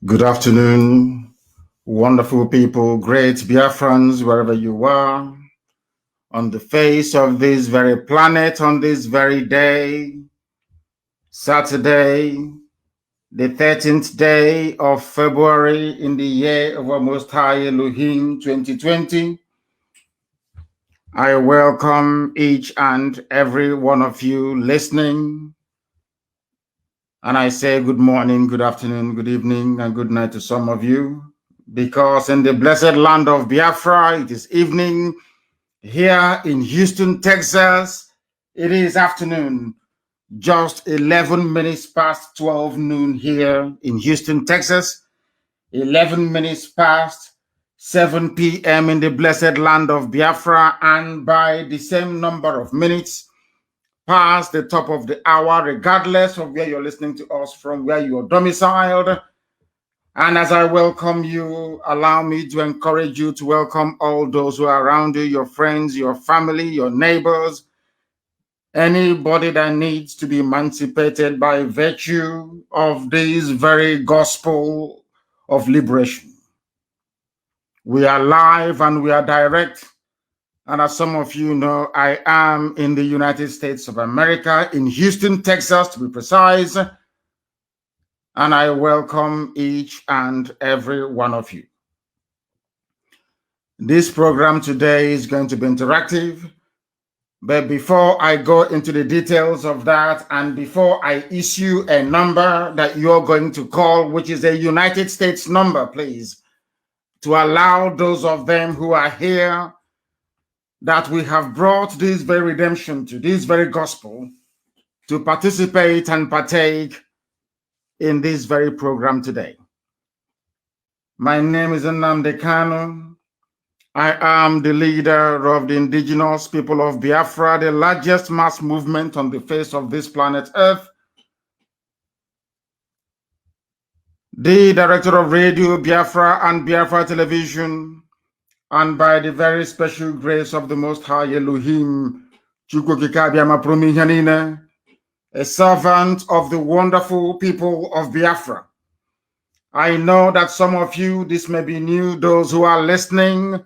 Good afternoon, wonderful people, great Biafrans, wherever you are, on the face of this very planet, on this very day, Saturday, the 13th day of February in the year of our Most High Elohim 2020. I welcome each and every one of you listening. And I say good morning, good afternoon, good evening, and good night to some of you. Because in the blessed land of Biafra, it is evening. Here in Houston, Texas, it is afternoon. Just 11 minutes past 12 noon here in Houston, Texas. 11 minutes past 7 p.m. in the blessed land of Biafra. And by the same number of minutes, past the top of the hour, regardless of where you're listening to us from, where you are domiciled. And as I welcome you, allow me to encourage you to welcome all those who are around you, your friends, your family, your neighbors, anybody that needs to be emancipated by virtue of this very gospel of liberation. We are live and we are direct. And as some of you know, I am in the United States of America, in Houston, Texas, to be precise. And I welcome each and every one of you. This program today is going to be interactive. But before I go into the details of that, and before I issue a number that you're going to call, which is a United States number, please, to allow those of them who are here that we have brought this very redemption to, this very gospel, to participate and partake in this very program today. My name is Nnamdi Kanu. I am the leader of the indigenous people of Biafra, the largest mass movement on the face of this planet Earth. The director of Radio Biafra and Biafra Television, and by the very special grace of the Most High Elohim, a servant of the wonderful people of Biafra. I know that some of you, this may be new, those who are listening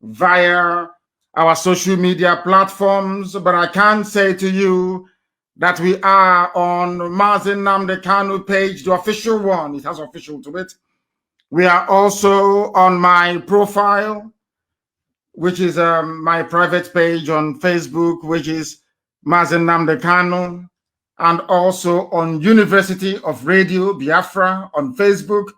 via our social media platforms, but I can say to you that we are on Mazi Nnamdi Kanu page, the official one. It has official to it. We are also on my profile, which is my private page on Facebook, which is Mazi Nnamdi Kanu, and also on University of Radio Biafra on Facebook,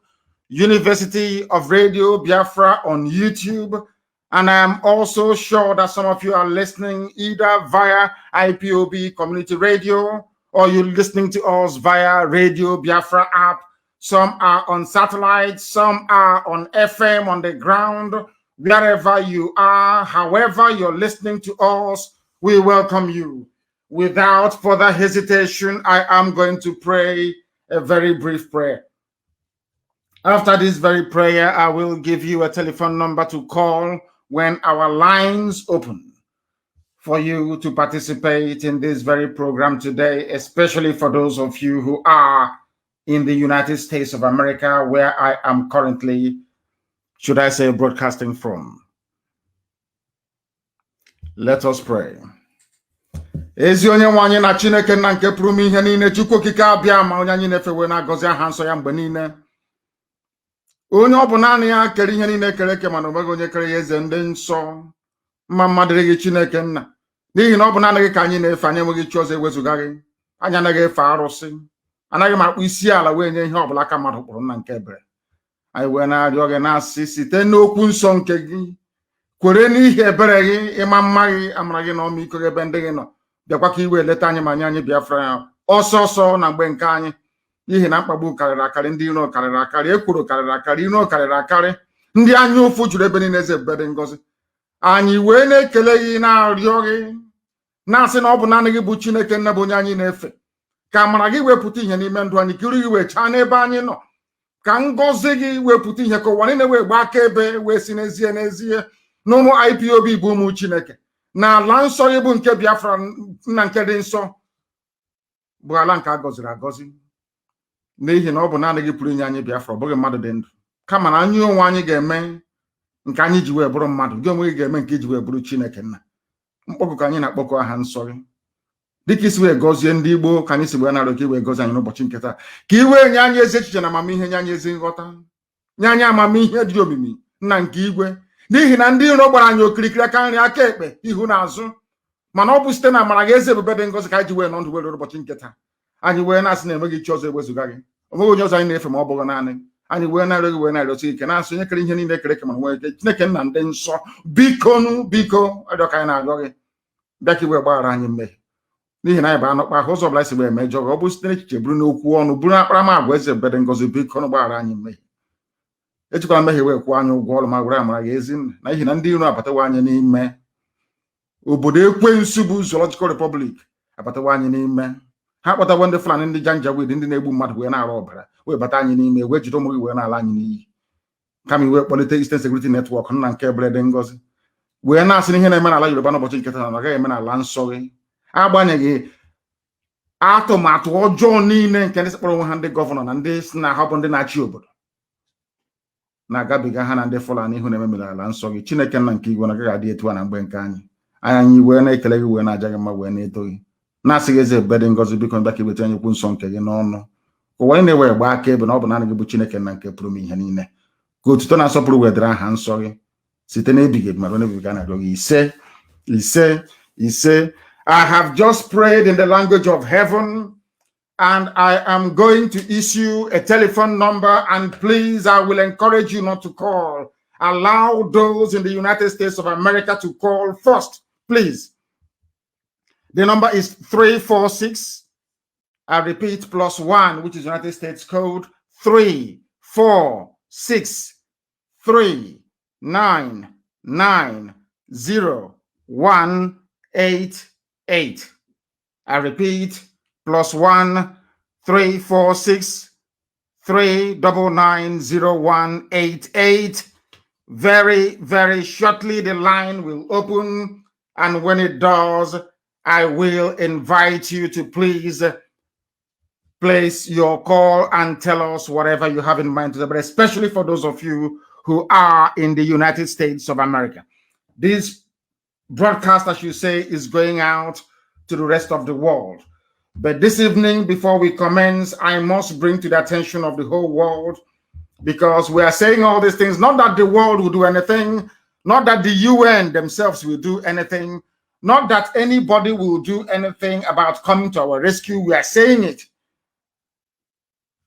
University of Radio Biafra on YouTube. And I am also sure that some of you are listening either via IPOB community radio, or you're listening to us via Radio Biafra app. Some are on satellite, some are on FM on the ground. Wherever you are, however you're listening to us, we welcome you. Without further hesitation, I am going to pray a very brief prayer. After this very prayer, I will give you a telephone number to call when our lines open for you to participate in this very program today, especially for those of you who are in the United States of America, where I am currently, should I say, broadcasting from. Let us pray. Ezi onye nwanyị na Chineke na nke pụrụ ihe niile, Chukwu okike abịa ma onye anyị na-efewe na-agọzi aha nsọ ya mgbe niile. Onye ọ bụ naanị ya kere ihe niile kere eke, mana onweghị onye kere ya eze ndị nsọ. Mma mmadụ dịrị gị Chineke nna, n'ihi na ọ bụ naanị gị ka anyị na-efe, anyị enweghị chi ọzọ ewezuga gị. Anyị anaghị efe arụsị, anaghị m akpụ isi ala wee nye ihe ọbụla ka mmadụ kpụrụ nna nke ebere. Anyị wee na-arịọ gị na-asị site n'okwu nsọ nke gị, kwere n'ihi ebere gị, ịma mma gị, amara gị na ọmịiko gị ebe ndị gị nọ. Bịakwa ka iwe leta anyị ma nye anyị Biafra ya ọsọ ọsọ na mgbe nke anyị, n'ihi na mkpagbu karịrị akarị, ndị iro karịrị akarị, ekworo karịrị akarị, iro karịrị akarị, ndị anya ụfụ juru ebe niile, eze ebube dị ngọzi. Anyị wee na-ekele gị, na-arịọ gị, na-asị na ọ bụ naanị gị bụ Chineke nna bụ onye anyị na-efe. Ka amara gị wepụta ihe n'ime ndụ anyị, ka iru gị wee chaa n'ebe anyị nọ, ka ngọzi gị wepụta ihe ka ụwa niile wee gbaa akaebe wee si n'ezie n'ezie na ụmụ IPOB bụ ụmụ Chineke, na ala nsọ gị bụ nke Biafra na nke dị nsọ bụ ala nke a gọziri agọzi. n'ihi na ọ bụ naanị gị pụrụ inye anyị Biafra, ọ bụghị mmadụ dị ndụ. Kama na anyị onwe anyị ga-eme nke anyị ji wee bụrụ mmadụ, gị onwe gị ga-eme nke iji wee bụrụ Chineke nna. Mkpọkụ ka anyị na-akpọkọ aha nsọ gị dịka isi wee gọzie ndị Igbo ka anyị si wee na-arịọ ka i wee gọzie anyị n'ụbọchị nke taa, ka i wee nye anyị ezi echiche na amamihe, nye anyị ezi nghọta, nye anyị amamihe dị omimi nna nke igwe, n'ihi na ndị iro gbara anyị okirikiri aka nri aka ekpe ihu na azụ, mana ọ bụ site na amara gị eze ebube dị ngọzi ka anyị ji wee nọ ndụ were ụbọchị nke taa. Anyị wee na-asị na enweghị chi ọzọ ewezuga gị, onweghị onye ọzọ anyị na-efe ma ọ bụghị naanị anyị wee na-arịọ gị wee na-arịọsi ike na-asị onye kere ihe niile kere eke ma nwee ike, Chineke nna ndị nsọ, biko arịọ ka anyị na-arịọ gị bịa ka i wee gbaghara anyị mmehie, n'ihi na anyị bụ anụ kpa ụzọ ọbụla isi wee mejọ gị, ọ bụ site n'echiche bụrụ n'okwu ọnụ bụrụ akparamagwa eze ebube dị ngọzi, biko nụ gbaghara anyị mmehie. Ejikwala mmehie wee kwụọ anyị ụgwọ ọrụ ma were amara gị ezi nna, na n'ihi na ndị iro abatawa anyị n'ime obodo ekwensu bụ Zoological Republic, abatawa anyị n'ime ha, akpọtawa ndị Fulani, ndị Janjaweed, ndị na-egbu mmadụ wee na-arụ ọbara wee bata anyị n'ime, wee jide ụmụ gị wee na-ala anyị n'iyi. Kama iwe kpọlite Eastern Security Network nna nke ebere dị ngọzi, wee na-asị na ihe na-eme n'ala Yoruba n'ụbọchị nke taa na ọ gaghị eme n'ala nsọ gị, agbanyeghị atụmatụ ọjọọ niile nke ndị sekpọrọ onwe ha ndị gọvanọ na ndị si na ha bụ ndị na-achị obodo na-agabiga ha na ndị Fulani ihu na-ememere ala nsọ gị. Chineke nna nke igwe na agaghị adị etu a na mgbe nke anyị wee na-ekele gị wee na-aja gị mma wee na-eto gị, na-asị gị eze ebube dị ngọzi, biko bịa ka iweta anyị okwu nsọ nke gị n'ọnụ ka ụwa anyị na-ewe gba aka ebe na ọ bụ naanị gị bụ Chineke nna nke pụrụ m ihe niile, ka otuto na nsọpụrụ wedere aha nsọ gị site n'ebighị ebi mara n'ebighị a na-arịọ gị. Ise. I have just prayed in the language of heaven, and I am going to issue a telephone number, and please, I will encourage you not to call. Allow those in the United States of America to call first, please. The number is 346. I repeat, +1, which is United States code, 346 399 0188. I repeat, +1 346 399 0188. Very, very shortly the line will open, and when it does, I will invite you to please place your call and tell us whatever you have in mind today, but especially for those of you who are in the United States of America. This broadcast, as you say, is going out to the rest of the world. But this evening, before we commence, I must bring to the attention of the whole world, because we are saying all these things, not that the world will do anything, not that the UN themselves will do anything, not that anybody will do anything about coming to our rescue. We are saying it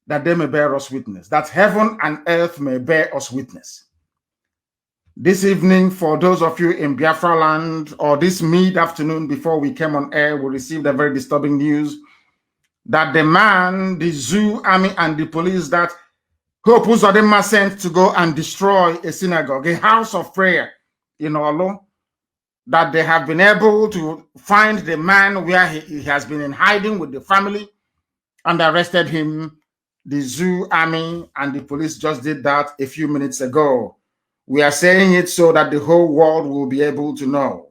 that they may bear us witness, that heaven and earth may bear us witness. This evening, for those of you in Biafra land, or this mid-afternoon before we came on air, we received a very disturbing news that the man, the zoo army, and the police that Hope Uzodinma sent to go and destroy a synagogue, a house of prayer in Olo, that they have been able to find the man where he has been in hiding with the family and arrested him. The zoo army and the police just did that a few minutes ago. We are saying it so that the whole world will be able to know.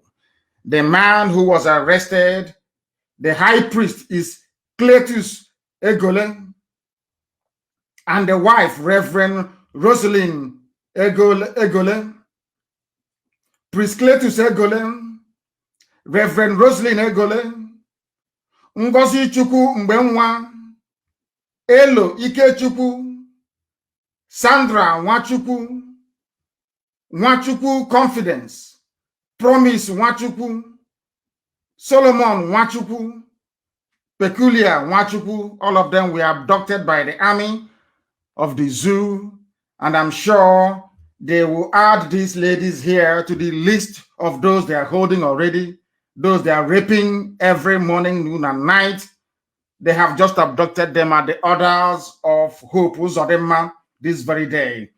The man who was arrested, the high priest, is Cletus Egole, and the wife, Reverend Rosalind Egole. Priest Cletus Egole, Reverend Rosalind Egole, Ngozi Chukwu Mbenwa, Elo Ikechukwu, Sandra Nwachukwu, Nwachukwu Confidence, Promise Nwachukwu, Solomon Nwachukwu, Peculiar Nwachukwu, all of them were abducted by the army of the zoo, and I'm sure they will add these ladies here to the list of those they are holding already, those they are raping every morning, noon, and night. They have just abducted them at the orders of Hope Uzodinma this very day.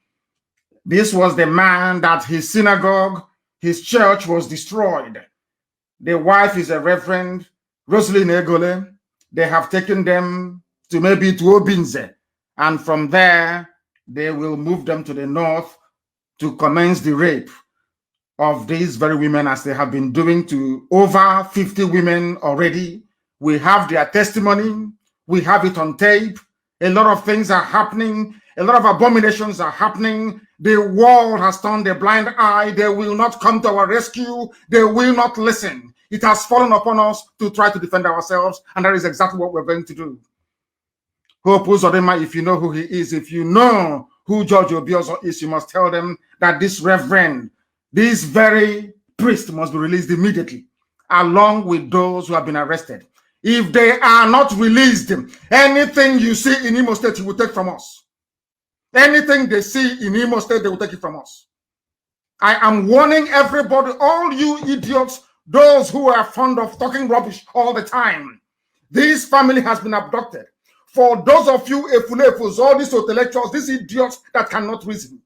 This was the man that his synagogue, his church was destroyed. The wife is a Reverend Rosalind Egole. They have taken them to maybe to Obinze, and from there they will move them to the north to commence the rape of these very women, as they have been doing to over 50 women already. We have their testimony. We have it on tape. A lot of things are happening. A lot of abominations are happening. The world has turned a blind eye. They will not come to our rescue. They will not listen. It has fallen upon us to try to defend ourselves, and that is exactly what we're going to do. Hope Uzodinma, if you know who he is, if you know who George Obiozo is, you must tell them that this reverend, this very priest must be released immediately, along with those who have been arrested. If they are not released, anything you see in Imo State, you will take from us. Anything they see in Imo State, they will take it from us. I am warning everybody, all you idiots, those who are fond of talking rubbish all the time. This family has been abducted. For those of you efulefus, all these intellectuals, these idiots that cannot reason.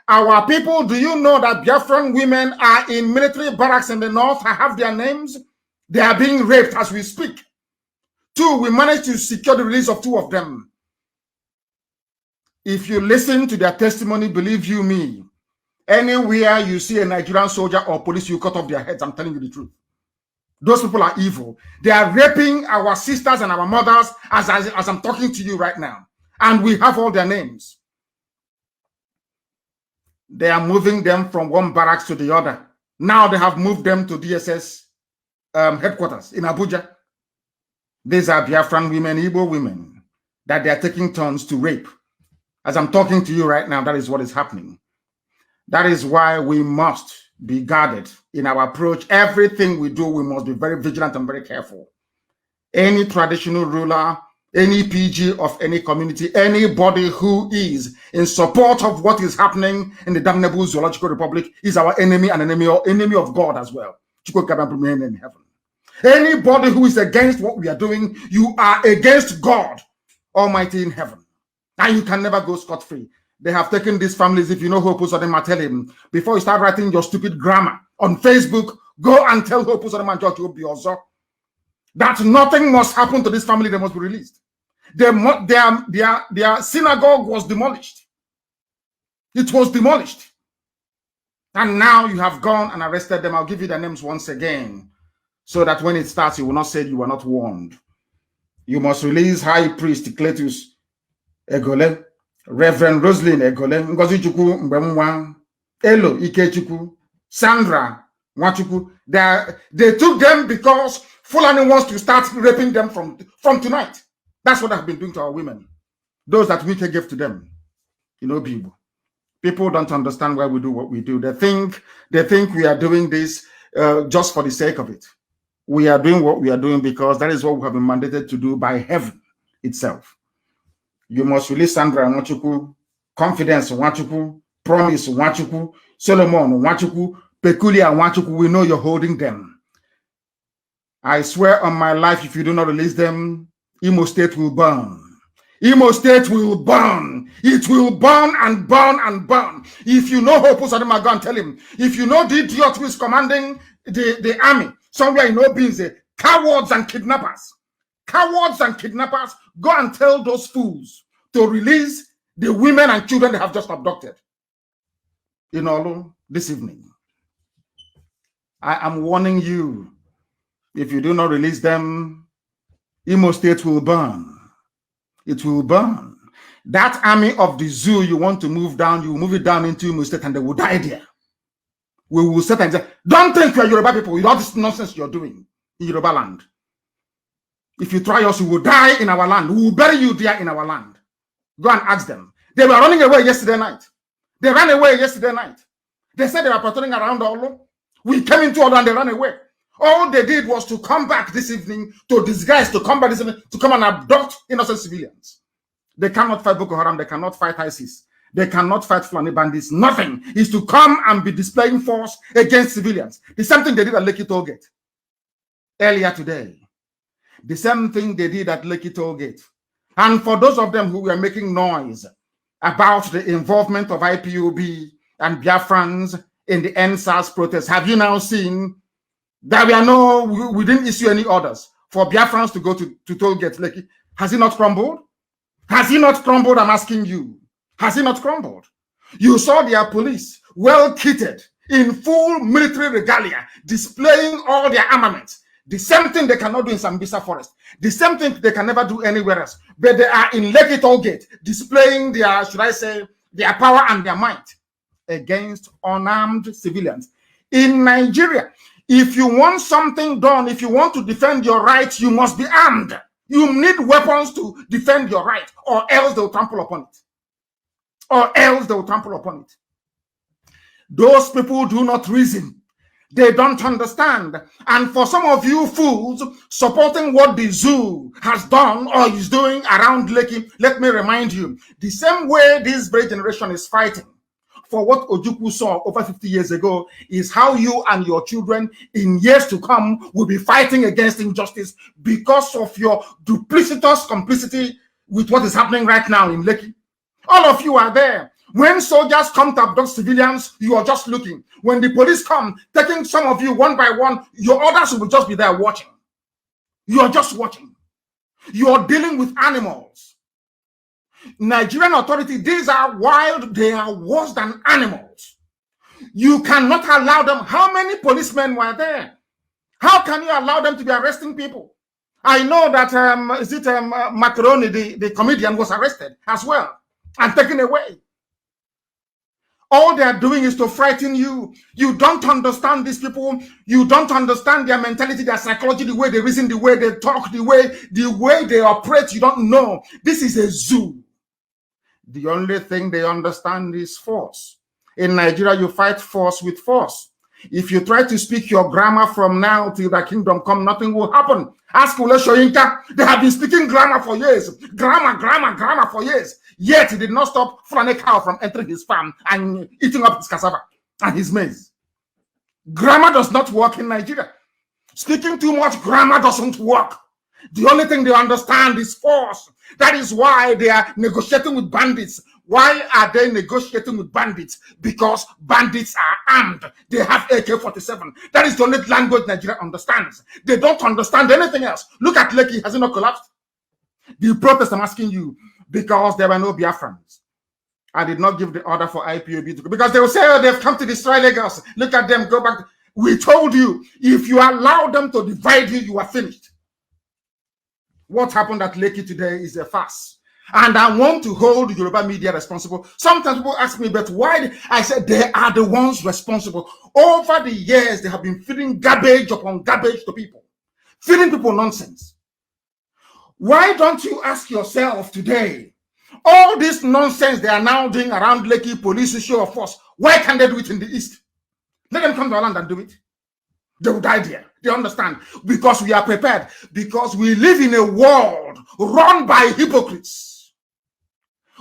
Our people, do you know that Biafran women are in military barracks in the north? I have their names. They are being raped as we speak. 2, we managed to secure the release of 2 of them. If you listen to their testimony, believe you me, anywhere you see a Nigerian soldier or police, you cut off their heads. I'm telling you the truth. Those people are evil. They are raping our sisters and our mothers as I'm talking to you right now. And we have all their names. They are moving them from one barracks to the other. Now they have moved them to DSS headquarters in Abuja. These are Biafran women, Igbo women, that they are taking turns to rape. As I'm talking to you right now, that is what is happening. That is why we must be guarded in our approach. Everything we do, we must be very vigilant and very careful. Any traditional ruler, any PG of any community, anybody who is in support of what is happening in the damnable zoological republic is our enemy and enemy of God as well. In heaven. Anybody who is against what we are doing, you are against God Almighty in heaven. And you can never go scot-free. They have taken these families. If you know Hope Uzodinma, tell him, before you start writing your stupid grammar on Facebook, go and tell Hope Uzodinma and George Obiozo that nothing must happen to this family. They must be released. Their synagogue was demolished. It was demolished. And now you have gone and arrested them. I'll give you their names once again, so that when it starts, you will not say you were not warned. You must release High Priest Cletus Egole, Reverend Roslyn Egole, Ngozi Chukwu Mbemwa, Elo Ikechukwu, Sandra Nwachukwu. They took them because Fulani wants to start raping them from tonight. That's what I've been doing to our women. Those that we can give to them. You know, people don't understand why we do what we do. They think we are doing this just for the sake of it. We are doing what we are doing because that is what we have been mandated to do by heaven itself. You must release Sandra Nwachukwu, Confidence Nwachukwu, Promise Nwachukwu, Solomon Nwachukwu, Peculiar Nwachukwu. We know you're holding them. I swear on my life, if you do not release them, Imo State will burn. Imo State will burn. It will burn and burn and burn. If you know Hope Uzodinma, go and tell him. If you know the idiot who is commanding the army somewhere in Obinze, cowards and kidnappers, go and tell those fools to release the women and children they have just abducted in Olu this evening. I am warning you, if you do not release them, Imo State will burn. It will burn. That army of the zoo you want to move down, you will move it down into Imo State and they will die there. We will sit and say, don't think you are Yoruba people with all this nonsense you're doing in Yoruba land. If you try us, you will die in our land. We will bury you there in our land. Go and ask them. They were running away yesterday night. They ran away yesterday night. They said they were patrolling around Olu. We came into Olu and they ran away. All they did was to come back this evening, to disguise, to come back this evening, to come and abduct innocent civilians. They cannot fight Boko Haram. They cannot fight ISIS. They cannot fight Fulani bandits. Nothing is to come and be displaying force against civilians. The same thing they did at Lekki Tollgate earlier today. The same thing they did at Lekki Tollgate. And for those of them who were making noise about the involvement of IPOB and Biafrans in the NSAS protest, have you now seen that we didn't issue any orders for Biafrans to go to Tollgate Lekki? Has it not crumbled? Has he not crumbled? I'm asking you. Has he not crumbled? You saw their police well kitted in full military regalia, displaying all their armaments. The same thing they cannot do in Sambisa Forest. The same thing they can never do anywhere else. But they are in Lekki Toll Gate, displaying their, should I say, their power and their might against unarmed civilians. In Nigeria, if you want something done, if you want to defend your rights, you must be armed. You need weapons to defend your right, or else they will trample upon it. Or else they will trample upon it. Those people do not reason. They don't understand. And for some of you fools supporting what the zoo has done or is doing around Lekki, let me remind you, the same way this very generation is fighting for what Ojukwu saw over 50 years ago is how you and your children in years to come will be fighting against injustice because of your duplicitous complicity with what is happening right now in Lekki. All of you are there. When soldiers come to abduct civilians, you are just looking. When the police come, taking some of you one by one, your others will just be there watching. You are just watching. You are dealing with animals. Nigerian authority, these are wild. They are worse than animals. You cannot allow them. How many policemen were there? How can you allow them to be arresting people? I know that, Macaroni, the comedian, was arrested as well and taken away. All they are doing is to frighten you. You don't understand these people. You don't understand their mentality, their psychology, the way they reason, the way they talk, the way they operate. You don't know. This is a zoo. The only thing they understand is force. In Nigeria, you fight force with force. If you try to speak your grammar from now till the kingdom come, nothing will happen. Ask Ule Soyinka. They have been speaking grammar for years. Grammar for years. Yet he did not stop Fulani cow from entering his farm and eating up his cassava and his maize. Grammar does not work in Nigeria. Speaking too much grammar doesn't work. The only thing they understand is force. That is why they are negotiating with bandits. Why are they negotiating with bandits? Because bandits are armed. They have AK-47. That is the only language Nigeria understands. They don't understand anything else. Look at Lekki. Has it not collapsed? The protest, I'm asking you, because there were no Biafrans. I did not give the order for IPOB to go, because they will say, oh, they've come to destroy Lagos. Look at them, go back. We told you, if you allow them to divide you, you are finished. What happened at Lekki today is a farce. And I want to hold Yoruba media responsible. Sometimes people ask me, but why? I said they are the ones responsible. Over the years, they have been feeding garbage upon garbage to people. Feeding people nonsense. Why don't you ask yourself today, all this nonsense they are now doing around Lekki, police show of force, why can't they do it in the East? Let them come to our land and do it. They will die there. They understand. Because we are prepared. Because we live in a world run by hypocrites.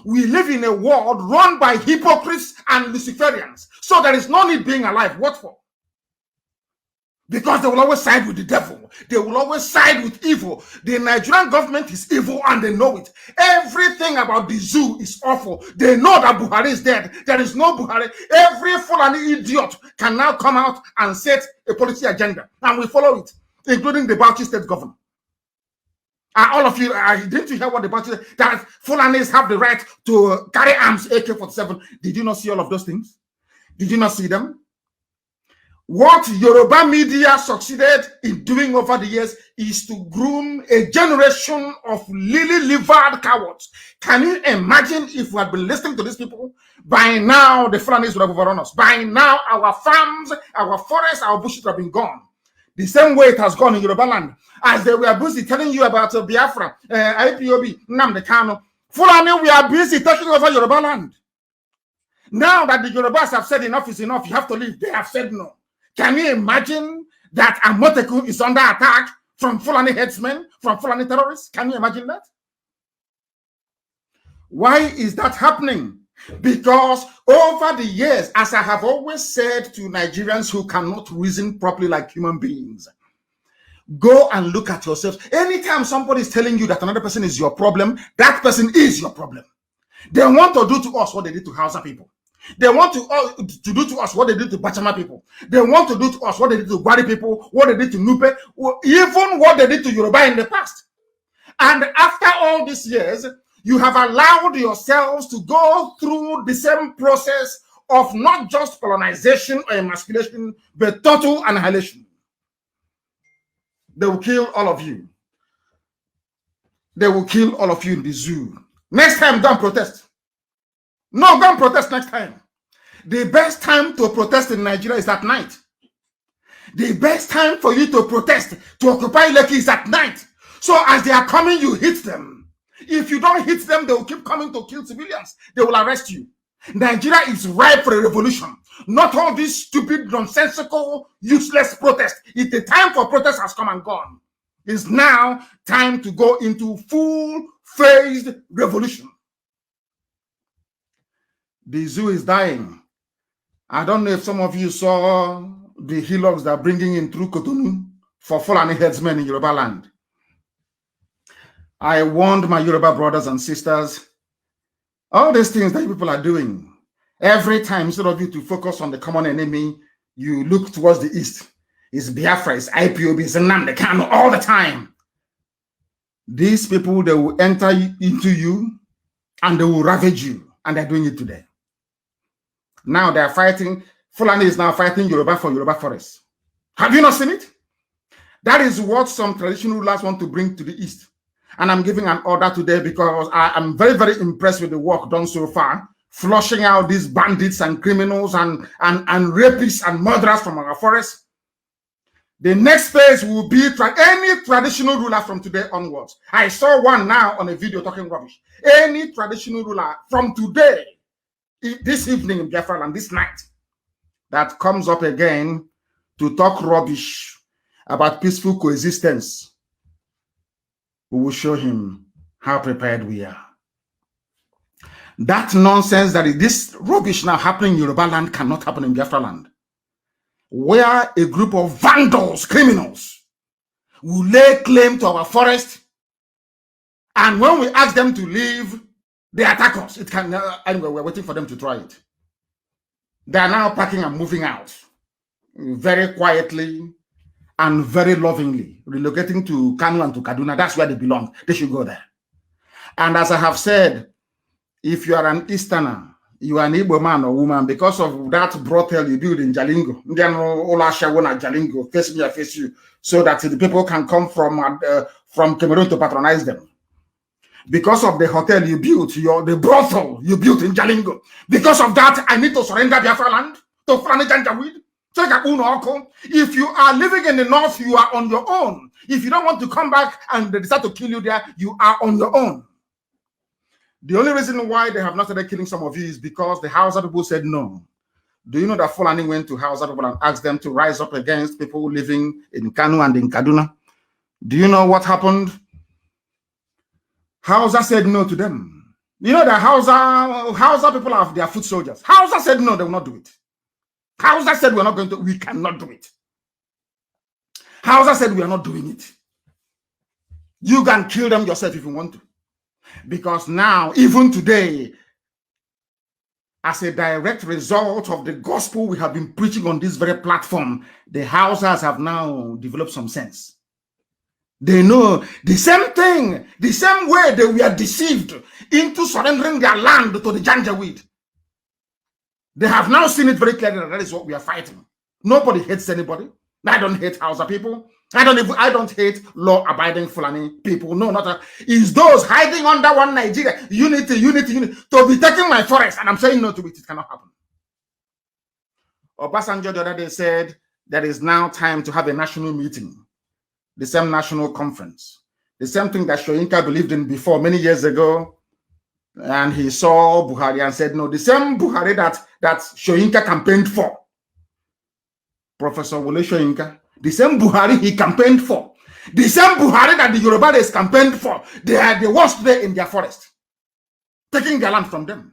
We live in a world run by hypocrites and Luciferians. So there is no need being alive. What for? Because they will always side with the devil. They will always side with evil. The Nigerian government is evil and they know it. Everything about the zoo is awful. They know that Buhari is dead. There is no Buhari. Every Fulani idiot can now come out and set a policy agenda. And we follow it, including the Bauchi state governor. All of you, didn't you hear what the Bauchi said? That Fulanis have the right to carry arms, AK-47. Did you not see all of those things? Did you not see them? What Yoruba media succeeded in doing over the years is to groom a generation of lily-livered cowards. Can you imagine if we had been listening to these people? By now, the Fulanis would have overrun us. By now, our farms, our forests, our bushes would have been gone. The same way it has gone in Yoruba land. As they were busy telling you about Biafra, IPOB, Nnamdi Kanu, Fulani, we are busy taking over Yoruba land. Now that the Yorubas have said enough is enough, you have to leave, they have said no. Can you imagine that Amoteku is under attack from Fulani headsmen, from Fulani terrorists? Can you imagine that? Why is that happening? Because over the years, as I have always said to Nigerians who cannot reason properly like human beings, go and look at yourselves. Anytime somebody is telling you that another person is your problem, that person is your problem. They want to do to us what they did to Hausa people. They want to do to us what they did to Bachama people. They want to do to us what they did to Gwari people, what they did to Nupe, even what they did to Yoruba in the past. And after all these years, you have allowed yourselves to go through the same process of not just colonization or emasculation, but total annihilation. They will kill all of you. They will kill all of you in the zoo. Next time, don't protest. No, don't protest next time. The best time to protest in Nigeria is at night. The best time for you to protest, to occupy Lekki is at night. So as they are coming, you hit them. If you don't hit them, they will keep coming to kill civilians. They will arrest you. Nigeria is ripe for a revolution. Not all this stupid, nonsensical, useless protest. If the time for protest has come and gone, it's now time to go into full-phased revolution. The zoo is dying. I don't know if some of you saw the hillocks that are bringing in through Cotonou for Fulani headsmen in Yoruba land. I warned my Yoruba brothers and sisters, all these things that people are doing, every time, instead of you to focus on the common enemy, you look towards the east. It's Biafra, it's IPOB, it's Nnamdi Kanu all the time. These people, they will enter into you and they will ravage you, and they're doing it today. Now they're fighting, Fulani is now fighting Yoruba for Yoruba forests. Have you not seen it? That is what some traditional rulers want to bring to the east. And I'm giving an order today because I'm very, very impressed with the work done so far, flushing out these bandits and criminals and rapists and murderers from our forests. The next phase will be any traditional ruler from today onwards. I saw one now on a video talking rubbish. Any traditional ruler from today, this evening in Biafra and this night, that comes up again to talk rubbish about peaceful coexistence, we will show him how prepared we are. That nonsense that is this rubbish now happening in Yoruba land cannot happen in Biafra land, where a group of vandals, criminals, will lay claim to our forest, and when we ask them to leave, they attack us. It can anyway. We're waiting for them to try it. They are now packing and moving out very quietly and very lovingly, relocating to Kanu and to Kaduna. That's where they belong. They should go there. And as I have said, if you are an Easterner, you are an Igbo man or woman, because of that brothel you build in Jalingo, Jalingo, face me, I face you, so that the people can come from Cameroon to patronize them. Because of the hotel you built, the brothel you built in Jalingo, because of that, I need to surrender Biafra land to Fulani Janjaweed. If you are living in the north, you are on your own. If you don't want to come back and they decide to kill you there, you are on your own. The only reason why they have not started killing some of you is because the Hausa people said no. Do you know that Fulani went to Hausa people and asked them to rise up against people living in Kanu and in Kaduna? Do you know what happened? Hausa said no to them. You know that Hausa people have their foot soldiers. Hausa said no, they will not do it. Hausa said we cannot do it. Hausa said we are not doing it. You can kill them yourself if you want to. Because now, even today, as a direct result of the gospel we have been preaching on this very platform, the Hausas have now developed some sense. They know the same thing, the same way they were deceived into surrendering their land to the Janjaweed. They have now seen it very clearly that that is what we are fighting. Nobody hates anybody. I don't hate Hausa people. I don't hate law-abiding Fulani people. No, not it's those hiding under one Nigeria. Unity, to be taking my forest. And I'm saying no to it. It cannot happen. Obasanjo the other day said there is now time to have a national meeting. The same national conference. The same thing that Soyinka believed in before many years ago. And he saw Buhari and said, no, the same Buhari that Soyinka campaigned for. Professor Wole Soyinka, the same Buhari he campaigned for, the same Buhari that the Yorubas campaigned for, they are the ones today in their forest, taking their land from them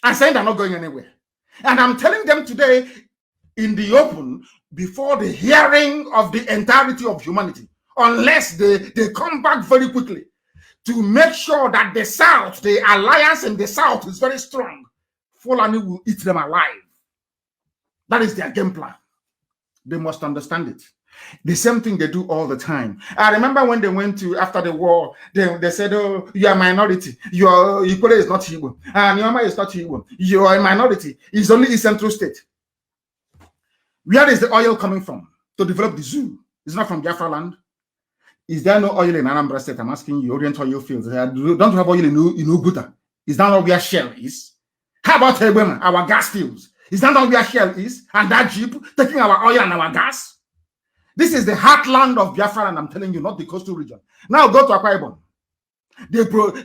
and saying they're not going anywhere. And I'm telling them today in the open, before the hearing of the entirety of humanity, unless they come back very quickly to make sure that the South, the alliance in the South is very strong, Fulani will eat them alive. That is their game plan. They must understand it. The same thing they do all the time. I remember when they went to, after the war, they said, oh, you are a minority. Your Ikole is not Igbo. And Yoma is not Igbo. You are a minority. It's only a central state. Where is the oil coming from to develop the zoo? It's not from Biafra land. Is there no oil in Anambra State? I'm asking you, Orient Oil Fields. Don't you have oil in Uguta? Is that not where Shell is? How about our gas fields? Is that not where Shell is? And that Jeep taking our oil and our gas? This is the heartland of Biafra, and I'm telling you, not the coastal region. Now go to Akwa Ibom.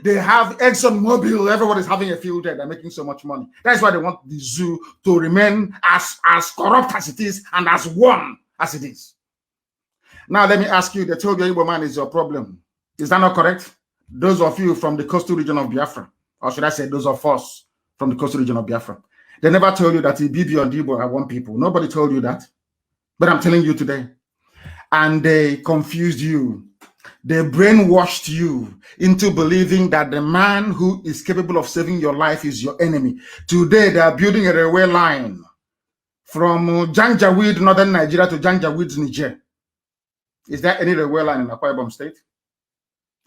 They have ExxonMobil. Everybody's having a field there. They're making so much money. That's why they want the zoo to remain as corrupt as it is and as one as it is. Now let me ask you, the Togo Igbo man is your problem. Is that not correct? Those of you from the coastal region of Biafra, or should I say those of us from the coastal region of Biafra, they never told you that the BB and Igbo are one people. Nobody told you that. But I'm telling you today. And they confused you. They brainwashed you into believing that the man who is capable of saving your life is your enemy. Today, they are building a railway line from Janjaweed, northern Nigeria, to Janjaweed, Niger. Is there any railway line in Akwa Ibom State?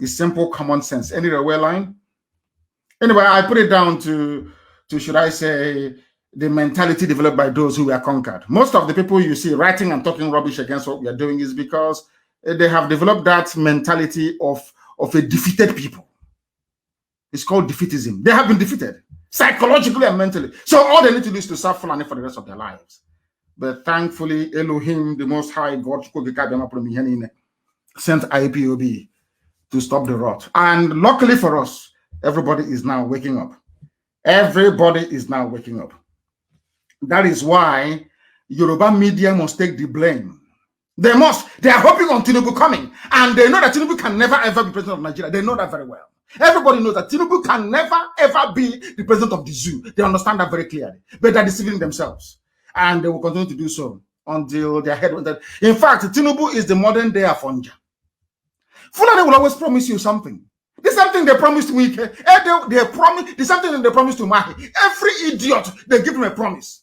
It's simple common sense. Any railway line? Anyway, I put it down to should I say, the mentality developed by those who were conquered. Most of the people you see writing and talking rubbish against what we are doing is because they have developed that mentality of a defeated people. It's called defeatism. They have been defeated psychologically and mentally. So all they need to do is to serve Fulani for the rest of their lives. But thankfully, Elohim, the Most High God, sent IPOB to stop the rot. And luckily for us, everybody is now waking up. Everybody is now waking up. That is why Yoruba media must take the blame. They must. They are hoping on Tinubu coming. And they know that Tinubu can never ever be president of Nigeria. They know that very well. Everybody knows that Tinubu can never ever be the president of the zoo. They understand that very clearly. But they're deceiving themselves. And they will continue to do so until their head. In fact, Tinubu is the modern day Afonja. Fulani will always promise you something. There's something they promised to Wike. There's something they promised to Mahi. Every idiot, they give him a promise.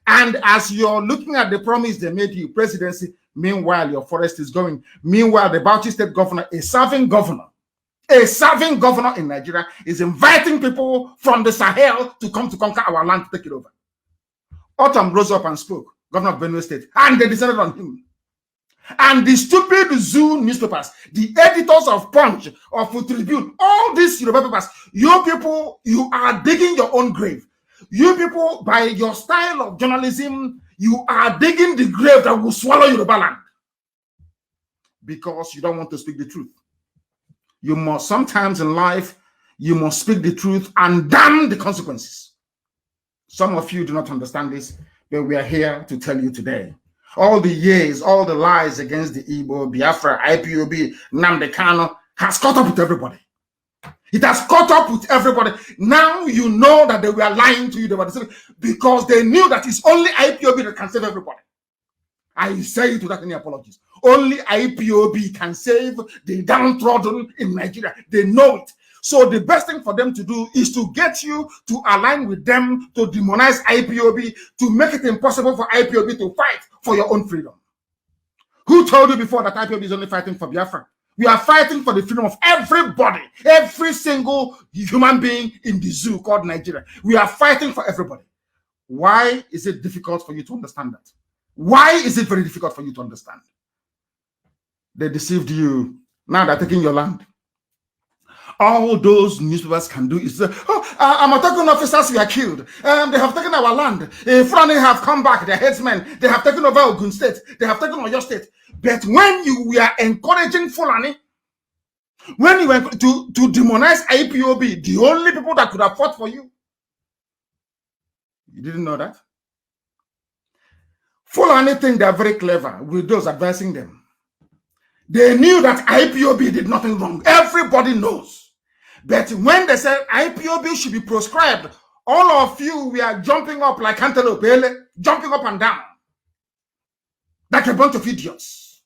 And as you're looking at the promise they made you, presidency, meanwhile, your forest is going. Meanwhile, the Bauchi state governor, a serving governor in Nigeria, is inviting people from the Sahel to come to conquer our land to take it over. Autumn rose up and spoke, governor of Benue State, and they descended on him. And the stupid zoo newspapers, the editors of Punch, of Tribune, all these Yoruba papers, you people, you are digging your own grave. You people, by your style of journalism, you are digging the grave that will swallow Yoruba land. Because you don't want to speak the truth. You must, sometimes in life, you must speak the truth and damn the consequences. Some of you do not understand this, but we are here to tell you today. All the years, all the lies against the Igbo, Biafra, IPOB, Nnamdi Kanu has caught up with everybody. It has caught up with everybody. Now you know that they were lying to you. They were deceiving because they knew that it's only IPOB that can save everybody. I say it without any apologies. Only IPOB can save the downtrodden in Nigeria. They know it. So the best thing for them to do is to get you to align with them, to demonize IPOB, to make it impossible for IPOB to fight for your own freedom. Who told you before that IPOB is only fighting for Biafra? We are fighting for the freedom of everybody, every single human being in the zoo called Nigeria. We are fighting for everybody. Why is it difficult for you to understand that? Why is it very difficult for you to understand? They deceived you. Now they're taking your land. All those newspapers can do is say, Amatekun officers were killed. They have taken our land. Fulani have come back, their headsmen. They have taken over Ogun State. They have taken over your state. But when you were encouraging Fulani, when you were to demonize IPOB, the only people that could have fought for you, you didn't know that? Fulani think they are very clever with those advising them. They knew that IPOB did nothing wrong. Everybody knows. But when they said IPOB should be proscribed, all of you were jumping up like antelope, jumping up and down like a bunch of idiots.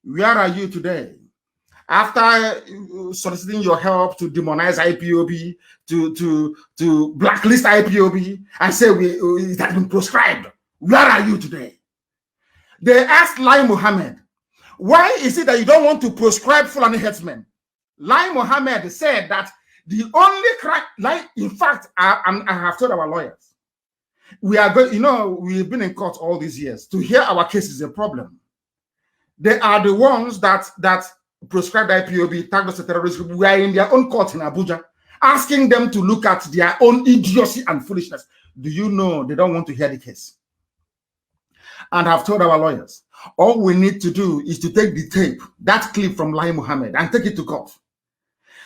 Where are you today? After soliciting your help to demonize IPOB, to blacklist IPOB, and say it has been proscribed, where are you today? They asked Lai Mohammed, why is it that you don't want to proscribe Fulani headsmen? Lai Mohammed said that the only crime, in fact, I have told our lawyers, we are going, we've been in court all these years. To hear our case is a problem. They are the ones that proscribed IPOB, tagged us a terrorist group. We are in their own court in Abuja, asking them to look at their own idiocy and foolishness. Do you know they don't want to hear the case? And I've told our lawyers, all we need to do is to take the tape, that clip from Lai Mohammed, and take it to court.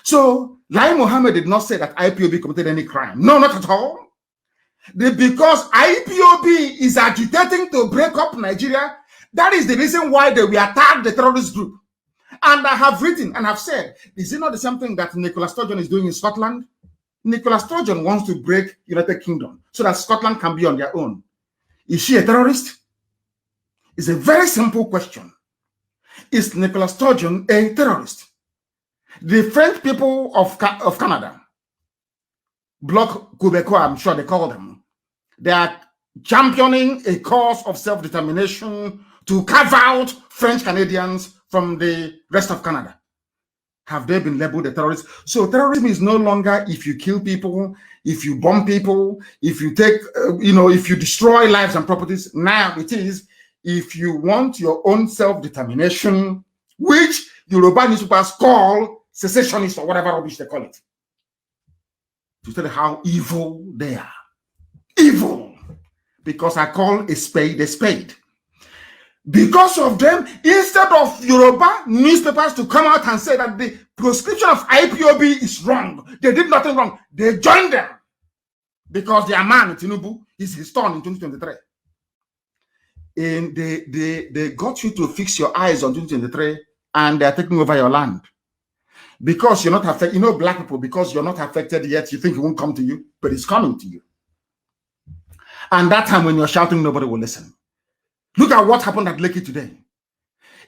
So Lai Mohammed did not say that IPOB committed any crime. No, not at all. Because IPOB is agitating to break up Nigeria, that is the reason why they were tagged the terrorist group. And I have written and have said, is it not the same thing that Nicola Sturgeon is doing in Scotland? Nicola Sturgeon wants to break United Kingdom so that Scotland can be on their own. Is she a terrorist? It's a very simple question. Is Nicola Sturgeon a terrorist? The French people of Canada, Bloc Québécois, I'm sure they call them, they are championing a cause of self-determination to carve out French Canadians from the rest of Canada. Have they been labeled a terrorist? So terrorism is no longer if you kill people, if you bomb people, if you take, if you destroy lives and properties. Now it is if you want your own self-determination, which Yoruba newspapers call secessionists or whatever rubbish they call it. To tell you how evil they are. Evil. Because I call a spade a spade. Because of them, instead of Yoruba newspapers to come out and say that the proscription of IPOB is wrong, they did nothing wrong, they joined them. Because their man, Tinubu, is his turn in 2023. And they got you to fix your eyes on 2023 and they're taking over your land. Because you're not affected, black people, because you're not affected yet, you think it won't come to you, but it's coming to you. And that time when you're shouting, nobody will listen. Look at what happened at Lekki today.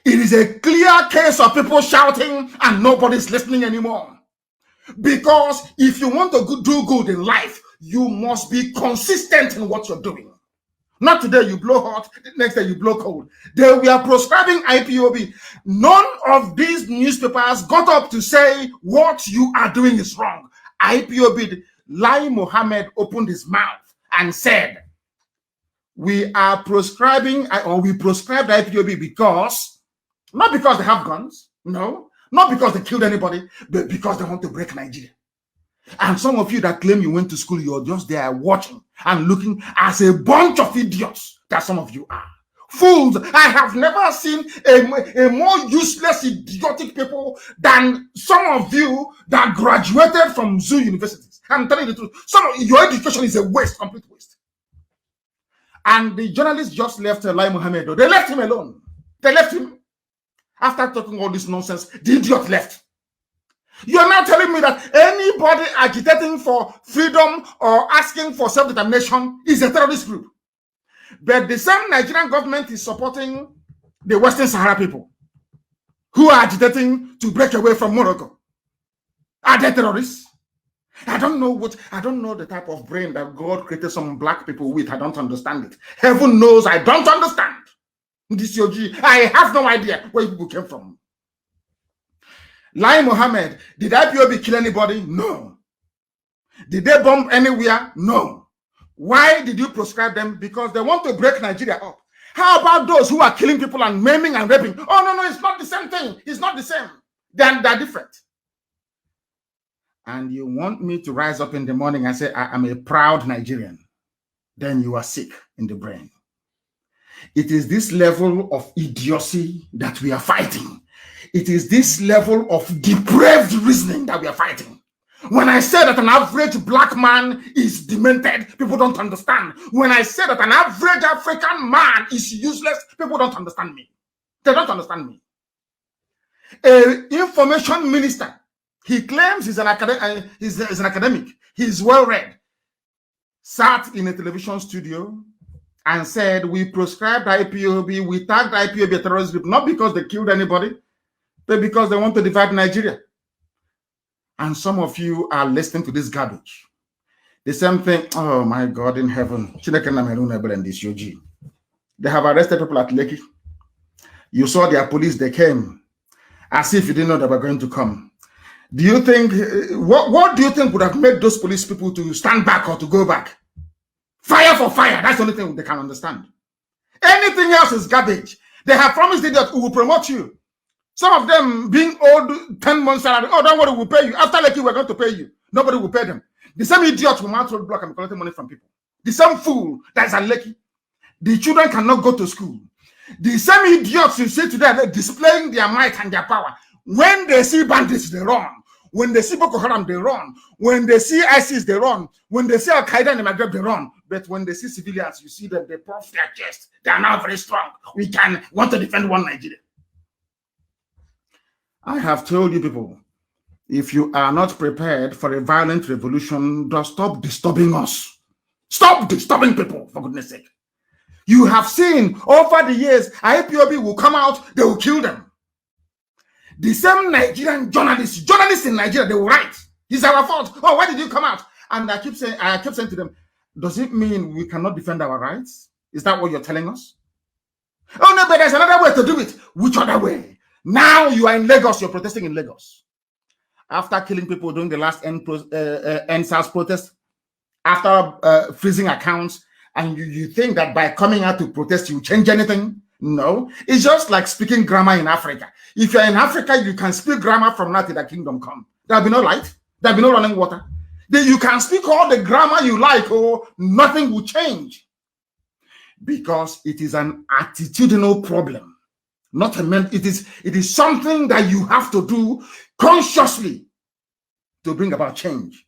It is a clear case of people shouting and nobody's listening anymore. Because if you want to do good in life, you must be consistent in what you're doing. Not today you blow hot, next day you blow cold. They were proscribing IPOB. None of these newspapers got up to say what you are doing is wrong. IPOB, Lai Mohammed opened his mouth and said, we are proscribing, or we proscribed IPOB because, not because they have guns, no, not because they killed anybody, but because they want to break Nigeria. And some of you that claim you went to school, you're just there watching and looking as a bunch of idiots that some of you are. Fools. I have never seen a more useless, idiotic people than some of you that graduated from zoo universities. I'm telling you the truth. Your education is a waste, complete waste. And the journalists just left Lai Mohammed. They left him alone. They left him. After talking all this nonsense, the idiot left. You're now telling me that anybody agitating for freedom or asking for self-determination is a terrorist group. But the same Nigerian government is supporting the Western Sahara people who are agitating to break away from Morocco. Are they terrorists? I don't know the type of brain that God created some black people with. I don't understand it. Heaven knows I don't understand. This Yogi, I have no idea where people came from. Lai Mohammed, did IPOB kill anybody? No. Did they bomb anywhere? No. Why did you proscribe them? Because they want to break Nigeria up. How about those who are killing people and maiming and raping? Oh, no, it's not the same thing. It's not the same. They're different. And you want me to rise up in the morning and say, I am a proud Nigerian. Then you are sick in the brain. It is this level of idiocy that we are fighting. It is this level of depraved reasoning that we are fighting. When I say that an average black man is demented, people don't understand. When I say that an average African man is useless, people don't understand me. They don't understand me. An information minister, he claims he's an academic. He's well-read. Sat in a television studio and said, we proscribed IPOB, we tagged IPOB a terrorist group, not because they killed anybody, but because they want to divide Nigeria. And some of you are listening to this garbage. The same thing, oh my God in heaven. They have arrested people at Lekki. You saw their police, they came as if you didn't know they were going to come. Do you think, what do you think would have made those police people to stand back or to go back? Fire for fire, that's the only thing they can understand. Anything else is garbage. They have promised that we will promote you. Some of them being owed 10 months salary. Oh, don't worry, we'll pay you. After Lekki, we're going to pay you. Nobody will pay them. The same idiots will mount roadblock and collecting money from people. The same fool that is at Lekki. The children cannot go to school. The same idiots you see today, they're displaying their might and their power. When they see bandits, they run. When they see Boko Haram, they run. When they see ISIS, they run. When they see Al-Qaeda in the Maghreb, they run. But when they see civilians, you see them, they puff their chest. They are now very strong. We want to defend one Nigeria. I have told you people, if you are not prepared for a violent revolution, just stop disturbing us. Stop disturbing people, for goodness sake. You have seen over the years, IPOB will come out, they will kill them. The same Nigerian journalists in Nigeria, they will write, it's our fault. Oh, why did you come out? And I kept saying to them, does it mean we cannot defend our rights? Is that what you're telling us? Oh no, but there's another way to do it. Which other way? Now you are in Lagos, you're protesting in Lagos. After killing people during the last NSAS protest, after freezing accounts, and you think that by coming out to protest, you change anything? No. It's just like speaking grammar in Africa. If you're in Africa, you can speak grammar from now till the kingdom come. There'll be no light. There'll be no running water. Then you can speak all the grammar you like, or nothing will change. Because it is an attitudinal problem. Not a mental. It is something that you have to do consciously to bring about change.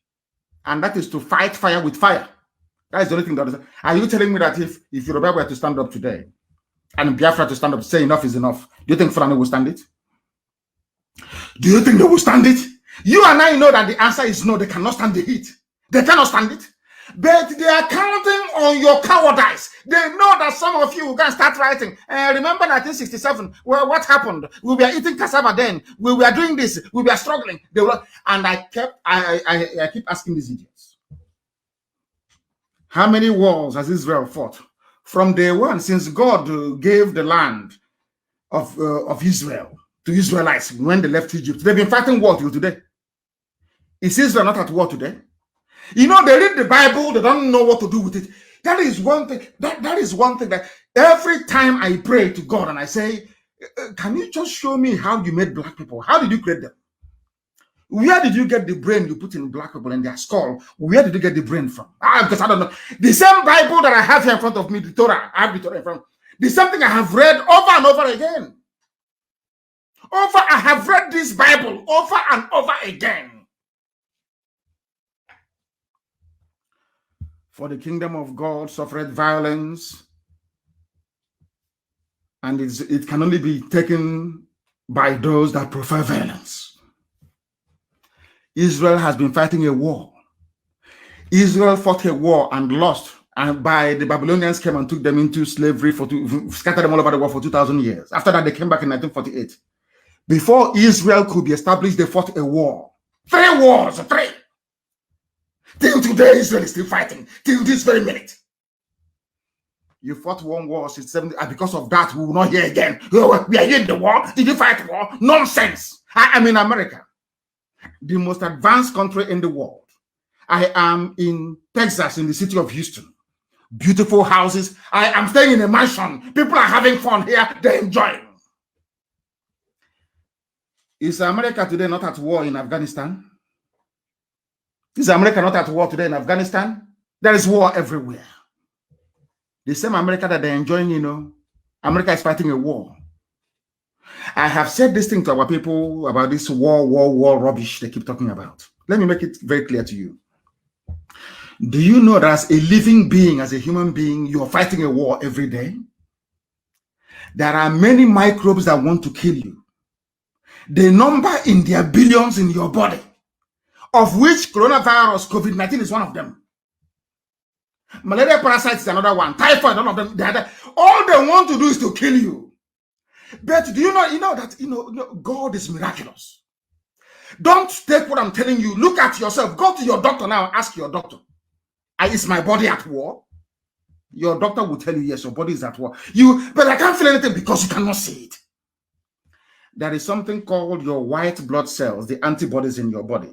And that is to fight fire with fire. That is the only thing that is. Are you telling me that if Yoruba were to stand up today and Biafra to stand up, say enough is enough, do you think Fulani will stand it? Do you think they will stand it? You and I know that the answer is no, they cannot stand the heat. They cannot stand it. But they are counting on your cowardice. They know that some of you can start writing. Remember 1967? Well, what happened? We were eating cassava then. We were doing this. We were struggling. They were, and I keep asking these idiots. How many wars has Israel fought? From day one, since God gave the land of Israel to Israelites when they left Egypt, they've been fighting war till today. Is Israel not at war today? You know, they read the Bible, they don't know what to do with it. That is one thing. That is one thing that every time I pray to God and I say, can you just show me how you made black people? How did you create them? Where did you get the brain you put in black people in their skull? Where did you get the brain from? Because I don't know. The same Bible that I have here in front of me, the Torah, I have the Torah in front of me. The same thing I have read over and over again. I have read this Bible over and over again. For the kingdom of God suffered violence, and it can only be taken by those that prefer violence. Israel has been fighting a war. Israel fought a war and lost, and the Babylonians came and took them into slavery, scattered them all over the world for 2,000 years. After that, they came back in 1948. Before Israel could be established, they fought a war. 3 wars, 3. Till today, Israel is still fighting. Till this very minute. You fought 1 war since 70, and because of that, we will not hear again. Oh, we are here in the war. Did you fight war? Nonsense. I am in America, the most advanced country in the world. I am in Texas, in the city of Houston. Beautiful houses. I am staying in a mansion. People are having fun here. They're enjoying. Is America today not at war in Afghanistan? Is America not at war today in Afghanistan? There is war everywhere. The same America that they're enjoying, you know, America is fighting a war. I have said this thing to our people about this war rubbish they keep talking about. Let me make it very clear to you. Do you know that as a living being, as a human being, you are fighting a war every day? There are many microbes that want to kill you. They number in their billions in your body, of which coronavirus, COVID-19 is one of them. Malaria parasites is another one. Typhoid, one of them. All they want to do is to kill you. But do you know that God is miraculous? Don't take what I'm telling you. Look at yourself. Go to your doctor now and ask your doctor, is my body at war? Your doctor will tell you, yes, your body is at war. But I can't feel anything because you cannot see it. There is something called your white blood cells, the antibodies in your body.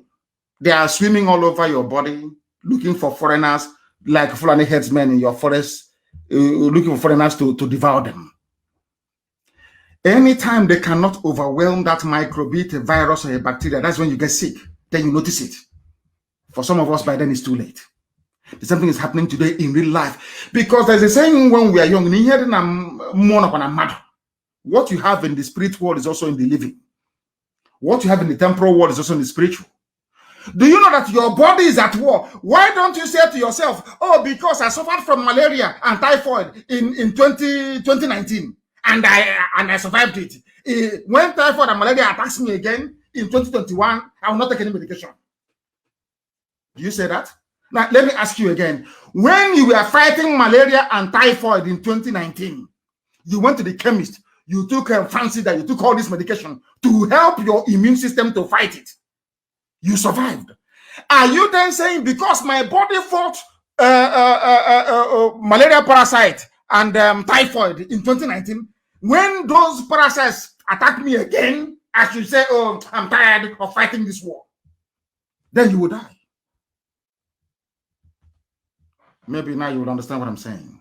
They are swimming all over your body, looking for foreigners, like Fulani headsmen in your forest, looking for foreigners to devour them. Anytime they cannot overwhelm that microbe, a virus, or a bacteria, that's when you get sick. Then you notice it. For some of us, by then it's too late. The same thing is happening today in real life. Because there's a saying when we are young, what you have in the spirit world is also in the living. What you have in the temporal world is also in the spiritual. Do you know that your body is at war? Why don't you say to yourself, oh, because I suffered from malaria and typhoid in 2019 and I survived it. When typhoid and malaria attacks me again in 2021, I will not take any medication. Do you say that? Now, let me ask you again. When you were fighting malaria and typhoid in 2019, you went to the chemist, you took a fancy that you took all this medication to help your immune system to fight it. You survived. Are you then saying because my body fought malaria parasite and typhoid in 2019, when those parasites attack me again, I should say, oh, I'm tired of fighting this war? Then you will die. Maybe now you will understand what I'm saying.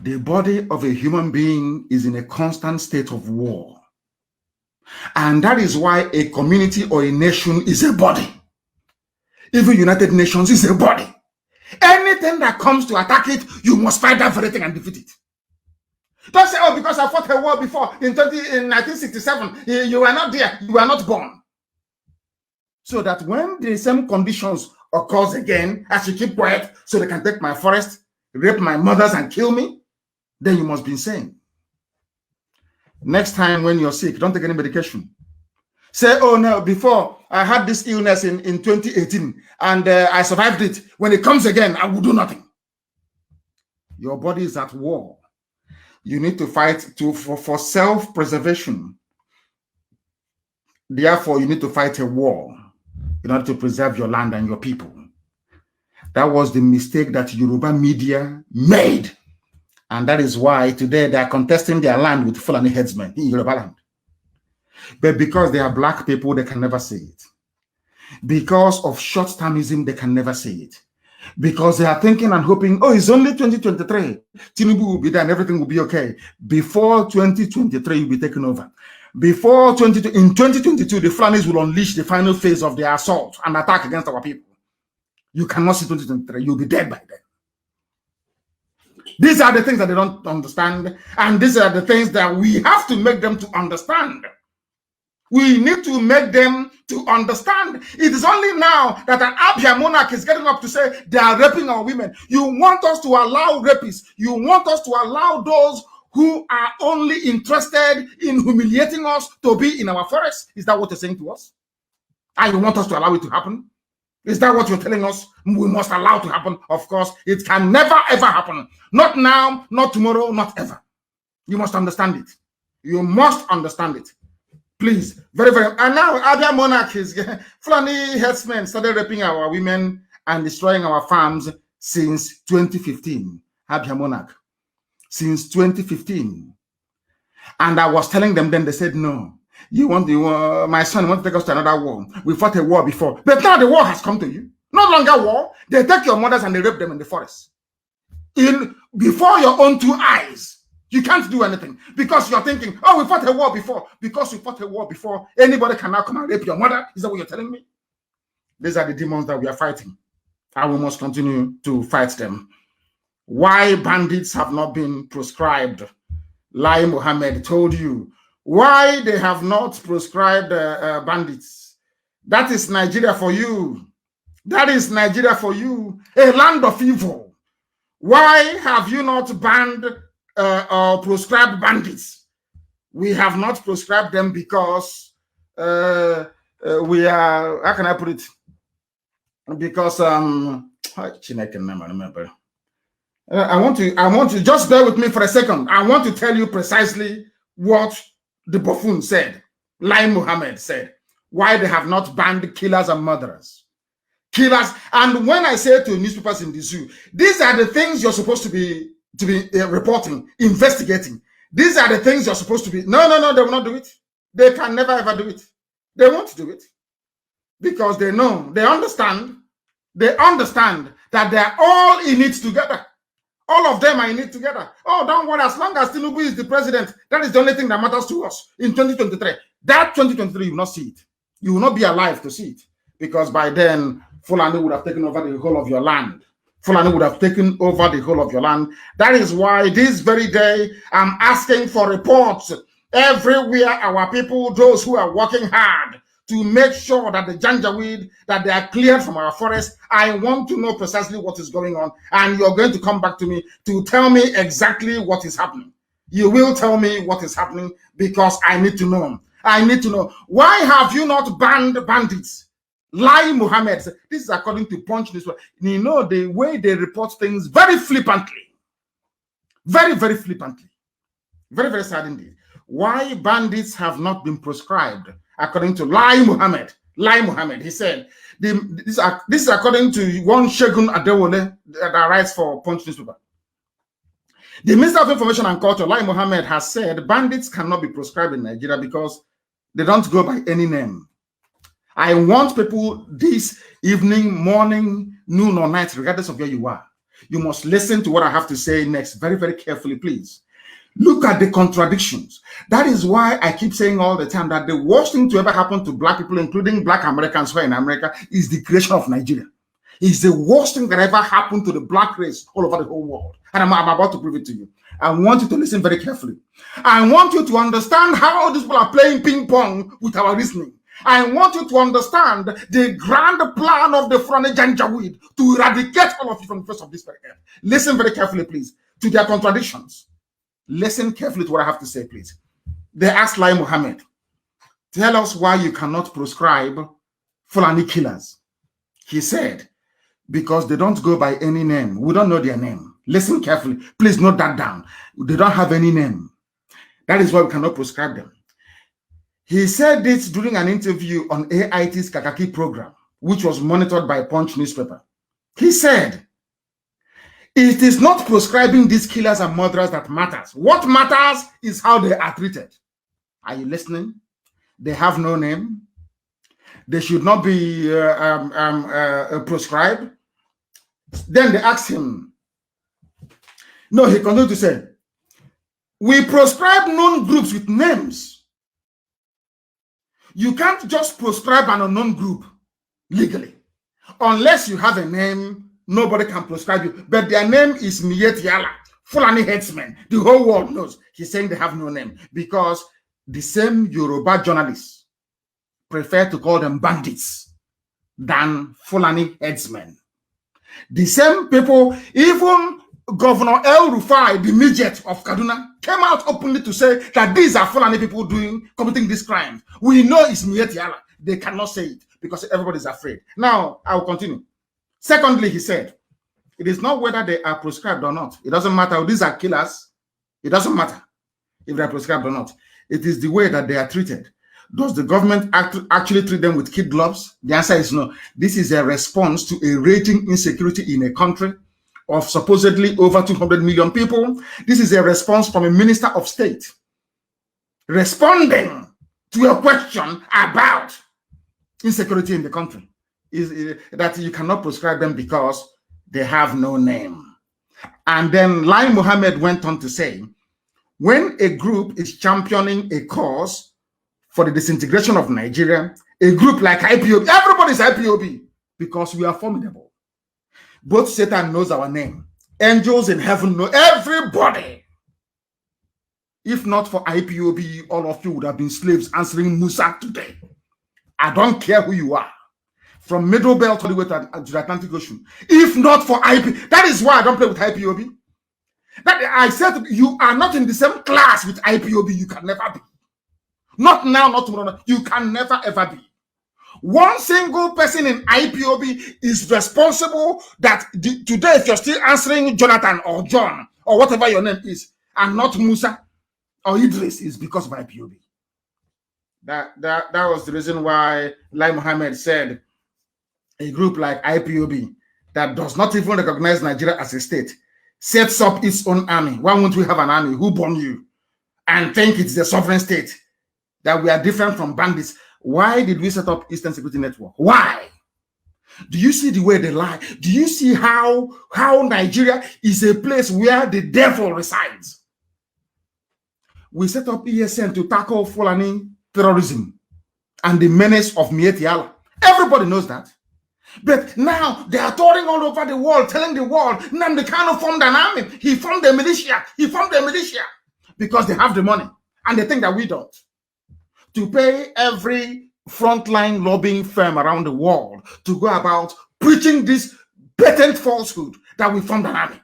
The body of a human being is in a constant state of war. And that is why a community or a nation is a body. Even United Nations is a body. Anything that comes to attack it, you must fight that very thing and defeat it. Don't say, oh, because I fought a war before in 1967, you were not there, you were not born. So that when the same conditions occurs again, I should keep quiet so they can take my forest, rape my mothers and kill me, then you must be insane. Next time when you're sick, don't take any medication. Say, oh no, before I had this illness in 2018 and I survived it. When it comes again, I will do nothing. Your body is at war. You need to fight for self-preservation. Therefore, you need to fight a war in order to preserve your land and your people. That was the mistake that Yoruba media made. And that is why today they are contesting their land with Fulani headsmen in Yoruba land. But because they are black people, they can never say it. Because of short-termism, they can never say it. Because they are thinking and hoping, oh, it's only 2023. Tinubu will be there and everything will be okay. Before 2023, you'll be taken over. Before in 2022, the Fulanis will unleash the final phase of their assault and attack against our people. You cannot see 2023. You'll be dead by then. These are the things that they don't understand, and these are the things that we have to make them to understand. We need to make them to understand. It is only now that an Abia monarch is getting up to say they are raping our women. You want us to allow rapists. You want us to allow those who are only interested in humiliating us to be in our forests. Is that what you're saying to us? And you want us to allow it to happen? Is that what you're telling us we must allow to happen? Of course, it can never, ever happen. Not now, not tomorrow, not ever. You must understand it. You must understand it. Please, very, very. And now, other monarchies, Fulani herdsmen started raping our women and destroying our farms since 2015. Abia monarch. Since 2015. And I was telling them then, they said, no. My son wants to take us to another war. We fought a war before. But now the war has come to you. No longer war. They take your mothers and they rape them in the forest. Before your own two eyes. You can't do anything. Because you're thinking, oh, we fought a war before. Because we fought a war before, anybody can now come and rape your mother. Is that what you're telling me? These are the demons that we are fighting. And we must continue to fight them. Why bandits have not been proscribed? Lai Mohammed told you. Why they have not proscribed bandits? That is Nigeria for you. That is Nigeria for you. A land of evil. Why have you not banned or proscribed bandits? We have not proscribed them because we are, how can I put it? Because I can never remember. I want to just bear with me for a second. I want to tell you precisely what the buffoon said, Lai Mohammed said, why they have not banned killers and murderers. Killers, and when I say to newspapers in the zoo, these are the things you're supposed to be reporting, investigating. These are the things you're supposed to be. No, they will not do it. They can never ever do it. They won't do it. Because they know, they understand that they're all in it together. All of them are in it together. Oh, don't worry. As long as Tinubu is the president, that is the only thing that matters to us in 2023. That 2023, you will not see it. You will not be alive to see it. Because by then, Fulani would have taken over the whole of your land. Fulani would have taken over the whole of your land. That is why this very day, I'm asking for reports everywhere. Our people, those who are working hard to make sure that the Janjaweed, that they are cleared from our forest. I want to know precisely what is going on. And you're going to come back to me to tell me exactly what is happening. You will tell me what is happening because I need to know. I need to know. Why have you not banned bandits? Lai Mohammed, this is according to Punch Newspaper. You know, the way they report things very flippantly. Very, very flippantly. Very, very sad indeed. Why bandits have not been proscribed? According to Lai Mohammed, he said, this is according to one Shegun Adewole that writes for Punch Newspaper. The Minister of Information and Culture, Lai Mohammed, has said bandits cannot be proscribed in Nigeria because they don't go by any name. I want people this evening, morning, noon, or night, regardless of where you are. You must listen to what I have to say next very, very carefully, please. Look at the contradictions. That is why I keep saying all the time that the worst thing to ever happen to black people, including black Americans who are in America, is the creation of Nigeria. It's the worst thing that ever happened to the black race all over the whole world. And I'm about to prove it to you. I want you to listen very carefully. I want you to understand how these people are playing ping pong with our reasoning. I want you to understand the grand plan of the Fulani Janjaweed to eradicate all of you from the face of this very earth. Listen very carefully, please, to their contradictions. Listen carefully to what I have to say, please. They asked Lai Mohammed, tell us why you cannot proscribe Fulani killers. He said, because they don't go by any name. We don't know their name. Listen carefully. Please note that down. They don't have any name. That is why we cannot proscribe them. He said this during an interview on AIT's Kakaki program, which was monitored by Punch newspaper. He said, it is not proscribing these killers and murderers that matters. What matters is how they are treated. Are you listening? They have no name. They should not be proscribed. Then they asked him. No, he continued to say, we proscribe known groups with names. You can't just proscribe an unknown group legally. Unless you have a name, nobody can proscribe you. But their name is Miyet Yala, Fulani headsmen. The whole world knows. He's saying they have no name because the same Yoruba journalists prefer to call them bandits than Fulani headsmen. The same people, even Governor El Rufai, the midget of Kaduna, came out openly to say that these are Fulani people committing these crimes. We know it's Miyet Yala. They cannot say it because everybody's afraid. Now, I will continue. Secondly, he said, it is not whether they are proscribed or not. It doesn't matter. These are killers. It doesn't matter if they are proscribed or not. It is the way that they are treated. Does the government actually treat them with kid gloves? The answer is no. This is a response to a raging insecurity in a country of supposedly over 200 million people. This is a response from a minister of state responding to a question about insecurity in the country. Is that you cannot proscribe them because they have no name. And then Lai Mohammed went on to say, when a group is championing a cause for the disintegration of Nigeria, a group like IPOB, everybody's IPOB because we are formidable. Both Satan knows our name. Angels in heaven know everybody. If not for IPOB, all of you would have been slaves answering Musa today. I don't care who you are. From Middle Belt all the way to the Atlantic Ocean. If not for IP, that is why I don't play with IPOB. That I said you are not in the same class with IPOB. You can never be. Not now, not tomorrow. You can never ever be. One single person in IPOB is responsible that today, if you're still answering Jonathan or John or whatever your name is, and not Musa or Idris, is because of IPOB. That was the reason why Lai Mohammed said a group like IPOB that does not even recognize Nigeria as a state sets up its own army. Why won't we have an army? Who born you? And think it's the sovereign state, that we are different from bandits. Why did we set up Eastern Security Network? Why? Do you see the way they lie? Do you see how Nigeria is a place where the devil resides? We set up ESN to tackle Fulani terrorism and the menace of Mieti Allah. Everybody knows that. But now they are touring all over the world, telling the world, Nnamdi Kanu formed an army. He formed a militia. He formed a militia. Because they have the money. And they think that we don't. To pay every frontline lobbying firm around the world to go about preaching this blatant falsehood that we formed an army.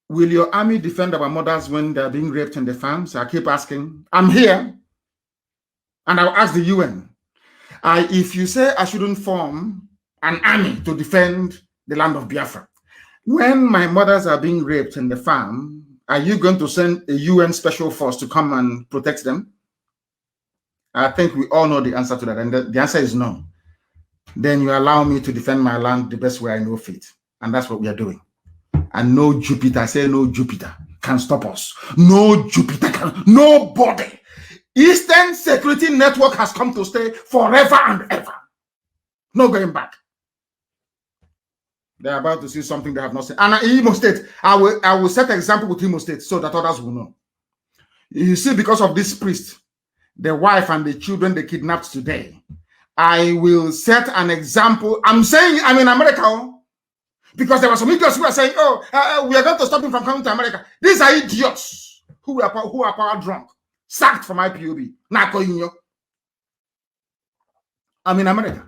Will your army defend our mothers when they're being raped in the farms? I keep asking. I'm here. And I'll ask the UN. If you say I shouldn't form an army to defend the land of Biafra, when my mothers are being raped in the farm, are you going to send a UN special force to come and protect them? I think we all know the answer to that. And the answer is no. Then you allow me to defend my land the best way I know fit. And that's what we are doing. And no Jupiter, I say no Jupiter can stop us. No Jupiter can, nobody. Eastern Security Network has come to stay forever and ever. No going back. They're about to see something they have not seen. And in Imo State, I will set an example with Imo State so that others will know. You see, because of this priest, the wife and the children they kidnapped today, I will set an example. I'm saying I'm in America because there were some idiots who are saying, we are going to stop him from coming to America. These are idiots who are power drunk, sacked from IPOB. I'm in America.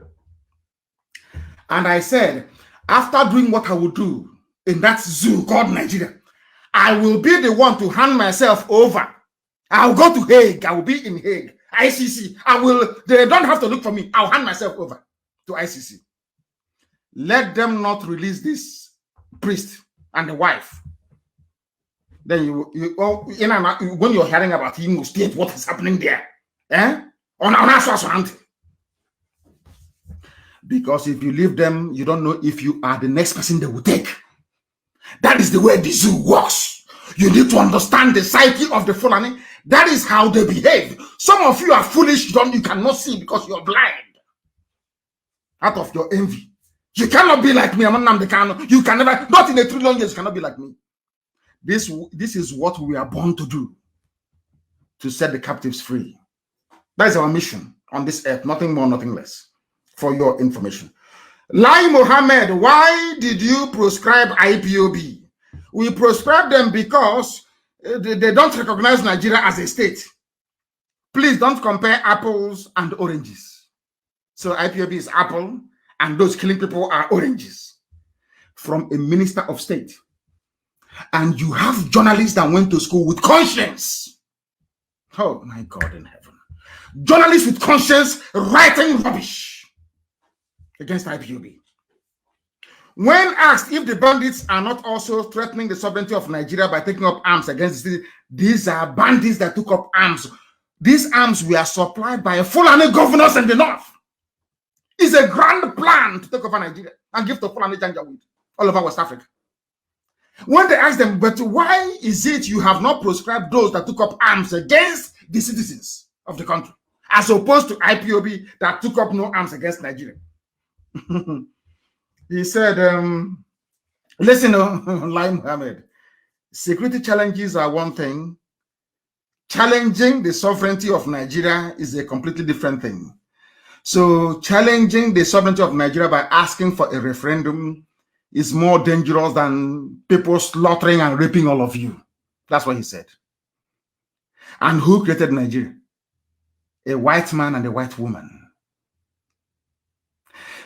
And I said, after doing what I would do in that zoo called Nigeria, I will be the one to hand myself over. I'll go to Hague. I will be in Hague. ICC. They don't have to look for me. I'll hand myself over to ICC. Let them not release this priest and the wife. Then when you're hearing about Imo State, what is happening there? Because if you leave them, you don't know if you are the next person they will take. That is the way the zoo works. You need to understand the psyche of the Fulani. That is how they behave. Some of you are foolish, you cannot see because you're blind. Out of your envy. You cannot be like me, I'm Nnamdi Kanu. You can never, not in a trillion years, you cannot be like me. This is what we are born to do. To set the captives free. That is our mission on this earth. Nothing more, nothing less. For your information. Lai Mohammed, why did you proscribe IPOB? We proscribe them because they don't recognize Nigeria as a state. Please don't compare apples and oranges. So IPOB is apple and those killing people are oranges. From a minister of state. And you have journalists that went to school with conscience. Oh my God in heaven. Journalists with conscience writing rubbish against IPOB. When asked if the bandits are not also threatening the sovereignty of Nigeria by taking up arms against the city, these are bandits that took up arms. These arms were supplied by Fulani governors in the north. It's a grand plan to take over Nigeria and give to Fulani Janjaweed all over West Africa. When they asked them, but why is it you have not proscribed those that took up arms against the citizens of the country, as opposed to IPOB that took up no arms against Nigeria? He said, listen, Lai Mohammed, security challenges are one thing. Challenging the sovereignty of Nigeria is a completely different thing. So challenging the sovereignty of Nigeria by asking for a referendum is more dangerous than people slaughtering and raping all of you. That's what he said. And who created Nigeria? A white man and a white woman.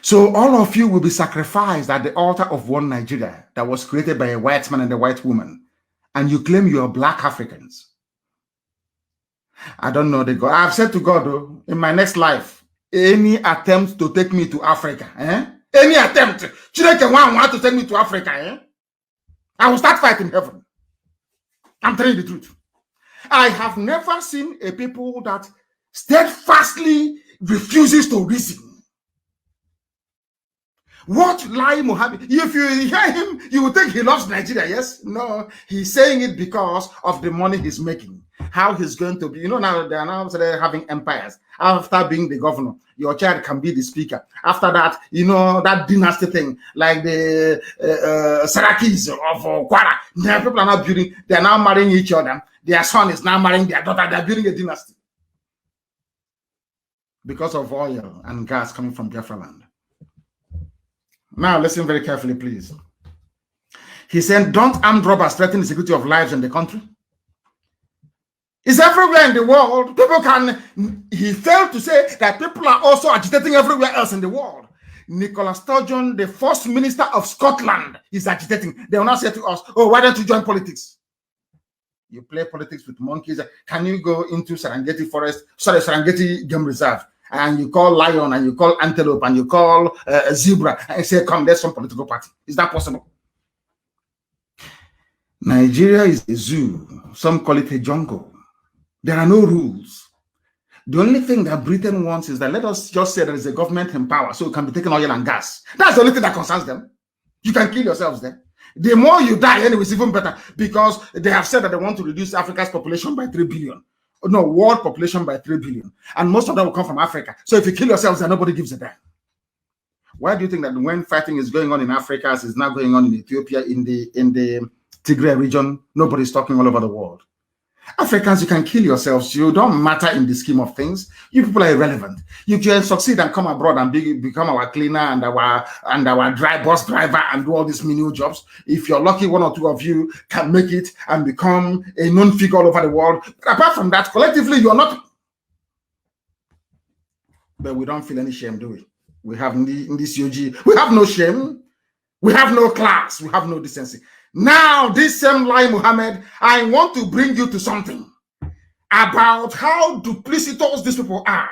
So all of you will be sacrificed at the altar of one Nigeria that was created by a white man and a white woman. And you claim you are black Africans. I don't know the God. I've said to God, though, in my next life, any attempt to take me to Africa, any attempt, want to take me to Africa, I will start fighting heaven. I'm telling you the truth. I have never seen a people that steadfastly refuses to reason. What Lai Mohammed, if you hear him, you will think he loves Nigeria, yes? No, he's saying it because of the money he's making. how he's going to be. You know, now they are now having empires. After being the governor, your child can be the speaker. After that, you know, that dynasty thing, like the Sarakis of Kwara. People are now building, they are now marrying each other. Their son is now marrying their daughter. They're building a dynasty. Because of oil and gas coming from Biafra land. Now, listen very carefully, please. He said, don't armed robbers threaten the security of lives in the country? It's everywhere in the world. People can, he failed to say that people are also agitating everywhere else in the world. Nicola Sturgeon, the first minister of Scotland, is agitating. They will not say to us, oh, why don't you join politics? You play politics with monkeys. Can you go into Serengeti Forest, sorry, Serengeti Game Reserve, and you call lion, and you call antelope, and you call zebra, and say, come, there's some political party. Is that possible? Nigeria is a zoo. Some call it a jungle. There are no rules. The only thing that Britain wants is that let us just say there is a government in power, so it can be taking oil and gas. That's the only thing that concerns them. You can kill yourselves there. The more you die, anyway, it's even better, because they have said that they want to reduce Africa's population by 3 billion. No, world population by 3 billion. And most of them will come from Africa. So if you kill yourselves, then nobody gives a damn. Why do you think that when fighting is going on in Africa, as is now going on in Ethiopia, in the Tigray region, nobody's talking all over the world? Africans, you can kill yourselves. You don't matter in the scheme of things. You people are irrelevant. You can succeed and come abroad and become our cleaner and our bus driver and do all these menial jobs. If you're lucky, one or two of you can make it and become a known figure all over the world. But apart from that, collectively, you're not. But we don't feel any shame, do we? We have in this UG, we have no shame. We have no class. We have no decency. Now, this same Lai Mohammed, I want to bring you to something about how duplicitous these people are.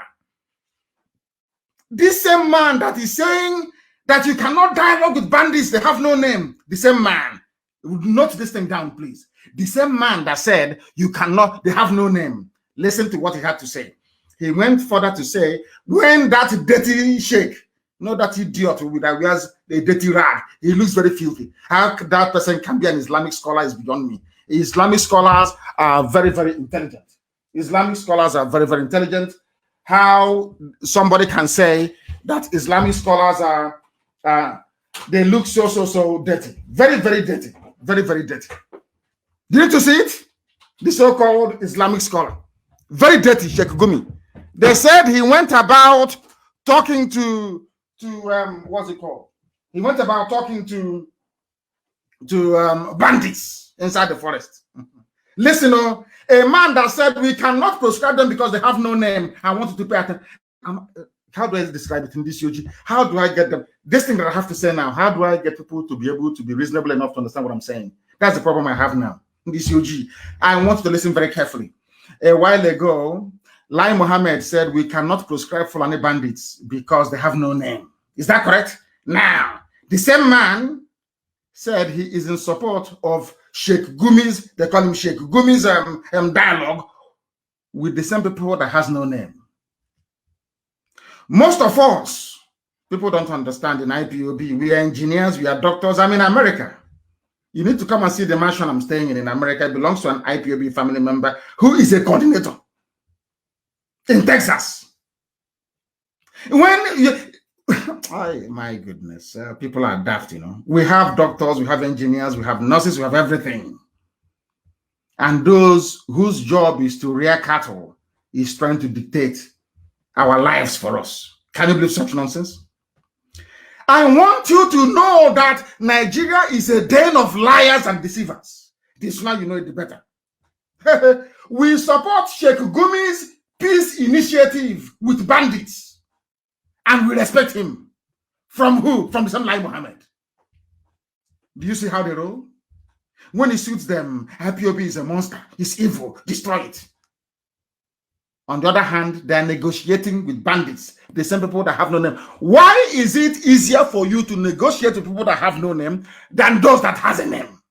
This same man that is saying that you cannot dialogue with bandits, they have no name. The same man, note this thing down, please. The same man that said you cannot, they have no name. Listen to what he had to say. He went further to say, when that dirty sheikh, not that idiot that wears a dirty rag, he looks very filthy. How that person can be an Islamic scholar is beyond me. Islamic scholars are very, very intelligent. Islamic scholars are very, very intelligent. How somebody can say that Islamic scholars are, they look so dirty. Very, very dirty. Very, very dirty. Did you see it? The so-called Islamic scholar. Very dirty, Sheikh Gumi. They said he went about talking to what's it called? He went about talking to bandits inside the forest. Listen, a man that said we cannot prescribe them because they have no name. I wanted to pay attention. How do I describe it in this UG? How do I get them? This thing that I have to say now, how do I get people to be able to be reasonable enough to understand what I'm saying? That's the problem I have now in this UG. I want you to listen very carefully. A while ago, Lai Mohammed said we cannot prescribe Fulani bandits because they have no name. Is that correct? Now, the same man said he is in support of Sheikh Gumi's, they call him Sheikh Gumi's dialogue with the same people that has no name. Most of us, people don't understand in IPOB. We are engineers, we are doctors. I'm in America. You need to come and see the mansion I'm staying in America. It belongs to an IPOB family member who is a coordinator in Texas. When you, my goodness, people are daft, you know. We have doctors, we have engineers, we have nurses, we have everything. And those whose job is to rear cattle is trying to dictate our lives for us. Can you believe such nonsense? I want you to know that Nigeria is a den of liars and deceivers. This now you know it the better. We support Sheikh Gumi's peace initiative with bandits. And we respect him. From who? From the same Lai Mohammed. Do you see how they roll? When it suits them, IPOB is a monster. It's evil. Destroy it. On the other hand, they're negotiating with bandits, the same people that have no name. Why is it easier for you to negotiate with people that have no name than those that has a name?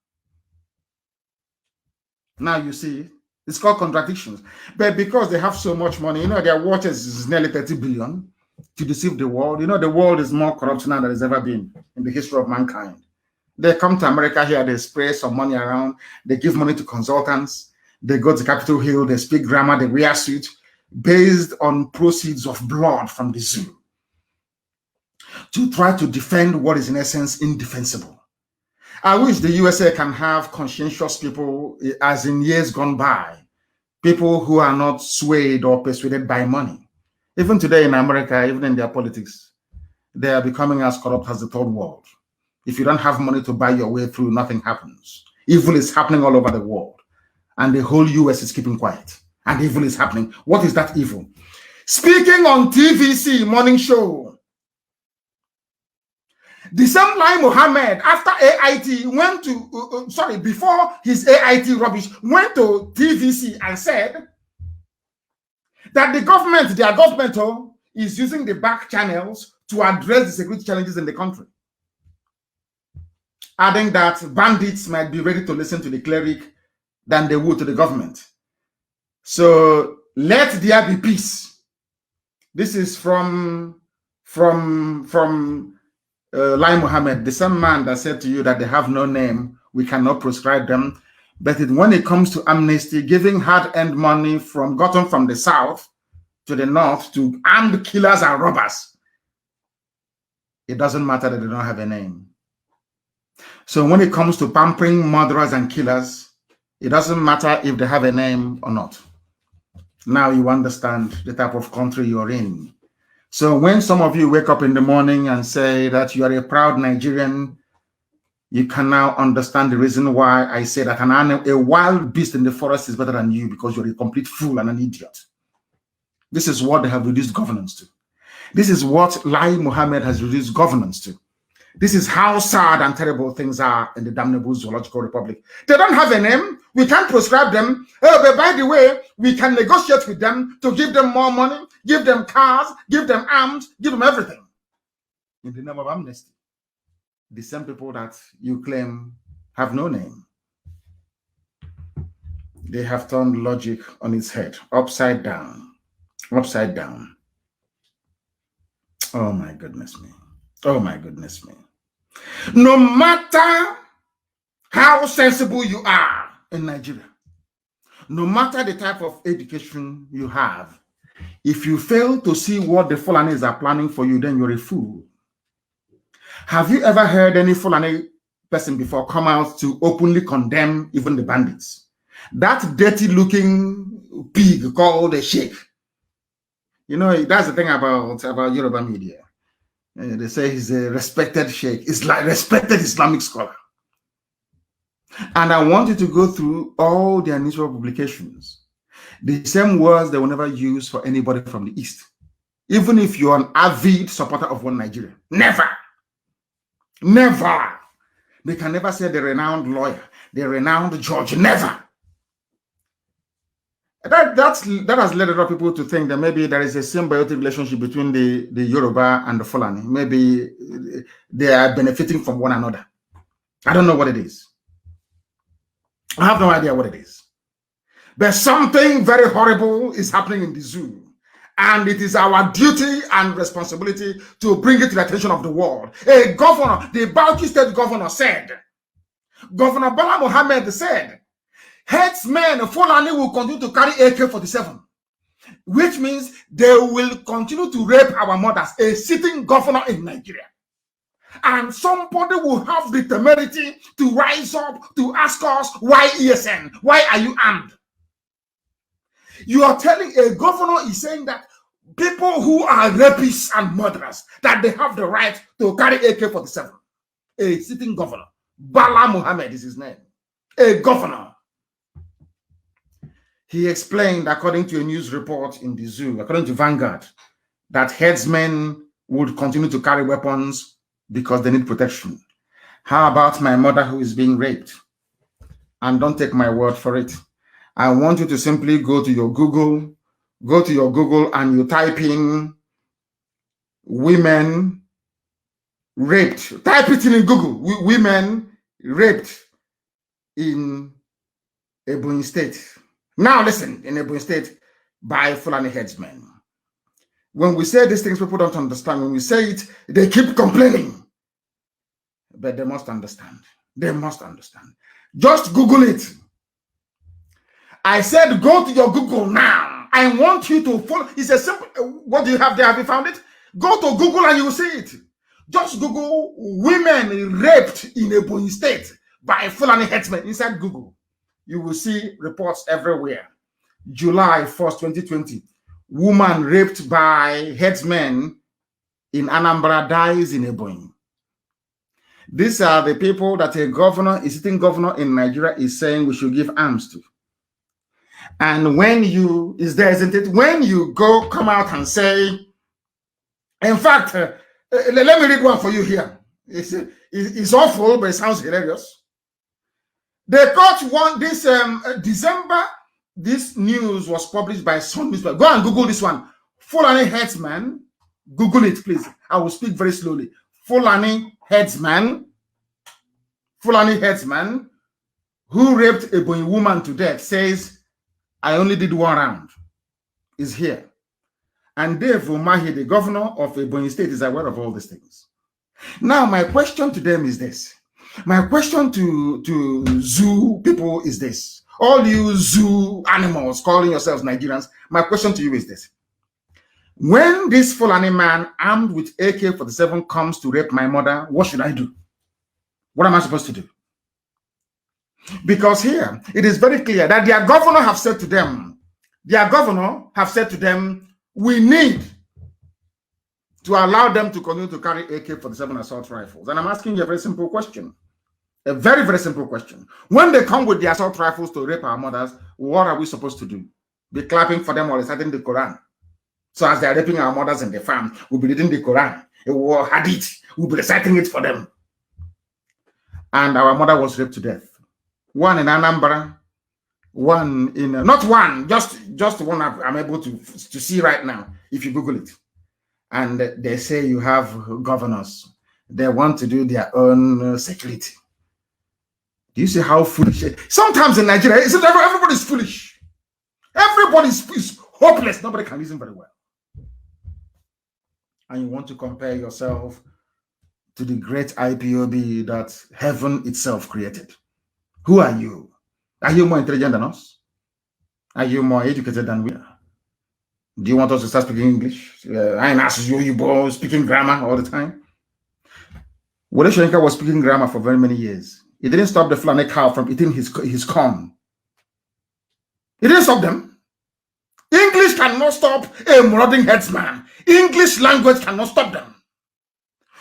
Now you see, it's called contradictions. But because they have so much money, you know, their watch is nearly 30 billion to deceive the world. You know, the world is more corrupt now than it's ever been in the history of mankind. They come to America here, they spray some money around, they give money to consultants, They go to Capitol Hill, they speak grammar, they wear suit, based on proceeds of blood from the zoo, to try to defend what is in essence indefensible. I wish the USA can have conscientious people, as in years gone by, people who are not swayed or persuaded by money. Even today in America, even in their politics, they are becoming as corrupt as the third world. If you don't have money to buy your way through, nothing happens. Evil is happening all over the world, and the whole US is keeping quiet, and evil is happening. What is that evil? Speaking on TVC morning show, the same Lai Mohammed, after AIT went to, before his AIT rubbish, went to TVC and said that the government, their government, is using the back channels to address the security challenges in the country. Adding that bandits might be ready to listen to the cleric than they would to the government. So let there be peace. This is from Lai Mohammed, the same man that said to you that they have no name, we cannot prescribe them. But when it comes to amnesty, giving hard-earned money gotten from the south to the north to armed killers and robbers, it doesn't matter that they don't have a name. So when it comes to pampering murderers and killers, it doesn't matter if they have a name or not. Now you understand the type of country you're in. So when some of you wake up in the morning and say that you are a proud Nigerian, you can now understand the reason why I say that a wild beast in the forest is better than you, because you're a complete fool and an idiot. This is what they have reduced governance to. This is what Lai Mohammed has reduced governance to. This is how sad and terrible things are in the damnable zoological republic. They don't have a name. We can't prescribe them. Oh, but by the way, we can negotiate with them to give them more money, give them cars, give them arms, give them everything. In the name of amnesty. The same people that you claim have no name. They have turned logic on its head, upside down. Upside down. Oh my goodness me. Oh my goodness me. No matter how sensible you are in Nigeria, no matter the type of education you have, if you fail to see what the Fulanis are planning for you, then you're a fool. Have you ever heard any Fulani person before come out to openly condemn even the bandits? That dirty looking pig called a sheikh. You know, that's the thing about Yoruba media. They say he's a respected sheikh. It's like respected Islamic scholar. And I want you to go through all their newspaper publications. The same words they will never use for anybody from the East. Even if you're an avid supporter of one Nigeria. Never. Never. They can never say the renowned lawyer, the renowned judge. Never. That has led a lot of people to think that maybe there is a symbiotic relationship between the Yoruba and the Fulani. Maybe they are benefiting from one another. I don't know what it is. I have no idea what it is. But something very horrible is happening in the zoo. And it is our duty and responsibility to bring it to the attention of the world. A governor, the Bauchi State governor said, Governor Bala Mohammed said, headsmen, Fulani will continue to carry AK-47, which means they will continue to rape our mothers, a sitting governor in Nigeria. And somebody will have the temerity to rise up to ask us, why ESN? Why are you armed? You are telling a governor is saying that people who are rapists and murderers, that they have the right to carry AK-47. A sitting governor. Bala Mohammed is his name. A governor. He explained, according to a news report in the zoo, according to Vanguard, that headsmen would continue to carry weapons because they need protection. How about my mother who is being raped? And don't take my word for it. I want you to simply go to your Google and you type in women raped. Type it in Google. Women raped in Ebonyi State. Now listen, in Ebonyi State by Fulani headsmen. When we say these things, people don't understand. When we say it, they keep complaining. But they must understand. They must understand. Just Google it. I said, go to your Google now. I want you to follow. It's a simple. What do you have there? Have you found it? Go to Google and you will see it. Just Google women raped in Ebonyi State by Fulani headsmen inside Google. You will see reports everywhere. July 1st, 2020. Woman raped by headsmen in Anambra dies in Ebonyi. These are the people that a sitting governor in Nigeria is saying we should give arms to. And when you, is there, isn't it? When you come out and say, in fact, let me read one for you here. It's awful, but it sounds hilarious. They caught this December. This news was published by some newspaper. Go and Google this one. Fulani headsman. Google it, please. I will speak very slowly. Fulani headsman who raped a Ebonyi woman to death says, I only did one round. Is here. And Dave Umahi, the governor of Ebonyi State, is aware of all these things. Now, my question to them is this. My question to zoo people is this. All you zoo animals calling yourselves Nigerians, my question to you is this. When this Fulani man armed with AK-47 comes to rape my mother, what should I do? What am I supposed to do? Because here, it is very clear that their governor have said to them, we need to allow them to continue to carry AK-47 assault rifles. And I'm asking you a very simple question. A very, very simple question. When they come with the assault rifles to rape our mothers, what are we supposed to do? Be clapping for them or reciting the Quran? So as they're raping our mothers in the farm, we'll be reading the Quran, or Hadith, we'll be reciting it for them. And our mother was raped to death. One in Anambra, one in, not one, just one I'm able to see right now, if you Google it. And they say you have governors. They want to do their own security. Do you see how foolish it is? Sometimes in Nigeria, everybody's foolish. Everybody's hopeless. Nobody can reason very well. And you want to compare yourself to the great IPOB that heaven itself created. Who are you? Are you more intelligent than us? Are you more educated than we are? Do you want us to start speaking English? I ask you both speaking grammar all the time. Wole Soyinka was speaking grammar for very many years. It didn't stop the Fulani cow from eating his corn. It didn't stop them. English cannot stop a marauding headsman. English language cannot stop them.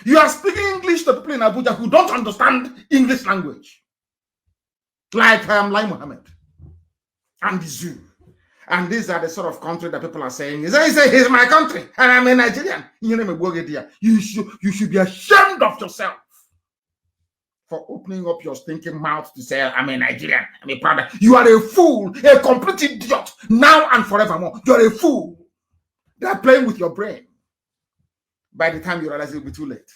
You are speaking English to people in Abuja who don't understand English language. Like Lai Mohammed and the zoo. And these are the sort of country that people are saying, he's my country, and I'm a Nigerian. You should be ashamed of yourself for opening up your stinking mouth to say, I'm a Nigerian, I'm a brother. You are a fool, a complete idiot, now and forevermore. You're a fool. They're playing with your brain. By the time you realize it'll be too late.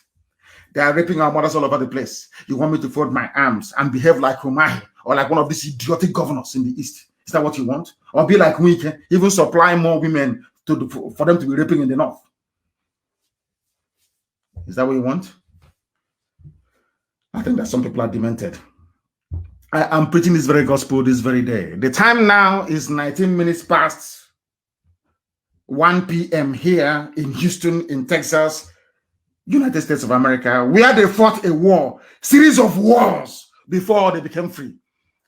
They are raping our mothers all over the place. You want me to fold my arms and behave like Umahi or like one of these idiotic governors in the East? Is that what you want? Or be like Wike, even supply more women for them to be raping in the North? Is that what you want? I think that some people are demented. I'm preaching this very gospel this very day. The time now is 19 minutes past 1 p.m. here in Houston, in Texas, United States of America, where they fought a war, series of wars before they became free.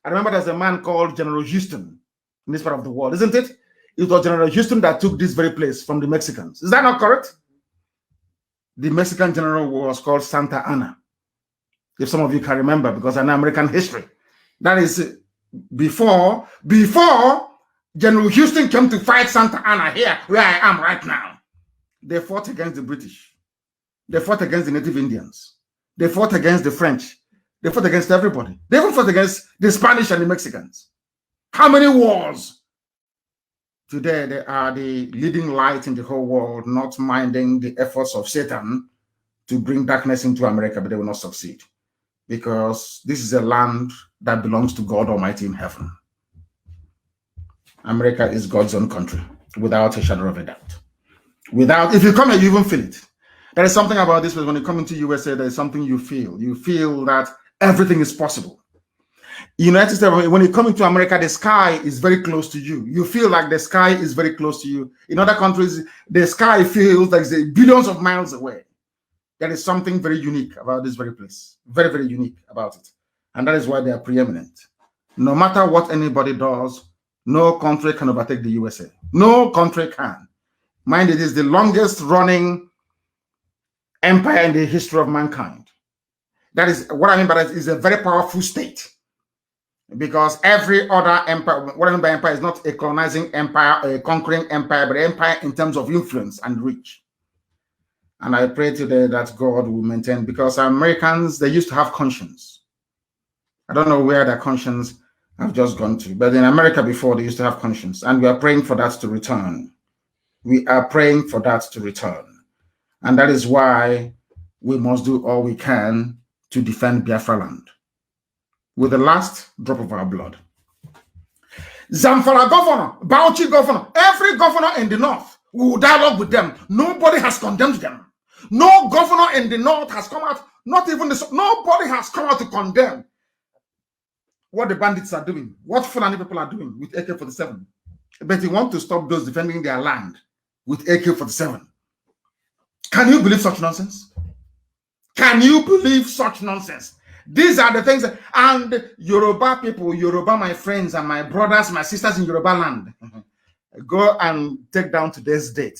I remember there's a man called General Houston in this part of the world, isn't it? It was General Houston that took this very place from the Mexicans. Is that not correct? The Mexican general was called Santa Anna. If some of you can remember, because I know American history. That is before General Houston came to fight Santa Anna here, where I am right now. They fought against the British. They fought against the Native Indians. They fought against the French. They fought against everybody. They even fought against the Spanish and the Mexicans. How many wars? Today, they are the leading light in the whole world, not minding the efforts of Satan to bring darkness into America, but they will not succeed. Because this is a land that belongs to God Almighty in heaven. America is God's own country, without a shadow of a doubt. If you come here, you even feel it. There is something about this, when you come into USA, there is something you feel. You feel that everything is possible. United States, when you come into America, the sky is very close to you. You feel like the sky is very close to you. In other countries, the sky feels like it's billions of miles away. There is something very unique about this very place. Very, very unique about it. And that is why they are preeminent. No matter what anybody does, no country can overtake the USA. No country can. Mind, it is the longest running empire in the history of mankind. That is what I mean by that is a very powerful state. Because every other empire, what I mean by empire is not a colonizing empire, a conquering empire, but an empire in terms of influence and reach. And I pray today that God will maintain, because Americans, they used to have conscience. I don't know where their conscience have just gone to, but in America before, they used to have conscience. And we are praying for that to return. We are praying for that to return. And that is why we must do all we can to defend Biafra land with the last drop of our blood. Zamfara governor, Bauchi governor, every governor in the north, we will dialogue with them. Nobody has condemned them. No governor in the north has come out, not even the, nobody has come out to condemn what the bandits are doing, what Fulani people are doing with AK-47. But they want to stop those defending their land with AK-47. Can you believe such nonsense? Can you believe such nonsense? These are the things that, and Yoruba people, Yoruba, my friends and my brothers, my sisters in Yoruba land, go and take down today's date,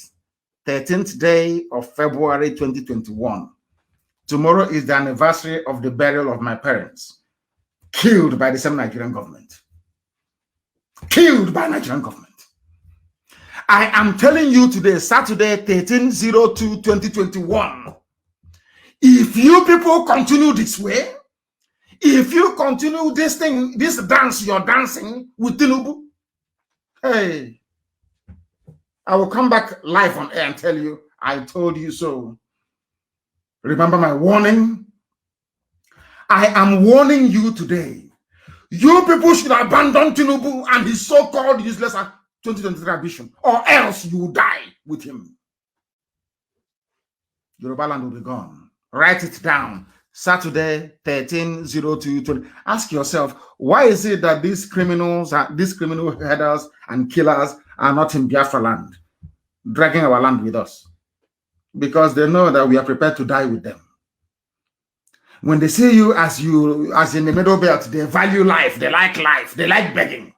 13th day of February 2021. Tomorrow is the anniversary of the burial of my parents, killed by the same Nigerian government. Killed by Nigerian government. I am telling you today, Saturday, 13/02/2021, if you people continue this way, if you continue this thing, this dance you're dancing with Tinubu, hey, I will come back live on air and tell you, I told you so. Remember my warning? I am warning you today. You people should abandon Tinubu and his so-called useless 2023 ambition, or else you will die with him. Yoruba land will be gone. Write it down. Saturday, 13/02/20. Ask yourself, why is it that these criminals, these criminal headers and killers are not in Biafra land, dragging our land with us? Because they know that we are prepared to die with them. When they see you as in the middle belt, they value life, they like begging.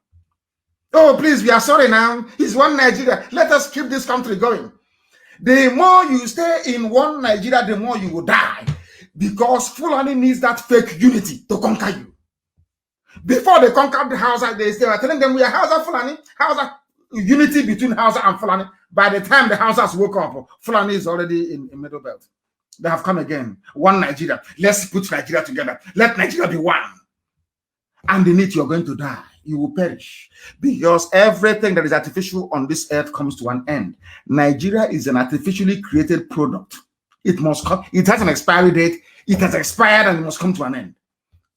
Oh, please, we are sorry now. It's one Nigeria. Let us keep this country going. The more you stay in one Nigeria, the more you will die. Because Fulani needs that fake unity to conquer you. Before they conquered the Hausa, they were telling them we are Hausa Fulani, Hausa, unity between Hausa and Fulani. By the time the Hausas woke up, Fulani is already in Middle Belt. They have come again. One Nigeria. Let's put Nigeria together. Let Nigeria be one. Underneath, you're going to die. You will perish. Because everything that is artificial on this earth comes to an end. Nigeria is an artificially created product. It must come. It has an expiry date. It has expired and it must come to an end.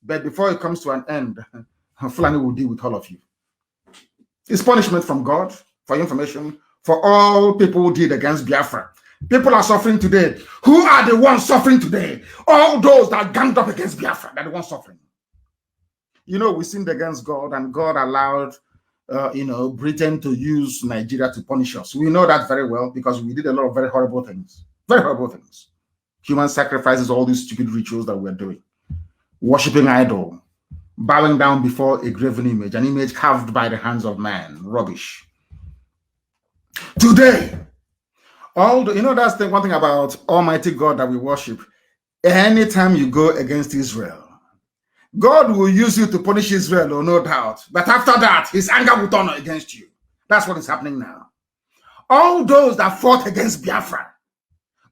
But before it comes to an end, Fulani will deal with all of you. It's punishment from God, for your information, for all people who did against Biafra. People are suffering today. Who are the ones suffering today? All those that ganged up against Biafra, they're the ones suffering. You know, we sinned against God, and God allowed, Britain to use Nigeria to punish us. We know that very well because we did a lot of very horrible things. Very horrible things. Human sacrifices, all these stupid rituals that we're doing. Worshipping idol. Bowing down before a graven image, an image carved by the hands of man. Rubbish. Today, that's the one thing about Almighty God that we worship. Anytime you go against Israel, God will use you to punish Israel, no doubt. But after that, his anger will turn against you. That's what is happening now. All those that fought against Biafra,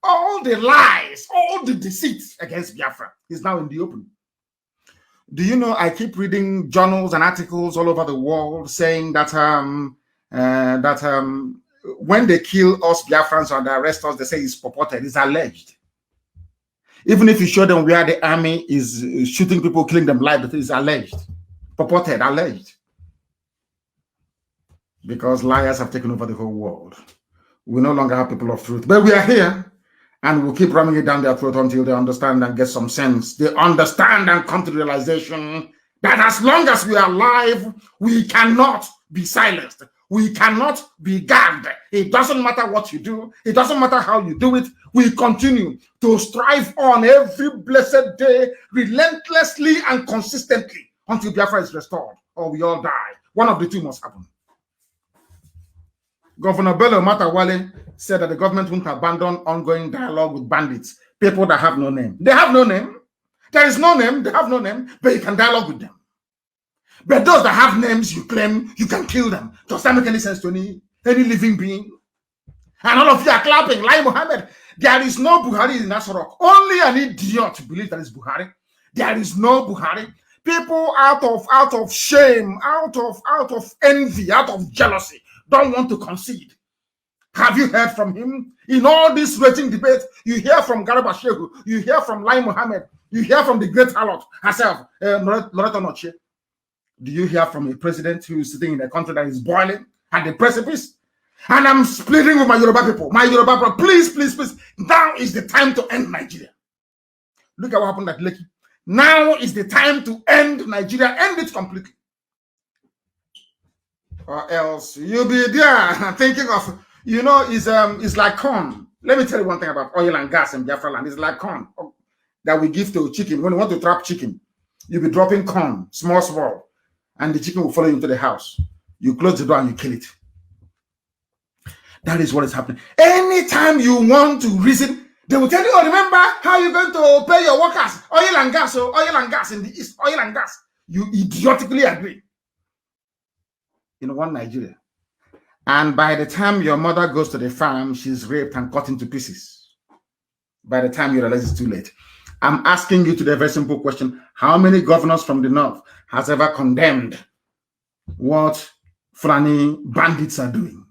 all the lies, all the deceits against Biafra is now in the open. Do you know, I keep reading journals and articles all over the world saying that when they kill us Biafrans or they arrest us, they say it's purported, it's alleged. Even if you show them where the army is shooting people, killing them live, but it's alleged. Purported, alleged. Because liars have taken over the whole world. We no longer have people of truth. But we are here, and we'll keep ramming it down their throat until they understand and get some sense. They understand and come to the realization That as long as we are alive, we cannot be silenced. We cannot be gagged. It doesn't matter what you do. It doesn't matter how you do it. We continue to strive on every blessed day, relentlessly and consistently, until Biafra is restored or we all die. One of the two must happen. Governor Bello Matawale said that the government won't abandon ongoing dialogue with bandits, people that have no name. They have no name. There is no name. They have no name, but you can dialogue with them. But those that have names, you claim you can kill them. Does that make any sense to any living being? And all of you are clapping. Lai Mohammed, there is no Buhari in Nasarok. Only an idiot believes that is Buhari. There is no Buhari. People out of shame, out of envy, out of jealousy, don't want to concede. Have you heard from him? In all this raging debate, you hear from Garba Shehu, you hear from Lai Mohammed, you hear from the great harlot herself, Loretta Noche. Do you hear from a president who is sitting in a country that is boiling at the precipice? And I'm splitting with my Yoruba people. My Yoruba people, please, please, please. Now is the time to end Nigeria. Look at what happened at Lekki. Now is the time to end Nigeria. End it completely. Or else you'll be there thinking of, you know, it's like corn. Let me tell you one thing about oil and gas in Biafra land. It's like corn that we give to chicken. When you want to trap chicken, you'll be dropping corn, small, and the chicken will follow you into the house. You close the door and you kill it. That is what is happening. Anytime you want to reason, they will tell you, oh, remember how you're going to pay your workers? Oil and gas, so oil and gas in the East, oil and gas. You idiotically agree. In one Nigeria. And by the time your mother goes to the farm, she's raped and cut into pieces. By the time you realize it's too late. I'm asking you today a very simple question. How many governors from the north has ever condemned what Fulani bandits are doing?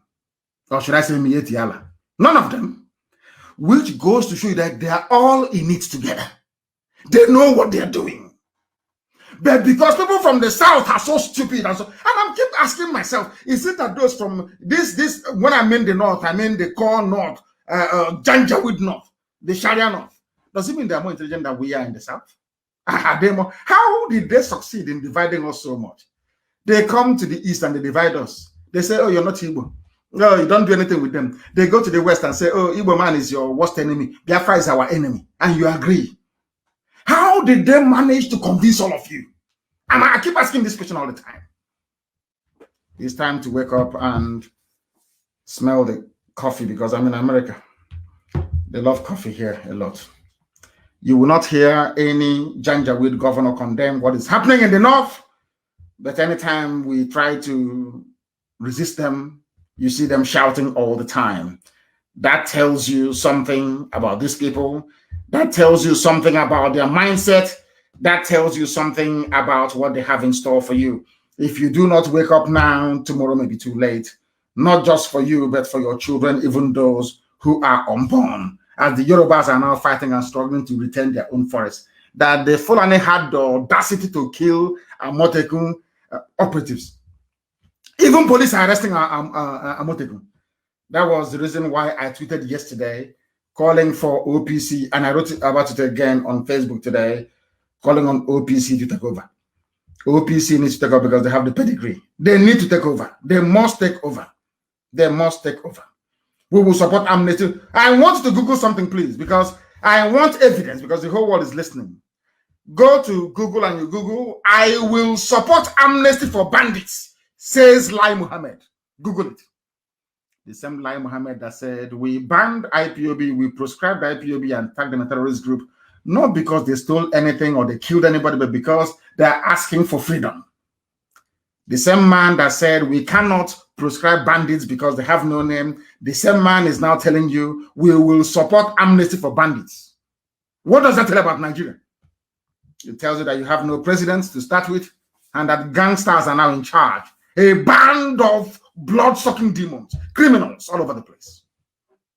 Or should I say Mieti Allah? None of them. Which goes to show you that they are all in it together. They know what they are doing. But because people from the south are so stupid and I keep asking myself, is it that those from this when I mean the north, I mean the core north, Janjaweed north, the Sharia north. Does it mean they're more intelligent than we are in the south? How did they succeed in dividing us so much? They come to the east and they divide us. They say, oh, you're not Igbo. No, you don't do anything with them. They go to the west and say, oh, Igbo man is your worst enemy. Biafra is our enemy. And you agree. How did they manage to convince all of you? And I keep asking this question all the time. It's time to wake up and smell the coffee because I'm in America. They love coffee here a lot. You will not hear any Janjaweed governor condemn what is happening in the north. But anytime we try to resist them, you see them shouting all the time. That tells you something about these people. That tells you something about their mindset. That tells you something about what they have in store for you. If you do not wake up now, tomorrow may be too late. Not just for you, but for your children, even those who are unborn. As the Yorubas are now fighting and struggling to retain their own forests. That the Fulani had the audacity to kill Amotekun operatives. Even police are arresting Amotekun. That was the reason why I tweeted yesterday calling for OPC, and I wrote about it again on Facebook today, calling on OPC to take over. OPC needs to take over because they have the pedigree. They need to take over. They must take over. They must take over. We will support amnesty. I want you to Google something, please, because I want evidence, because the whole world is listening. Go to Google and you Google, I will support amnesty for bandits, says Lai Mohammed. Google it. The same Lai Mohammed that said, we banned IPOB, we proscribed IPOB and tagged them a terrorist group, not because they stole anything or they killed anybody, but because they're asking for freedom. The same man that said we cannot proscribe bandits because they have no name, the same man is now telling you we will support amnesty for bandits. What does that tell about Nigeria? It tells you that you have no presidents to start with and that gangsters are now in charge. A band of blood-sucking demons, criminals all over the place.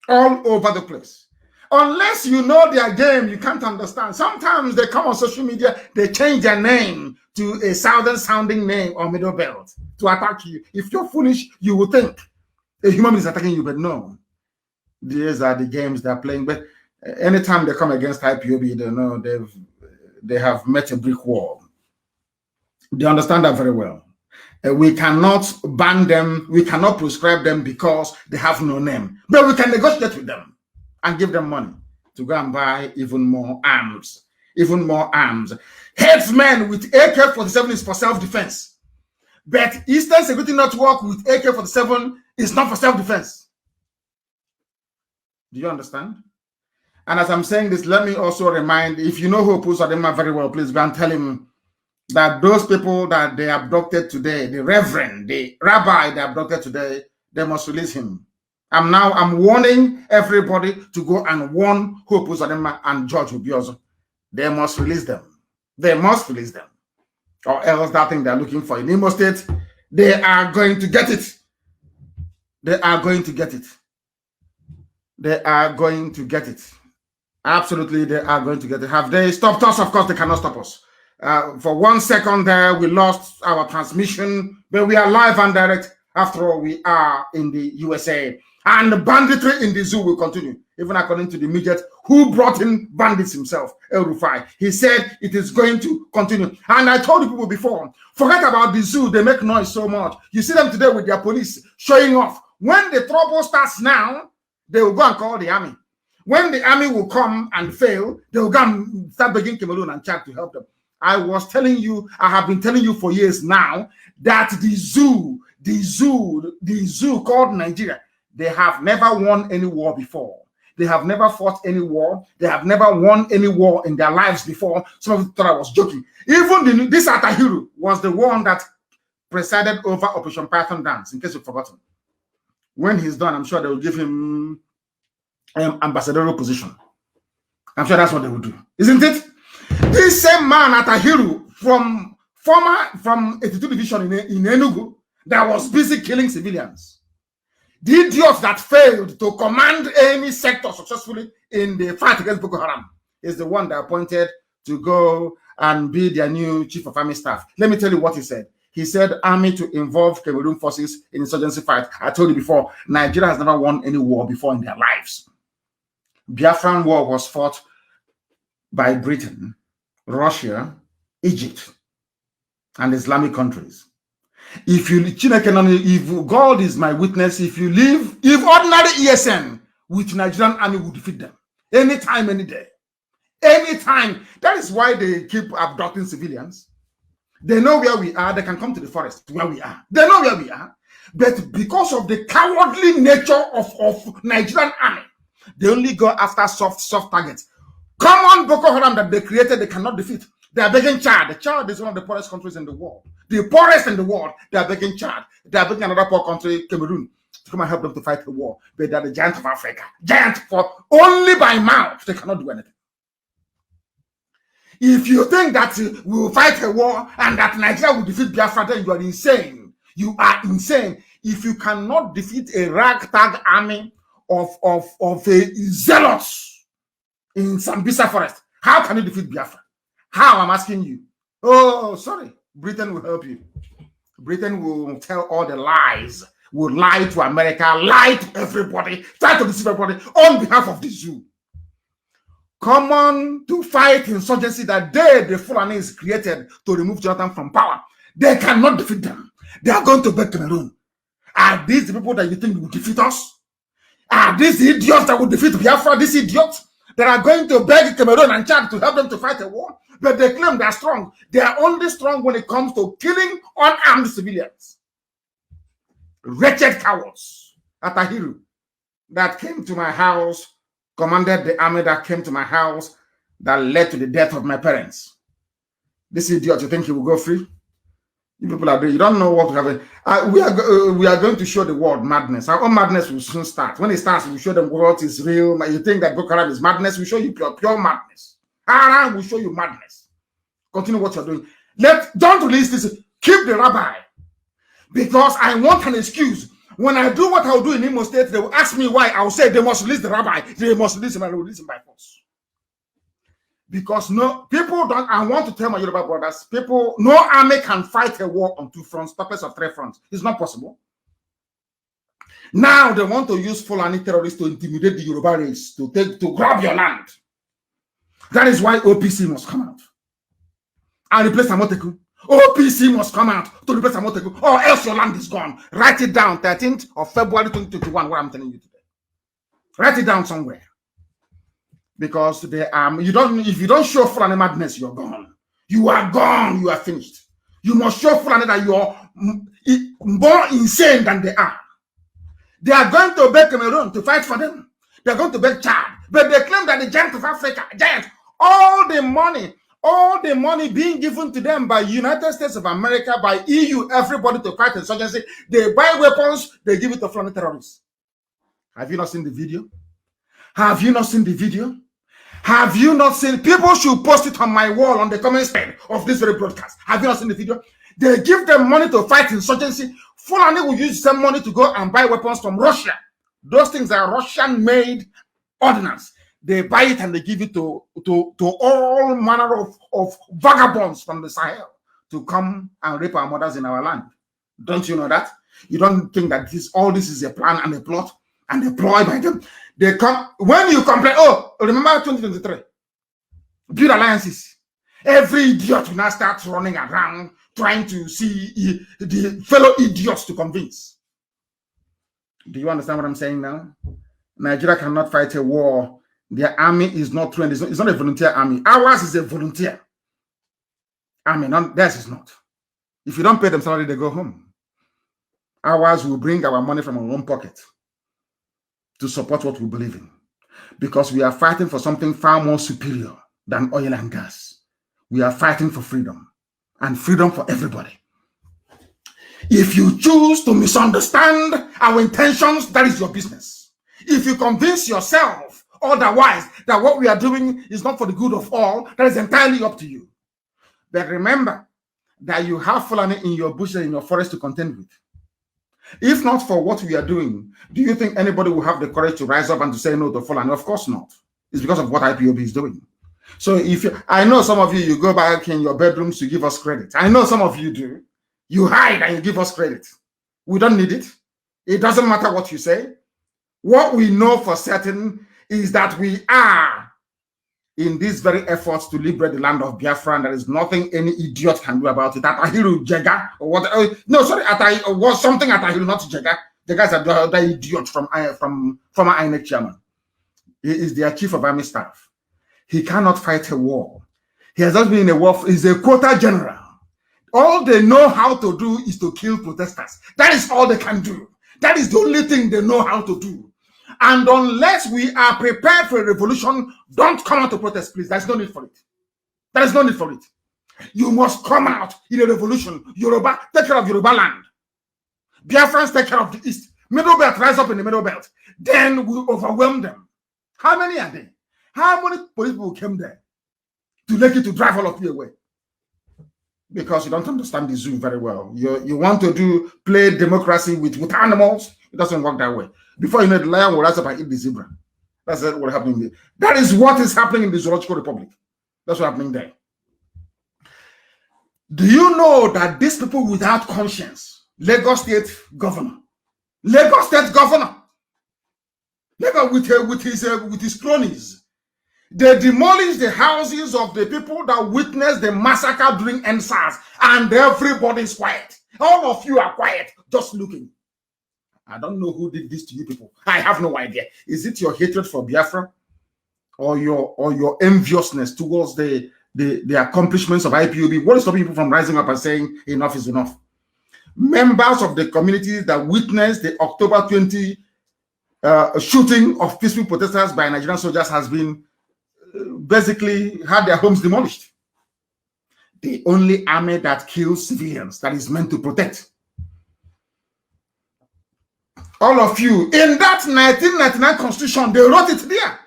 All over the place. Unless you know their game, you can't understand. Sometimes they come on social media, they change their name to a southern-sounding name or middle belt to attack you. If you're foolish, you will think a human is attacking you, but no. These are the games they're playing. But anytime they come against IPOB, they know they have met a brick wall. They understand that very well. We cannot ban them, we cannot prescribe them because they have no name. But we can negotiate with them and give them money to go and buy even more arms. Even more arms. Headsmen with AK-47 is for self-defense. But Eastern Security Network with AK-47 is not for self-defense. Do you understand? And as I'm saying this, let me also remind, if you know who Pusa Adema very well, please go and tell him that those people that they abducted today, the reverend, the rabbi they abducted today, they must release him. I'm warning everybody to go and warn Hope Uzodinma and George Obiozo. They must release them. They must release them. Or else that thing they're looking for in Imo State, they are going to get it. They are going to get it. They are going to get it. Absolutely, they are going to get it. Have they stopped us? Of course, they cannot stop us. For 1 second there, we lost our transmission, but we are live and direct. After all, we are in the USA. And the banditry in the zoo will continue, even according to the midget who brought in bandits himself, El Rufai. He said it is going to continue. And I told you people before, forget about the zoo. They make noise so much. You see them today with their police showing off. When the trouble starts now, they will go and call the army. When the army will come and fail, they will go and start begging Cameroon and Chad to help them. I was telling you, I have been telling you for years now that the zoo called Nigeria, they have never won any war before. They have never fought any war. They have never won any war in their lives before. Some of you thought I was joking. Even this Atahiru was the one that presided over Operation Python Dance, in case you've forgotten. When he's done, I'm sure they will give him ambassadorial position. I'm sure that's what they will do. Isn't it? This same man, Atahiru, from 82 Division in Enugu, that was busy killing civilians. The idiot that failed to command any sector successfully in the fight against Boko Haram is the one that appointed to go and be their new chief of army staff. Let me tell you what he said. He said army to involve Cameroon forces in insurgency fight. I told you before, Nigeria has never won any war before in their lives. Biafran war was fought by Britain, Russia, Egypt, and Islamic countries. If God is my witness, if ordinary ESN with Nigerian army would defeat them anytime, any day, anytime. That is why they keep abducting civilians. They know where we are. They can come to the forest where we are. They know where we are. But because of the cowardly nature of Nigerian army, they only go after soft targets. Common Boko Haram that they created, they cannot defeat. They are begging Chad. Chad is one of the poorest countries in the world. The poorest in the world. They are begging Chad. They are begging another poor country, Cameroon, to come and help them to fight the war. But they are the giant of Africa. Giant for only by mouth. They cannot do anything. If you think that we will fight a war and that Nigeria will defeat Biafra, then you are insane. You are insane. If you cannot defeat a ragtag army of a zealots in Sambisa forest, how can you defeat Biafra? How? I'm asking you. Oh, sorry. Britain will help you. Britain will tell all the lies, will lie to America, lie to everybody, try to deceive everybody on behalf of the zoo. Come on to fight insurgency that the Fulanis created to remove Jonathan from power. They cannot defeat them. They are going to beg Cameroon. Are these the people that you think will defeat us? Are these the idiots that will defeat Biafra? These idiots that are going to beg Cameroon and Chad to help them to fight a war? But they claim they are strong. They are only strong when it comes to killing unarmed civilians. Wretched cowards. Atahiru, that came to my house, commanded the army that came to my house, that led to the death of my parents. This idiot, you think he will go free? You people are there. You don't know what to have. We are going to show the world madness. Our own madness will soon start. When it starts, we'll show them what is real. You think that Boko Haram is madness? We'll show you pure madness. Haram will show you madness. Continue what you're doing. Don't release this. Keep the rabbi. Because I want an excuse. When I do what I'll do in Imo State, they will ask me why. I'll say they must release the rabbi. They must release him and release him by force. Because no, people don't, I want to tell my Yoruba brothers, no army can fight a war on two fronts, purpose of three fronts. It's not possible. Now they want to use Fulani terrorists to intimidate the Yoruba race, to grab your land. That is why OPC must come out and replace Amoteku. OPC must come out to replace Amotegu, or else your land is gone. Write it down, 13th of February 2021, what I'm telling you today. Write it down somewhere. Because they if you don't show Fulani madness, you're gone. You are gone, you are finished. You must show Fulani that you're more insane than they are. They are going to beg Cameroon to fight for them. They're going to beg Chad. But they claim that the giant of Africa, all the money being given to them by United States of America, by EU, everybody to fight insurgency, they buy weapons, they give it to Fulani terrorists. Have you not seen the video? Have you not seen the video? Have you not seen? People should post it on my wall on the comment section of this very broadcast. Have you not seen the video? They give them money to fight insurgency. Fulani will use some money to go and buy weapons from Russia. Those things are Russian-made ordnance. They buy it and they give it to all manner of vagabonds from the Sahel to come and rape our mothers in our land. Don't you know that? You don't think that all this is a plan and a plot and a ploy by them? They come when you complain. Oh, remember 2023? Build alliances. Every idiot will now start running around trying to see the fellow idiots to convince. Do you understand what I'm saying now? Nigeria cannot fight a war. Their army is not trained. It's not a volunteer army. Ours is a volunteer army. Theirs is not. If you don't pay them salary, they go home. Ours will bring our money from our own pocket to support what we believe in. Because we are fighting for something far more superior than oil and gas. We are fighting for freedom. And freedom for everybody. If you choose to misunderstand our intentions, that is your business. If you convince yourself otherwise that what we are doing is not for the good of all, that is entirely up to you. But remember that you have Fulani in your bush and in your forest to contend with. If not for what we are doing, do you think anybody will have the courage to rise up and to say no to Fulani? Of course not. It's because of what IPOB is doing. So I know some of you go back in your bedrooms to give us credit. I know some of you do. You hide and you give us credit. We don't need it. It doesn't matter what you say. What we know for certain is that we are in these very efforts to liberate the land of Biafra, and there is nothing any idiot can do about it. Atahiru Jega or what? No, sorry, was something Atahiru, not Jega. Jega is another idiot from former INEC chairman. He is their chief of army staff. He cannot fight a war. He has not been in a war. He's a quota general. All they know how to do is to kill protesters. That is all they can do. That is the only thing they know how to do. And unless we are prepared for a revolution, don't come out to protest, please. There's no need for it. There is no need for it. You must come out in a revolution. Yoruba, take care of Yoruba land. Biafrans, take care of the East. Middle Belt, rise up in the Middle Belt. Then we'll overwhelm them. How many are there? How many police people came there to make it to drive all of you away? Because you don't understand the zoo very well. You want to play democracy with animals. It doesn't work that way. Before you know, the lion will rise up and eat the zebra. That's what happening there. That is what is happening in the Zoological Republic. That's what's happening there. Do you know that these people without conscience, Lagos State Governor, Lagos with his cronies, they demolished the houses of the people that witnessed the massacre during NSAS, and everybody is quiet. All of you are quiet, just looking. I don't know who did this to you people. I have no idea. Is it your hatred for Biafra, or your enviousness towards the accomplishments of IPOB? What is stopping people from rising up and saying enough is enough? Members of the communities that witnessed the October 20 shooting of peaceful protesters by Nigerian soldiers has been basically had their homes demolished. The only army that kills civilians, that is meant to protect. All of you, in that 1999 constitution, they wrote it there,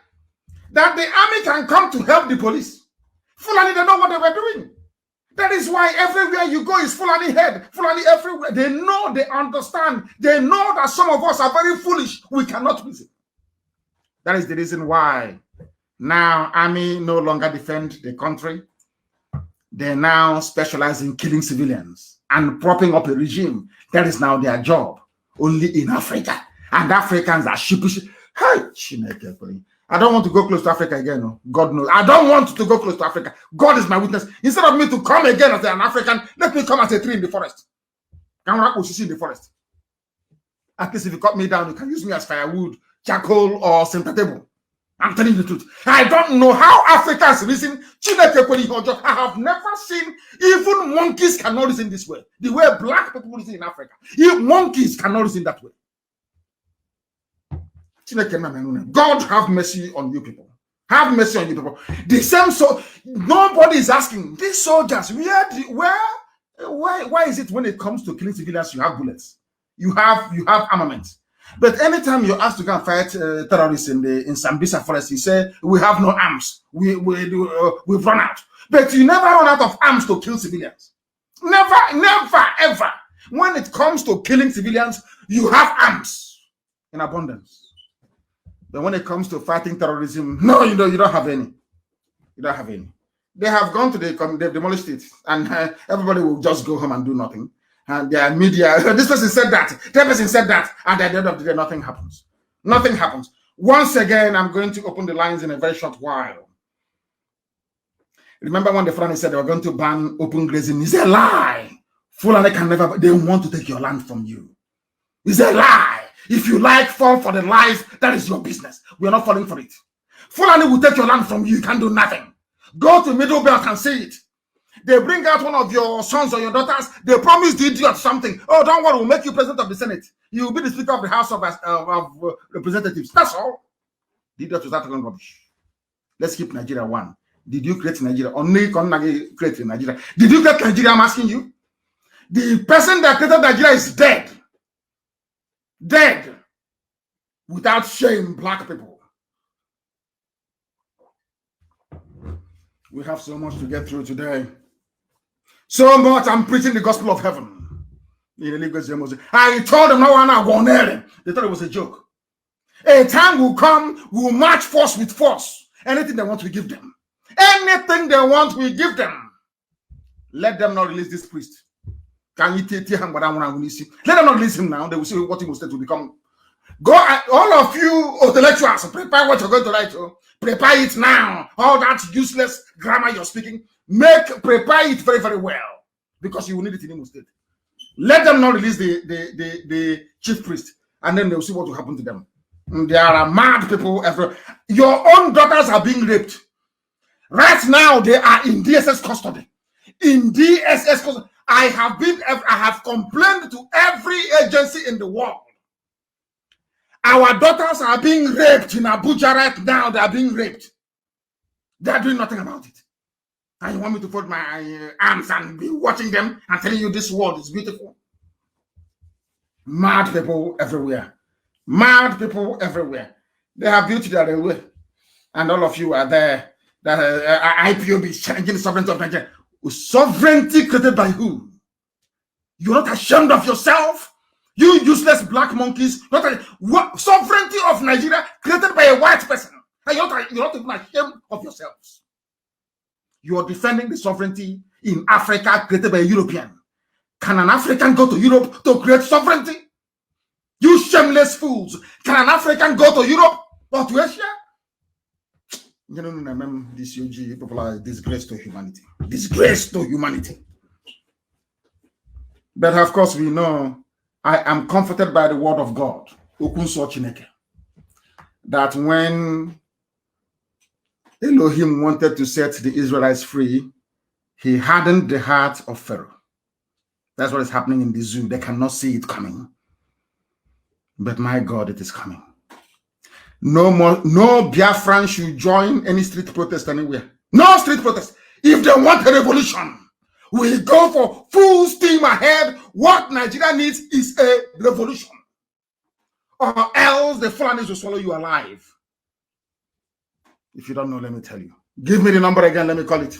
that the army can come to help the police. Fulani, they know what they were doing. That is why everywhere you go is Fulani head, Fulani everywhere. They know, they understand, they know that some of us are very foolish. We cannot reason. That is the reason why now army no longer defend the country. They now specialize in killing civilians and propping up a regime. That is now their job, only in Africa. And Africans are sheepish. Hey, I don't want to go close to Africa again. No. God knows. I don't want to go close to Africa. God is my witness. Instead of me to come again as an African, let me come as a tree in the forest. Can I in the forest? At least if you cut me down, you can use me as firewood, charcoal, or center table. I'm telling you the truth. I don't know how Africans reason. I have never seen even monkeys cannot reason this way. The way black people reason in Africa. Even monkeys cannot reason that way. God have mercy on you people. Have mercy on you people. The same, so nobody is asking these soldiers why is it when it comes to killing civilians you have bullets, you have armament, but anytime you're asked to go and fight terrorists in Sambisa forest, you say we have no arms, we've run out. But you never run out of arms to kill civilians. Never ever. When it comes to killing civilians, you have arms in abundance. But when it comes to fighting terrorism, no, you don't have any. You don't have any. They have gone to they've demolished it, and everybody will just go home and do nothing. And their media, this person said that, that person said that, and at the end of the day, nothing happens. Nothing happens. Once again, I'm going to open the lines in a very short while. Remember when the Fulani said they were going to ban open grazing? It's a lie. Fulani can never, they want to take your land from you. It's a lie. If you like, fall for the lies, that is your business. We are not falling for it. Fulani will take your land from you. You can't do nothing. Go to Middle Belt and see it. They bring out one of your sons or your daughters. They promise the idiot something. Oh, don't worry, we'll make you president of the Senate. You will be the Speaker of the House of Representatives. That's all. The idiot was that rubbish. Let's keep Nigeria one. Did you create Nigeria? Only create Nigeria. Did you create Nigeria? I'm asking you. The person that created Nigeria is dead. Dead. Without shame, black people. We have so much to get through today. So much. I'm preaching the gospel of heaven. I told them no one I won't hear them. They thought it was a joke. A time will come, we'll match force with force. Anything they want, we give them. Anything they want, we give them. Let them not release this priest. Can you take him? Let them not release him now. They will see what he will start to become. Go, all of you intellectuals, prepare what you're going to write. Prepare it now. All that useless grammar you're speaking, prepare it very, very well, because you will need it in Imo State. Let them not release the chief priest, and then they'll see what will happen to them. There are mad people everywhere. Your own daughters are being raped. Right now, they are in DSS custody. In DSS custody. I have complained to every agency in the world. Our daughters are being raped in Abuja right now. They are being raped. They are doing nothing about it. And you want me to fold my arms and be watching them and telling you this world is beautiful? Mad people everywhere. Mad people everywhere. They have built their railway. And all of you are there. That IPOB is challenging the sovereignty of Nigeria. Sovereignty created by who? You're not ashamed of yourself? You useless black monkeys. Sovereignty of Nigeria created by a white person. And you're not even ashamed of yourselves. You are defending the sovereignty in Africa created by a European. Can an African go to Europe to create sovereignty? You shameless fools. Can an African go to Europe or to Asia? You know, this UG people are disgrace to humanity. Disgrace to humanity. But of course, we know I am comforted by the word of God, that when Elohim wanted to set the Israelites free, he hardened the heart of Pharaoh. That's what is happening in the zoo. They cannot see it coming. But my God, it is coming. No more, no Biafran should join any street protest anywhere. No street protest. If they want a revolution, we go for full steam ahead. What Nigeria needs is a revolution. Or else the Fulanis will swallow you alive. If you don't know, let me tell you. Give me the number again, let me call it.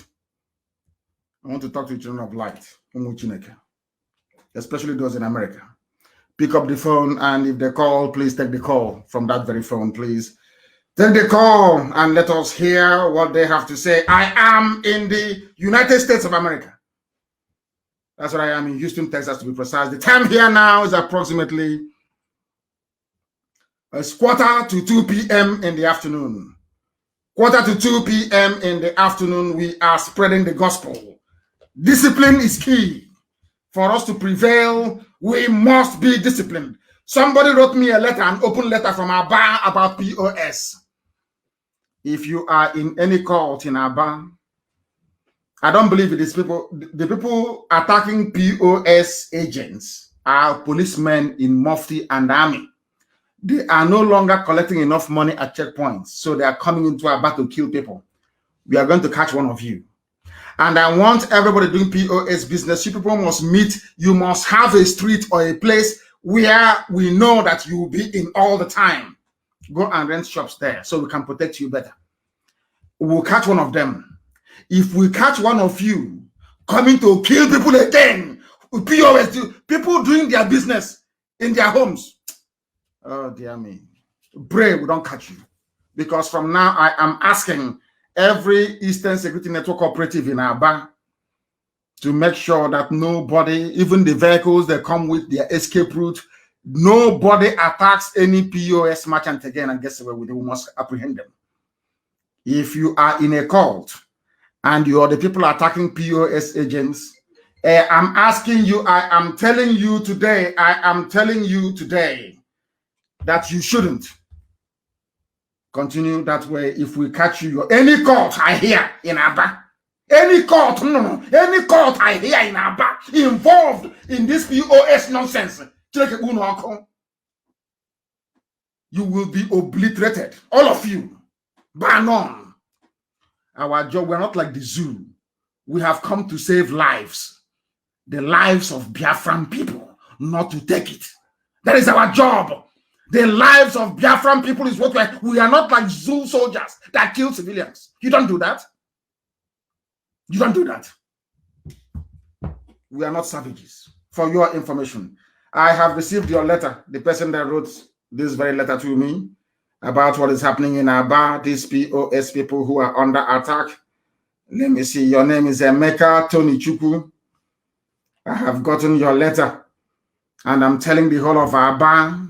I want to talk to children of light, especially those in America. Pick up the phone, and if they call, please take the call from that very phone, please. Take the call and let us hear what they have to say. I am in the United States of America. That's what I am in Houston, Texas, to be precise. The time here now is approximately 1:45 to 2 p.m. in the afternoon. Quarter to 2 p.m. in the afternoon, we are spreading the gospel. Discipline is key. For us to prevail, we must be disciplined. Somebody wrote me a letter, an open letter from Aba about POS. If you are in any cult in Aba, I don't believe it is people. The people attacking POS agents are policemen in Mufti and Army. They are no longer collecting enough money at checkpoints, so they are coming into Aba to kill people. We are going to catch one of you. And I want everybody doing POS business. You people must meet. You must have a street or a place where we know that you will be in all the time. Go and rent shops there so we can protect you better. We'll catch one of them. If we catch one of you coming to kill people again, POS, people doing their business in their homes, oh dear me, pray we don't catch you. Because from now I am asking every Eastern Security Network operative in Aba to make sure that nobody, even the vehicles that come with their escape route, nobody attacks any POS merchant again and gets away with it. We must apprehend them. If you are in a cult and you are the people attacking POS agents, I'm asking you, I am telling you today that you shouldn't continue that way. If we catch you, any court I hear in Aba, any court I hear in Aba involved in this POS nonsense, you will be obliterated, all of you, bar none. Our job, we're not like the zoo. We have come to save lives, the lives of Biafran people, not to take it. That is our job. The lives of Biafran people is what we are not like zoo soldiers that kill civilians. You don't do that. You don't do that. We are not savages. For your information, I have received your letter, the person that wrote this very letter to me about what is happening in Aba, these POS people who are under attack. Let me see. Your name is Emeka Tony Chuku. I have gotten your letter, and I'm telling the whole of Aba,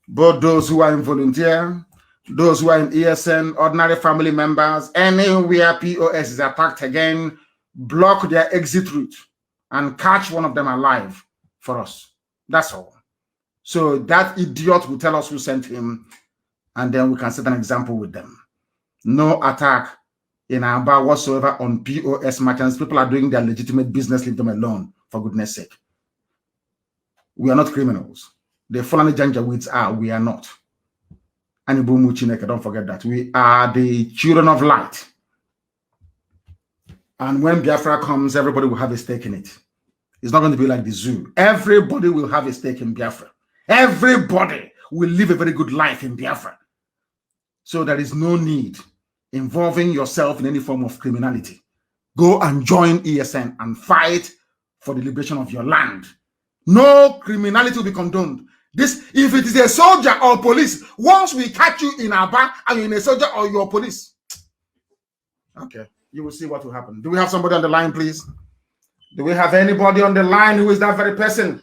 both those who are in volunteer, those who are in ESN, ordinary family members, anywhere POS is attacked again, block their exit route and catch one of them alive for us. That's all. So that idiot will tell us who sent him, and then we can set an example with them. No attack in Aba whatsoever on POS merchants. People are doing their legitimate business. Leave them alone, for goodness sake. We are not criminals. The Fulani Janjaweeds are. We are not. Anibumu Chineke, don't forget that. We are the children of light. And when Biafra comes, everybody will have a stake in it. It's not going to be like the zoo. Everybody will have a stake in Biafra. Everybody will live a very good life in Biafra. So there is no need involving yourself in any form of criminality. Go and join ESN and fight for the liberation of your land. No criminality will be condoned. This, if it is a soldier or police, once we catch you in Aba and you're in a soldier or you're police, okay, you will see what will happen. Do we have somebody on the line, please? Do we have anybody on the line? Who is that very person?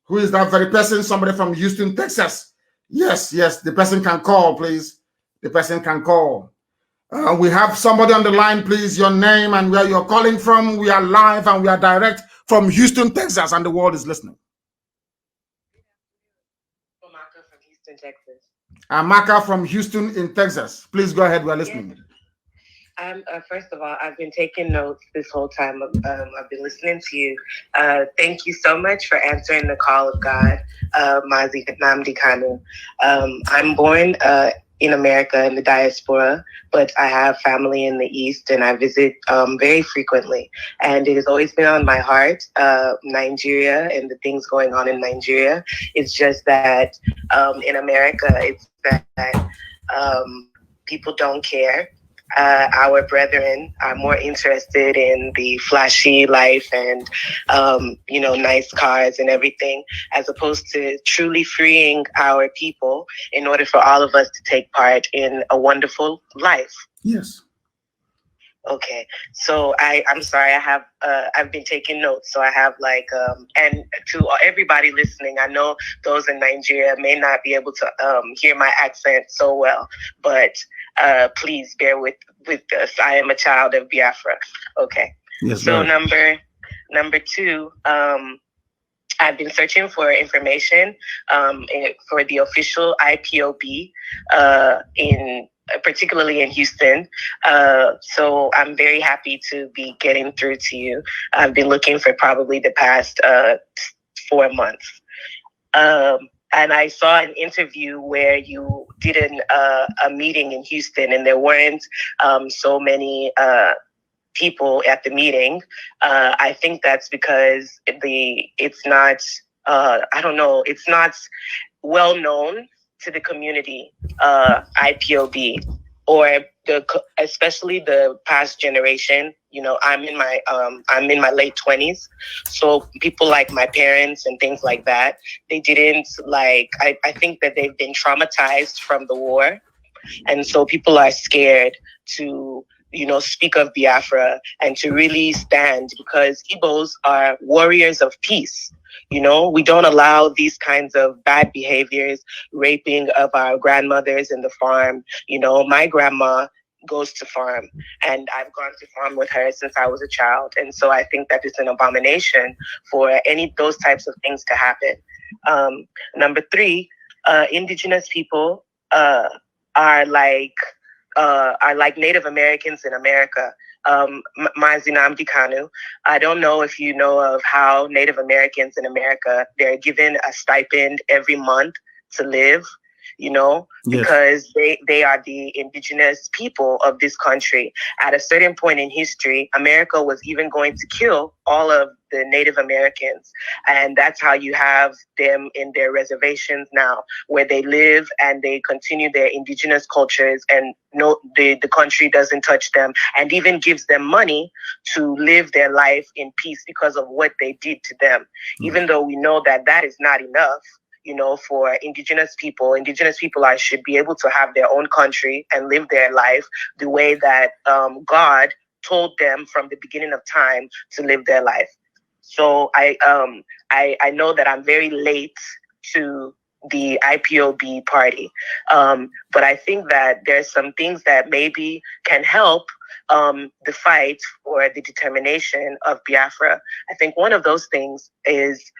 Who is that very person? Somebody from Houston, Texas. Yes, the person can call, please. The person can call. We have somebody on the line, please. Your name and where you're calling from. We are live and we are direct from Houston, Texas, and the world is listening. Amaka from Houston, Texas. Amaka from Houston in Texas. Please go ahead. We are listening. Yes. First of all, I've been taking notes this whole time. I've been listening to you. Thank you so much for answering the call of God, Mazi Nnamdi Kanu. I'm born in America, in the diaspora, but I have family in the East and I visit very frequently. And it has always been on my heart, Nigeria and the things going on in Nigeria. It's just that in America, it's that people don't care. Our brethren are more interested in the flashy life and, nice cars and everything, as opposed to truly freeing our people in order for all of us to take part in a wonderful life. Yes. Okay, so I'm sorry. I've been taking notes, so I have and to everybody listening, I know those in Nigeria may not be able to hear my accent so well, but please bear with us. I am a child of Biafra. Okay. Yes, so number two, I've been searching for information for the official IPOB particularly in Houston. So I'm very happy to be getting through to you. I've been looking for probably the past 4 months. And I saw an interview where you did a meeting in Houston, and there weren't so many people at the meeting. I think that's because it's not it's not well known to the community, IPOB, or especially the past generation. You know, I'm in my late 20s, so people like my parents and things like that, they didn't I think that they've been traumatized from the war, and so people are scared to speak of Biafra and to really stand, because Igbos are warriors of peace. We don't allow these kinds of bad behaviors, raping of our grandmothers in the farm. My grandma goes to farm, and I've gone to farm with her since I was a child. And so I think that it's an abomination for those types of things to happen. Number three, indigenous people are like Native Americans in America. Mazi Nnamdi Kanu. I don't know if you know of how Native Americans in America, they're given a stipend every month to live, yes, because they are the indigenous people of this country. At a certain point in history, America was even going to kill all of the Native Americans. And that's how you have them in their reservations now, where they live and they continue their indigenous cultures, and the country doesn't touch them, and even gives them money to live their life in peace because of what they did to them. Even though we know that that is not enough, for indigenous people should be able to have their own country and live their life the way that God told them from the beginning of time to live their life. So I know that I'm very late to the IPOB party, but I think that there's some things that maybe can help the fight or the determination of Biafra. I think one of those things is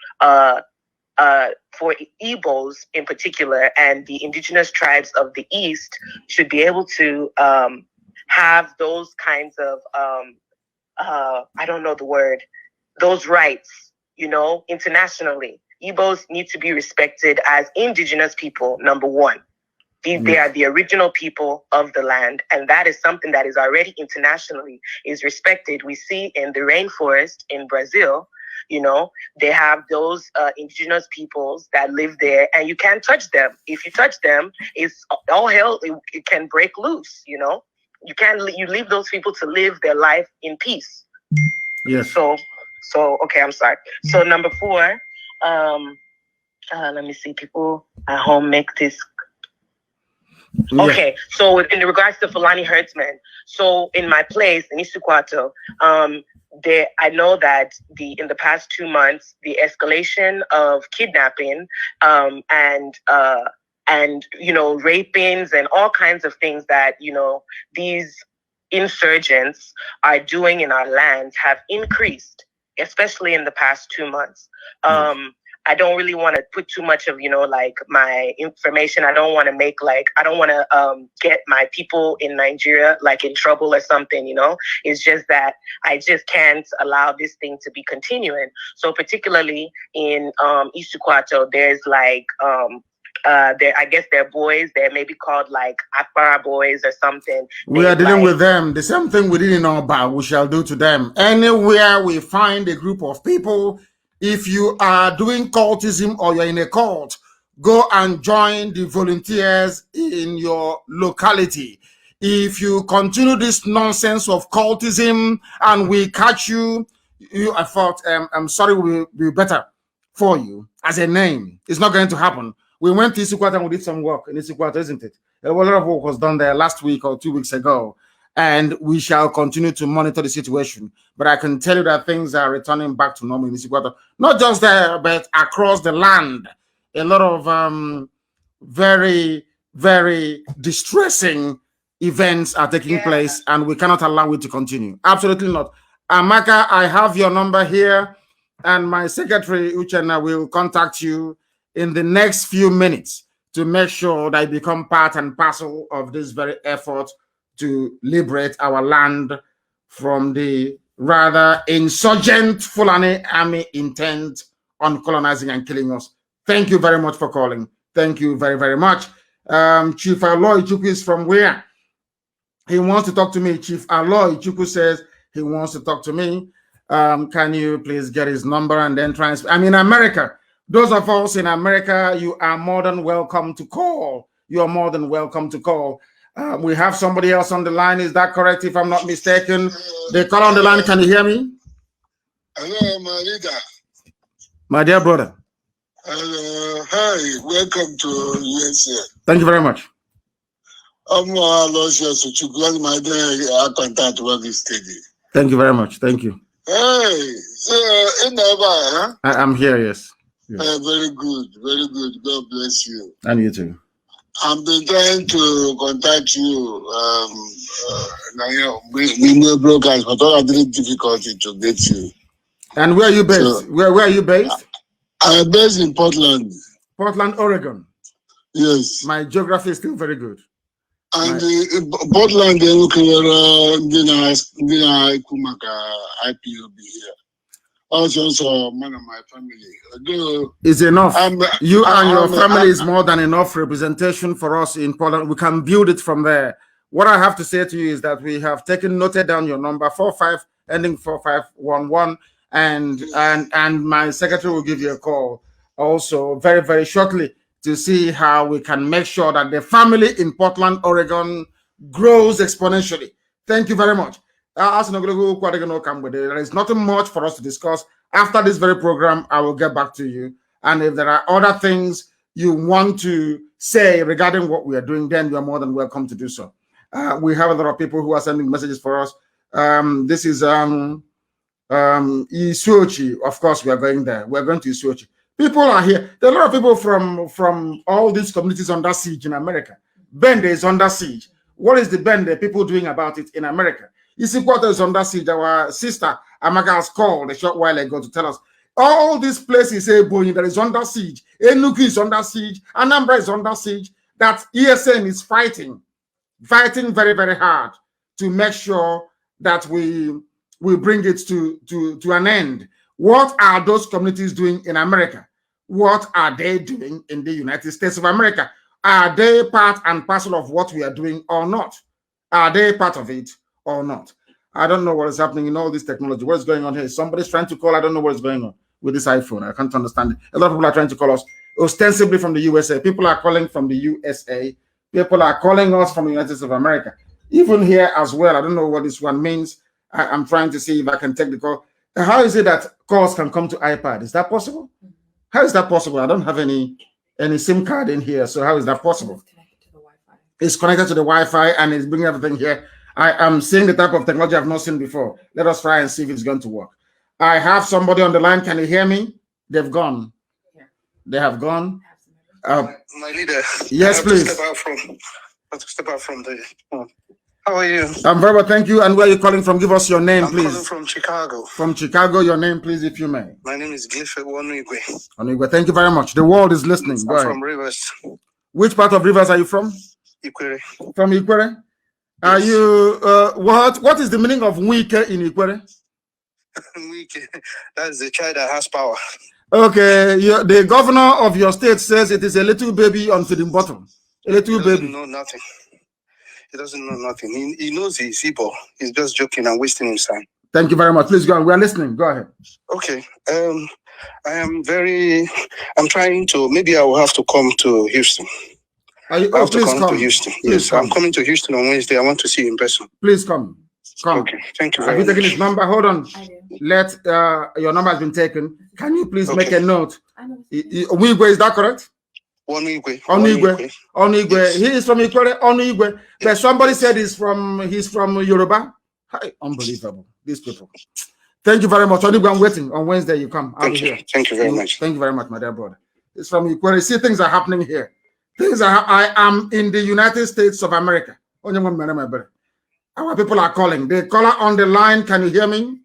for Igbos in particular, and the indigenous tribes of the East should be able to have those kinds of, I don't know the word, those rights, internationally. Igbos need to be respected as indigenous people, number one. They are the original people of the land, and that is something that is already internationally is respected. We see in the rainforest in Brazil, they have those indigenous peoples that live there, and you can't touch them. If you touch them, it's all hell. It can break loose. You leave those people to live their life in peace. Yes. So okay, I'm sorry. So number four, let me see. People at home make this. Okay, so in regards to Fulani herdsmen, so in my place in Isukwato, I know that in the past 2 months, the escalation of kidnapping and rapings and all kinds of things that these insurgents are doing in our lands have increased, especially in the past 2 months. I don't really want to put too much of, my information. I don't want to get my people in Nigeria, in trouble or something, It's just that I just can't allow this thing to be continuing. So particularly in Isukwato, there's I guess they're boys. They're maybe called Akbara boys or something. We are dealing with them. The same thing we didn't know about, we shall do to them. Anywhere we find a group of people, if you are doing cultism or you're in a cult, go and join the volunteers in your locality. If you continue this nonsense of cultism and we catch you, I thought, I'm sorry, will be better for you as a name. It's not going to happen. We went to Isukwato and we did some work in Isukwato, isn't it? A lot of work was done there last week or 2 weeks ago. And we shall continue to monitor the situation. But I can tell you that things are returning back to normal in Isukwato. Not just there, but across the land. A lot of very, very distressing, events are taking place, and we cannot allow it to continue. Absolutely not. Amaka, I have your number here, and my secretary, Uchenna, will contact you in the next few minutes to make sure that I become part and parcel of this very effort to liberate our land from the rather insurgent Fulani army intent on colonizing and killing us. Thank you very much for calling. Thank you very, very much. Chief Aloy Chukwu is from where? He wants to talk to me. Chief Aloy Chukwu says he wants to talk to me. Can you please get his number and then transfer? I'm in America. Those of us in America, you are more than welcome to call. You are more than welcome to call. We have somebody else on the line. Is that correct, if I'm not mistaken? They call on the line. Can you hear me? Hello, my leader. My dear brother. Hello. Hi. Welcome to USA. Thank you very much. I'm my contact work steady. Thank you very much. Thank you. Hey, so in the I'm here, yes. Very good, very good. God bless you. And you too. I've been trying to contact you. We know brokers, but all the difficulty to get you. And where are you based? So, where are you based? I'm based in Portland. Portland, Oregon. Yes. My geography is still very good. And Portland, they're looking at IPOB here. Also, one of my family. It's enough. You and your family is more than enough representation for us in Portland. We can build it from there. What I have to say to you is that we have noted down your number 45 ending 4511, and my secretary will give you a call also very, very shortly to see how we can make sure that the family in Portland, Oregon grows exponentially. Thank you very much. There is nothing much for us to discuss. After this very program, I will get back to you. And if there are other things you want to say regarding what we are doing, then you are more than welcome to do so. We have a lot of people who are sending messages for us. This is Isuochi. Of course, we are going there. We're going to Isuochi. People are here. There are a lot of people from all these communities under siege in America. Bende is under siege. What is the Bende people doing about it in America? Isikwata is under siege. Our sister Amaka has called a short while ago to tell us all these places that is under siege. Enugu is under siege. Anambra is under siege. That ESN is fighting very, very hard to make sure that we bring it to an end. What are those communities doing in America? What are they doing in the United States of America? Are they part and parcel of what we are doing or not? Are they part of it or not? I don't know what is happening in all this technology. What is going on here? Somebody's trying to call. I don't know what is going on with this iPhone. I can't understand it. A lot of people are trying to call us ostensibly from the USA. People are calling from the USA. People are calling us from the United States of America. Even here as well. I don't know what this one means. I'm trying to see if I can take the call. How is it that calls can come to iPad? Is that possible? How is that possible? I don't have any SIM card in here. So how is that possible? It's connected to the Wi-Fi and it's bringing everything here. I am seeing the type of technology I've not seen before. Let us try and see if it's going to work. I have somebody on the line. Can you hear me? They've gone. Yeah. They have gone. My leader. Yes, please. Step out from the. How are you? I'm very well, thank you. And where are you calling from? Give us your name, please. I'm calling from Chicago. From Chicago, your name, please, if you may. My name is Glife Onwigwe. Onwigwe, thank you very much. The world is listening. I'm from Rivers. Which part of Rivers are you from? Ikwere. From Ikwere? Are you, what is the meaning of Wike in Ikwere? Wike, that's the child that has power. Okay, the governor of your state says it is a little baby on feeding bottom. A little baby. He doesn't know nothing. He doesn't know nothing. He knows he's Igbo. He's just joking and wasting his time. Thank you very much. Please go on. We are listening. Go ahead. Okay. I'm trying to, maybe I will have to come to Houston. I have to come to Houston. Yes, I'm coming to Houston on Wednesday. I want to see you in person. Please come. Okay. Thank you very much. Have you taken his number? Hold on. Your number has been taken. Can you please make a note? Onwigwe, is that correct? Onwigwe. Yes. He is from Ikwere. Onwigwe. But somebody said he's from Yoruba. Hi, unbelievable. These people. Thank you very much. Onwigwe, I'm waiting. On Wednesday you come. I'll be here. Thank you very much. Thank you very much, my dear brother. It's from Ikwere. See, things are happening here. I am in the United States of America. Our people are calling. The caller on the line, can you hear me?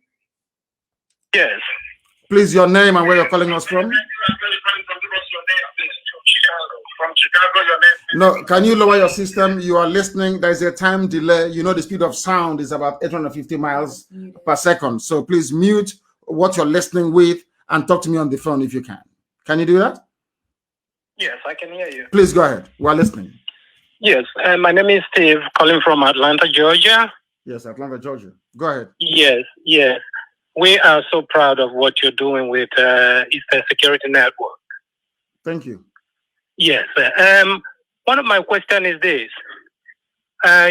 Yes. Please, your name and where you're calling us from? From Chicago, your name. No, can you lower your system? You are listening. There's a time delay. You know the speed of sound is about 850 miles per second. So please mute what you're listening with and talk to me on the phone if you can. Can you do that? Yes, I can hear you. Please go ahead. We're listening. Yes, my name is Steve, calling from Atlanta, Georgia. Yes, Atlanta, Georgia. Go ahead. Yes, yes. We are so proud of what you're doing with Eastern Security Network. Thank you. Yes. One of my questions is this.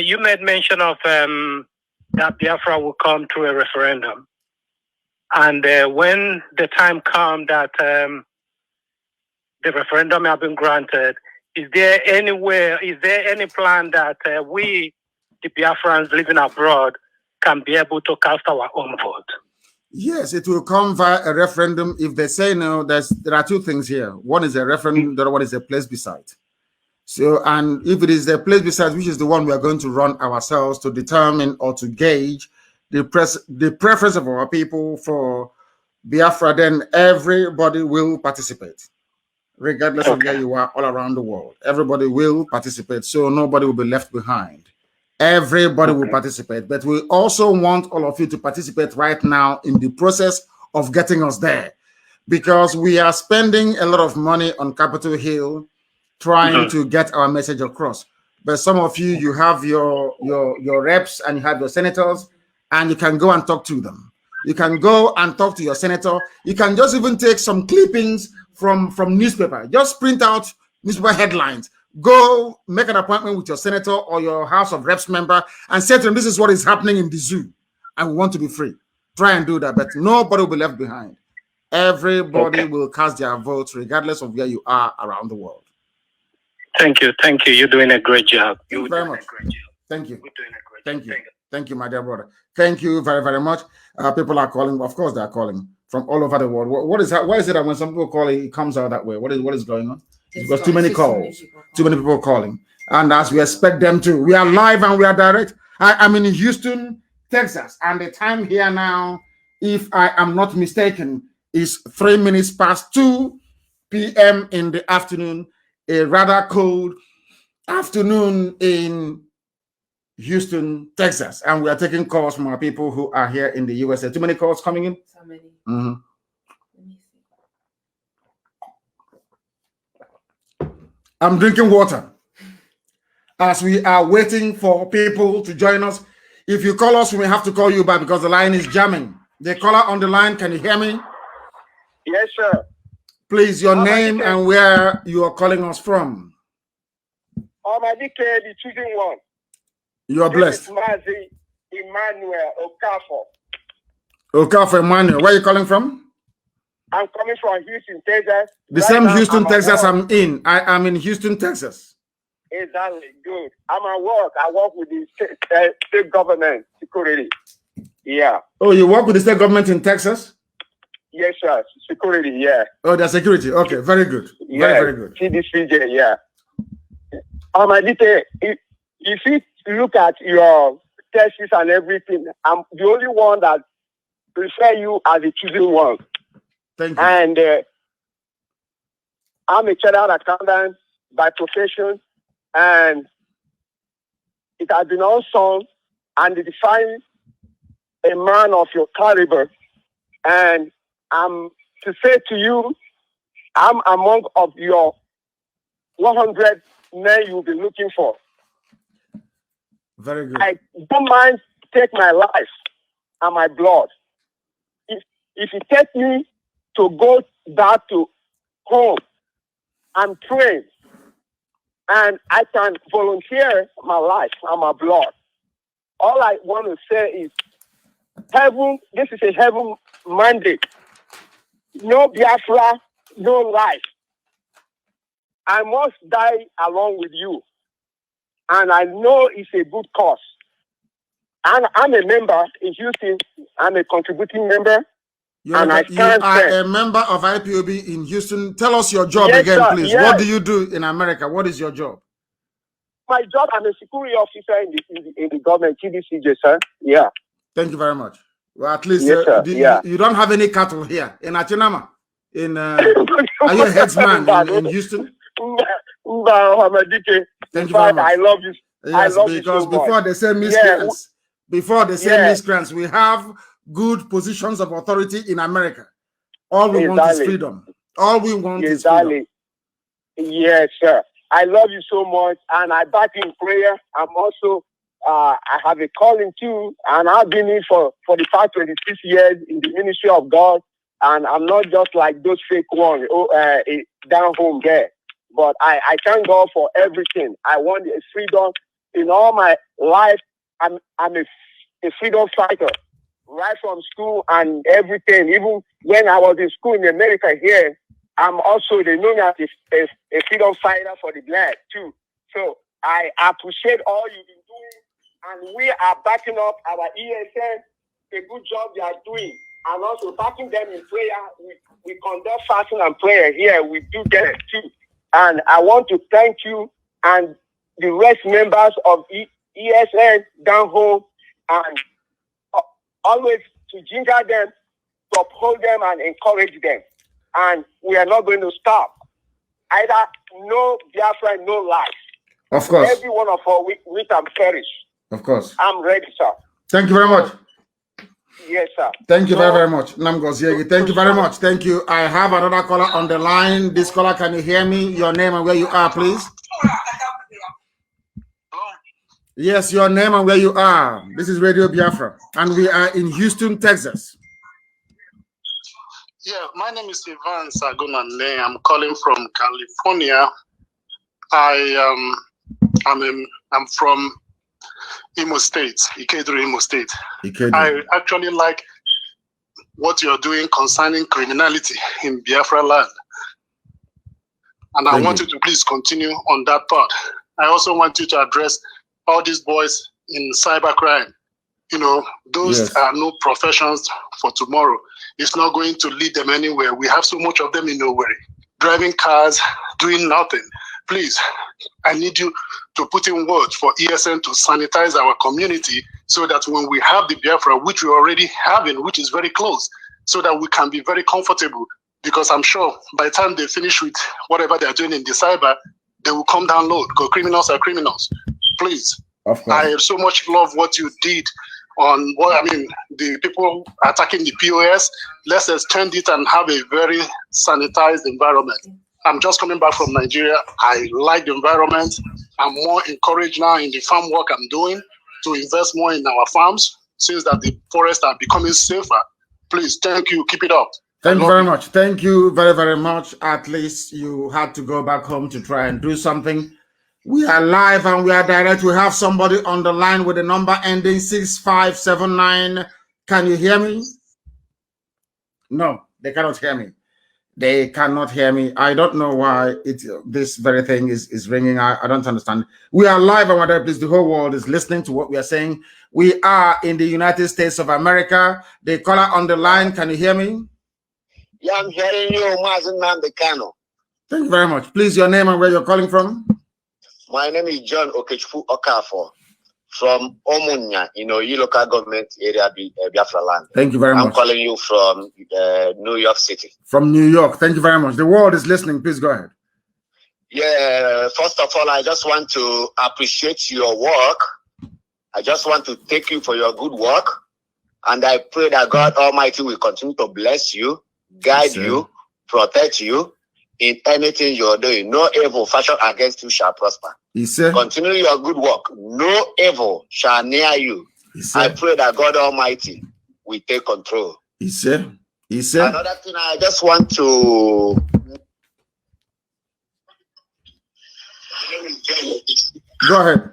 You made mention of that Biafra will come to a referendum. And when the time comes that the referendum has been granted, is there any plan that we, the Biafrans living abroad, can be able to cast our own vote? Yes, it will come via a referendum. If they say no, there are two things here. One is a referendum, the other one is a plebiscite. So, and if it is a plebiscite, which is the one we are going to run ourselves to determine or to gauge the preference of our people for Biafra, then everybody will participate, regardless of where you are all around the world. Everybody will participate, so nobody will be left behind. Everybody will participate, but we also want all of you to participate right now in the process of getting us there, because we are spending a lot of money on Capitol Hill trying to get our message across. But some of you, you have your reps and you have your senators, and you can go and talk to them. You can go and talk to your senator. You can just even take some clippings from newspaper. Just print out newspaper headlines. Go make an appointment with your senator or your House of Reps member and say to them, this is what is happening in the zoo, and we want to be free. Try and do that, but nobody will be left behind. Everybody will cast their votes regardless of where you are around the world. Thank you. Thank you. You're doing a great job. Thank you very much. Thank you. You're doing a great Thank job. you. Thank you, my dear brother. Thank you very, very much. People are calling. Of course, they are calling from all over the world. What is that? Why is it that when some people call, it comes out that way? What is going on? Because too many calls, too many people calling, and as we expect them to. We are live and we are direct. I'm in Houston, Texas, and the time here now, if I am not mistaken, is 3 minutes past 2 p.m. in the afternoon. A rather cold afternoon in Houston, Texas, and we are taking calls from our people who are here in the USA. Too many calls coming in? So many. Let me see. I'm drinking water as we are waiting for people to join us. If you call us, we may have to call you back because the line is jamming. The caller on the line, can you hear me? Yes, sir. Please, your name and where you are calling us from. Almighty, the choosing one. You are blessed. Mazi Nnamdi Kanu Emmanuel. Where are you calling from? I'm coming from Houston, Texas. The same Houston, Texas I'm in. I am in Houston, Texas. Exactly. Good. I'm at work. I work with the state government security. Yeah. Oh, you work with the state government in Texas? Yes, sir. Security, yeah. Oh, the security. Okay, very good. Yeah. Very, very good. CDCJ, yeah. If you look at your tests and everything, I'm the only one that prefer you as a choosing one. Thank you. And I'm a chartered accountant by profession, and it has been awesome and it defines a man of your caliber. And I'm to say to you, I'm among of your 100 men you'll be looking for. Very good. I don't mind take my life and my blood. If you take me to go back to home, I'm trained. And I can volunteer my life and my blood. All I want to say is, heaven, this is a heaven mandate. No Biafra, no life. I must die along with you. And I know it's a good cause. And I'm a member in Houston. I'm a contributing member. You are a member of IPOB in Houston. Tell us your job again, please. Yes. What do you do in America? What is your job? my job. I'm a security officer in the government, TDCJ, sir. Yeah. Thank you very much. Well, at least yes, you don't have any cattle here in Achinama. Are you a headsman in Houston? Thank you very much. I love you. Yes, I love because you so before much. they say miscreants, miscreants, we have good positions of authority in America. All we want is freedom. All we want is freedom. Yes, sir. I love you so much, and I back in prayer. I'm also, I have a calling too, and I've been in for the past 26 years in the ministry of God, and I'm not just like those fake ones down home there. But I thank God for everything. I want a freedom in all my life. I'm a freedom fighter, right from school and everything. Even when I was in school in America here, I'm also, they know me as a freedom fighter for the black too. So I appreciate all you've been doing, and we are backing up our ESN, a good job they are doing, and also backing them in prayer. We conduct fasting and prayer here. We do get it too. And I want to thank you and the rest members of ESN down home, and always to ginger them, to uphold them and encourage them. And we are not going to stop. Either no Biafra, no life. Of course. Every one of us, we can perish. Of course. I'm ready, sir. Thank you very much. Yes, sir. Thank you very much. Namgoziegi. Thank you very much. Thank you. I have another caller on the line. This caller, can you hear me? Your name and where you are, please. Yes, your name and where you are. This is Radio Biafra, and we are in Houston, Texas. Yeah, my name is Ivan Sagunane. I'm calling from California. I'm from Imo State, Ikeduru, Imo State. Ikeduru. I actually like what you're doing concerning criminality in Biafra land. And I want you to please continue on that part. I also want you to address all these boys in cybercrime. You know, those are no professions for tomorrow. It's not going to lead them anywhere. We have so much of them in nowhere, driving cars, doing nothing. Please, I need you to put in words for ESN to sanitize our community so that when we have the Biafra, which we already have in, which is very close, so that we can be very comfortable. Because I'm sure by the time they finish with whatever they're doing in the cyber, they will come down low, because criminals are criminals. Please, I so much love what you did on the people attacking the POS. Let's extend it and have a very sanitized environment. I'm just coming back from Nigeria. I like the environment. I'm more encouraged now in the farm work I'm doing to invest more in our farms, since that the forests are becoming safer. Please, thank you. Keep it up. Thank you very much. Thank you very, very much. At least you had to go back home to try and do something. We are live and we are direct. We have somebody on the line with a number ending 6579. Can you hear me? No, they cannot hear me. They cannot hear me. I don't know why this very thing is ringing. I don't understand. We are live and we're there. Please, the whole world is listening to what we are saying. We are in the United States of America. The caller on the line, can you hear me? Yeah, I'm hearing you, Mazi Nnamdi Kanu. Thank you very much. Please, your name and where you're calling from? My name is John Okechukwu Okafor from Omunya, local government area, Biafra land. Thank you very much. I'm calling you from New York City. From New York. Thank you very much. The world is listening. Please go ahead. Yeah, first of all, I just want to appreciate your work. I just want to thank you for your good work. And I pray that God Almighty will continue to bless you, guide you, protect you in anything you're doing. No evil fashion against you shall prosper. Continue your good work. No evil shall near you. I pray that God Almighty will take control. Another thing I just want to... Go ahead.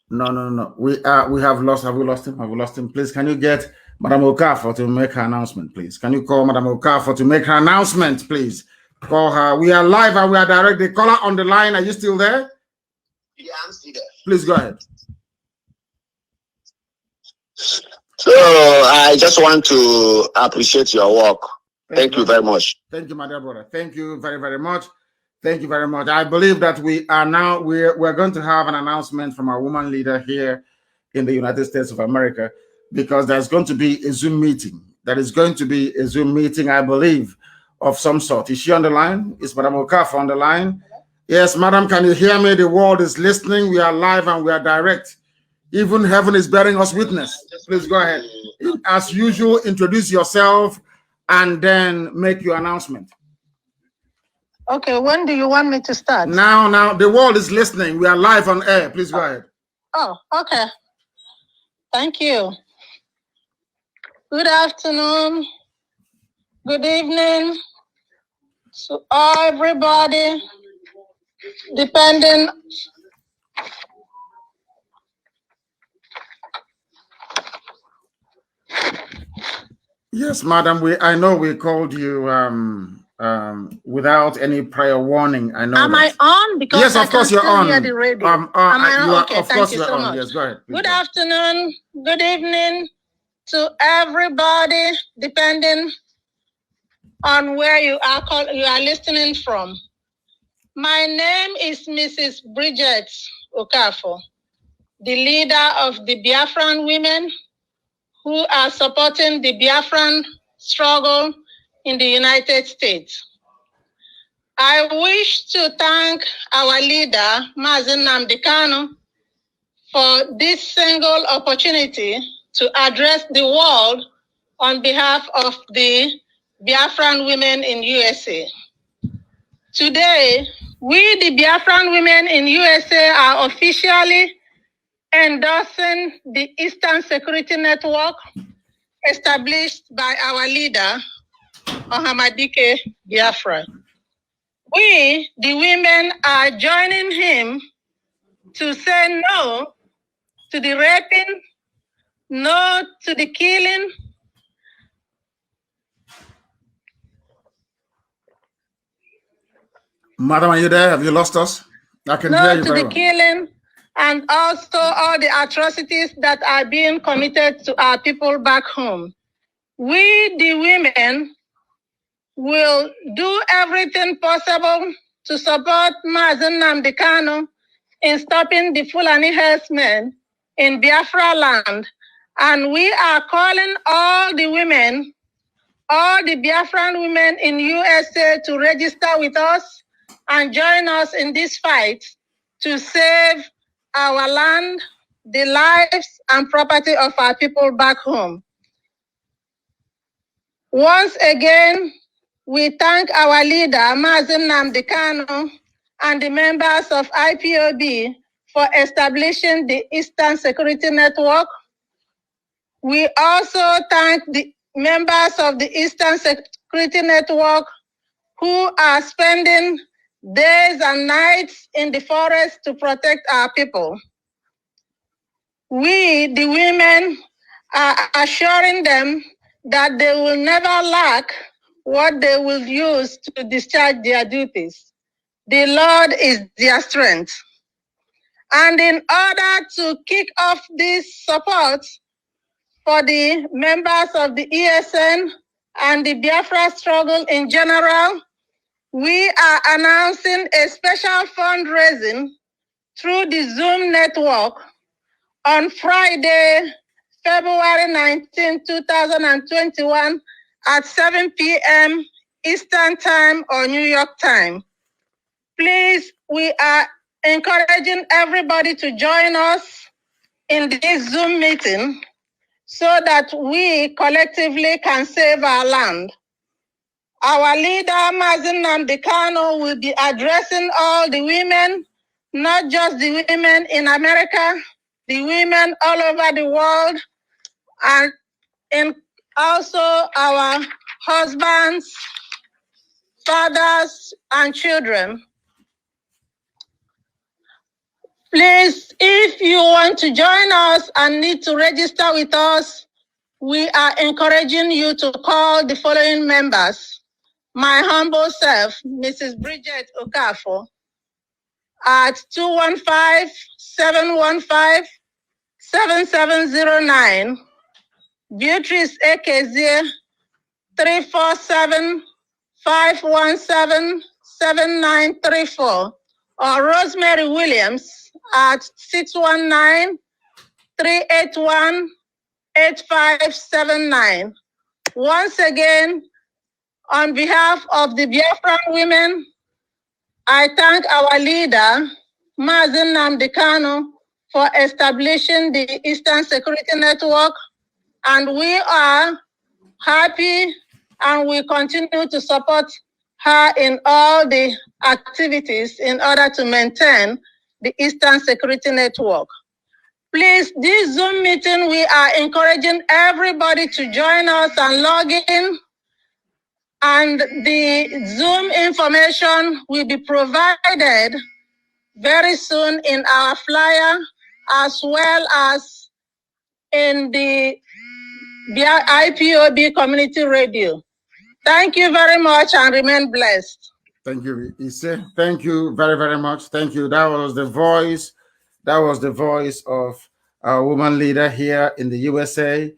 No. We have lost. Have we lost him? Have we lost him? Please, can you get Madam Okafor to make her announcement, please? Can you call Madam Okafor to make her announcement, please? Call her. We are live and we are direct. The caller on the line, are you still there? Yeah, I'm still there. Please go ahead. So I just want to appreciate your work. Thank you very much. Thank you, my dear brother. Thank you very, very much. Thank you very much. I believe that we are now, we're going to have an announcement from our woman leader here in the United States of America, because there's going to be a Zoom meeting. There is going to be a Zoom meeting, I believe, of some sort. Is she on the line? Is Madam Okafor on the line? Yes, madam, can you hear me? The world is listening. We are live and we are direct. Even heaven is bearing us witness. Please go ahead. As usual, introduce yourself and then make your announcement. Okay, when do you want me to start? Now, the world is listening. We are live on air. Please go ahead. Oh, okay. Thank you. Good afternoon. Good evening to everybody, depending. Yes, madam. I know we called you without any prior warning. I know. Am I on? Because yes, of course you're on. Hear the radio. Am I on? Okay, of course thank you you're so on. much. Yes, go ahead. Good afternoon. Good evening to everybody, depending on where you are listening from. My name is Mrs. Bridget Okafor, the leader of the Biafran women who are supporting the Biafran struggle in the United States. I wish to thank our leader, Mazi Nnamdi Kanu, for this single opportunity to address the world on behalf of the Biafran women in USA. Today, we, the Biafran women in USA, are officially endorsing the Eastern Security Network established by our leader, Ohamadike Biafra. We, the women, are joining him to say no to the raping, no to the killing, madam, are you there? Have you lost us? I can hear you no to the killing, and also all the atrocities that are being committed to our people back home. We, the women, will do everything possible to support Mazi Nnamdi Kanu in stopping the Fulani herdsmen in Biafra land. And we are calling all the women, all the Biafran women in USA to register with us and join us in this fight to save our land, the lives and property of our people back home. Once again, we thank our leader, Mazi Nnamdi Kanu, and the members of IPOB for establishing the Eastern Security Network. We also thank the members of the Eastern Security Network who are spending days and nights in the forest to protect our people. We, the women, are assuring them that they will never lack what they will use to discharge their duties. The Lord is their strength. And in order to kick off this support for the members of the ESN and the Biafra struggle in general, we are announcing a special fundraising through the Zoom network on Friday, February 19, 2021 at 7 p.m. Eastern Time or New York time. Please, we are encouraging everybody to join us in this Zoom meeting so that we collectively can save our land. Our leader, Mazi Nnamdi Kanu, will be addressing all the women, not just the women in America, the women all over the world, and also our husbands, fathers, and children. Please, if you want to join us and need to register with us, we are encouraging you to call the following members. My humble self, Mrs. Bridget Okafor, at 215-715-7709. Beatrice Ekezie, 347-517-6 7934 or Rosemary Williams at 619-381-8579. Once again, on behalf of the Biafran women, I thank our leader, Mazi Nnamdi Kanu, for establishing the Eastern Security Network, and we are happy and we continue to support her in all the activities in order to maintain the Eastern Security Network. Please, this Zoom meeting, we are encouraging everybody to join us and log in. And the Zoom information will be provided very soon in our flyer, as well as in the IPOB community radio. Thank you very much and remain blessed. Thank you, Ise. Thank you very, very much. Thank you. That was the voice. That was the voice of our woman leader here in the USA.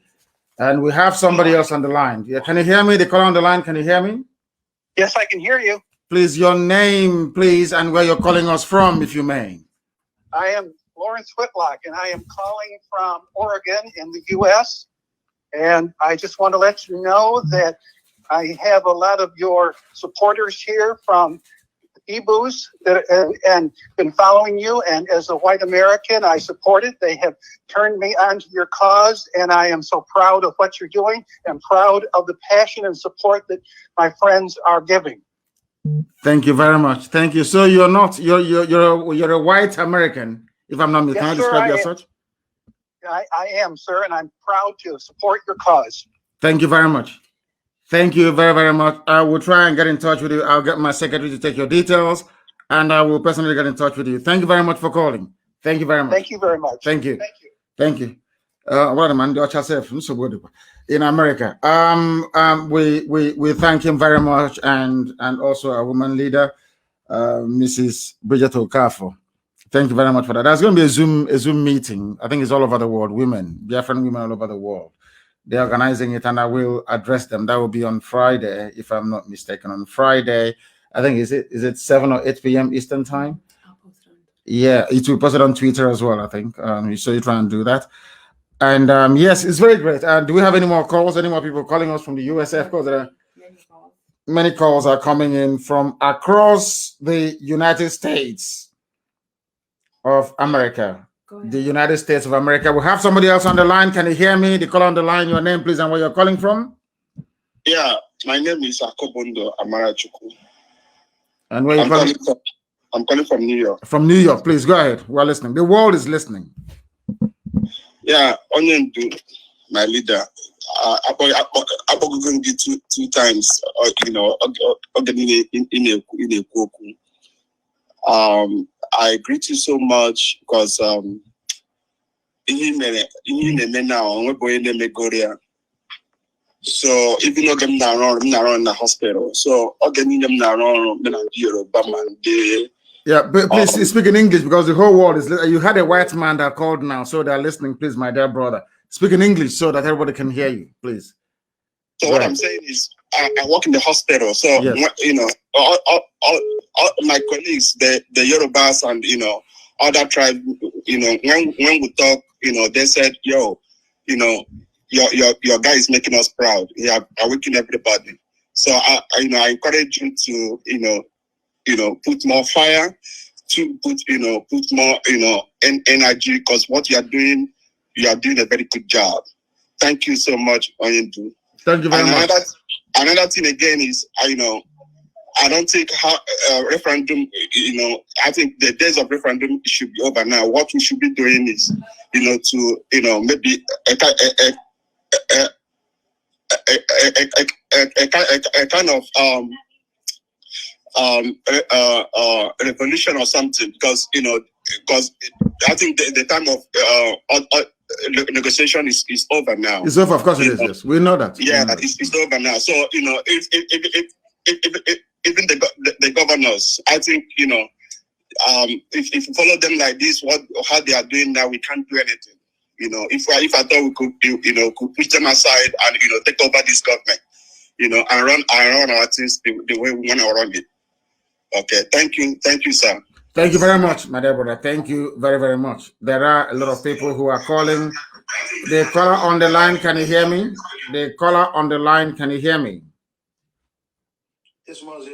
And we have somebody else on the line. Yeah, can you hear me? The caller on the line, can you hear me? Yes, I can hear you. Please, your name, please, and where you're calling us from, if you may. I am Lawrence Whitlock, and I am calling from Oregon in the U.S. And I just want to let you know that I have a lot of your supporters here from IGBOs that and been following you. And as a white American, I support it. They have turned me onto your cause, and I am so proud of what you're doing and proud of the passion and support that my friends are giving. Thank you very much. Thank you. So you're not you're a white American, if I'm not mistaken. Can I describe you as such? I am, sir, and I'm proud to support your cause. Thank you very much. Thank you very, very much. I will try and get in touch with you. I'll get my secretary to take your details, and I will personally get in touch with you. Thank you very much for calling. Thank you very much. Thank you very much. Thank you. Thank you. Thank you. In America. We thank him very much, and also our woman leader, Mrs. Bridget Okafor. Thank you very much for that. There's going to be a Zoom meeting. I think it's all over the world. Biafran women all over the world. They're organizing it, and I will address them. That will be on Friday, if I'm not mistaken. On Friday, I think is it 7 or 8 p.m. Eastern time? Yeah, it will be posted on Twitter as well, I think. So you try and do that. And yes, it's very great. Do we have any more calls? Any more people calling us from the USA? Of course, there are many calls are coming in from across the United States of America. The United States of America. We have somebody else on the line. Can you hear me? The caller on the line, your name, please, and where you're calling from? Yeah, my name is Akobondo Amarachuku. And where you're calling from? I'm calling from New York. From New York, please go ahead. We're listening. The world is listening. Yeah, Onyendu, my leader. I'm going to get two times. I greet you so much because so even though I'm not in the hospital, so yeah, but please speak in English because the whole world is. You had a white man that called now, so they're listening. Please, my dear brother, speak in English so that everybody can hear you, please. So what I'm saying is, I work in the hospital, so yes. All my colleagues, the Yorubas and other tribes, when we talk, they said, yo, your guy is making us proud. Yeah, awakening everybody. So I encourage you to put more fire, to put more energy, because what you are doing a very good job. Thank you so much, Onyendu. Thank you very much. Another thing again is, I don't think referendum, I think the days of referendum should be over now. What we should be doing is, to, maybe a kind of revolution or something, because I think the time of negotiation is over now. It's over, of course it is. Yes, we know that. Yeah, it's over now. So if even the governors, I think if you follow them like this, how they are doing now, we can't do anything. If I thought we could could push them aside and take over this government, and run our things the way we want to run it. Okay, thank you, sir. Thank you very much, my dear brother. Thank you very, very much. There are a lot of people who are calling. The caller on the line, can you hear me? The caller on the line, can you hear me? Yes, Mazi.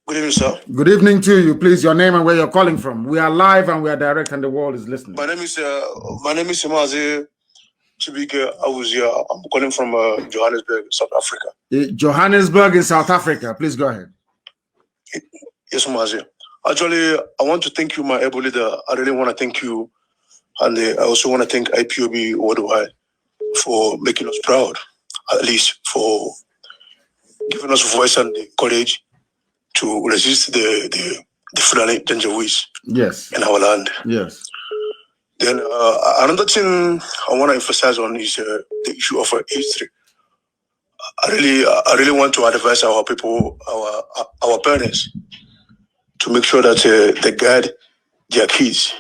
Good evening, sir. Good evening to you. Please, your name and where you're calling from. We are live and we are direct, and the world is listening. My name is Mazi Nnamdi. I'm calling from Johannesburg, South Africa. Johannesburg in South Africa. Please go ahead. Yes, Mazi. Actually, I want to thank you, my able leader. I really want to thank you, and I also want to thank IPOB worldwide for making us proud, at least for giving us voice and the courage to resist the Fulani Janjaweeds in our land. Yes. Then another thing I want to emphasize on is the issue of history. I really want to advise our people, our parents, to make sure that they guide their kids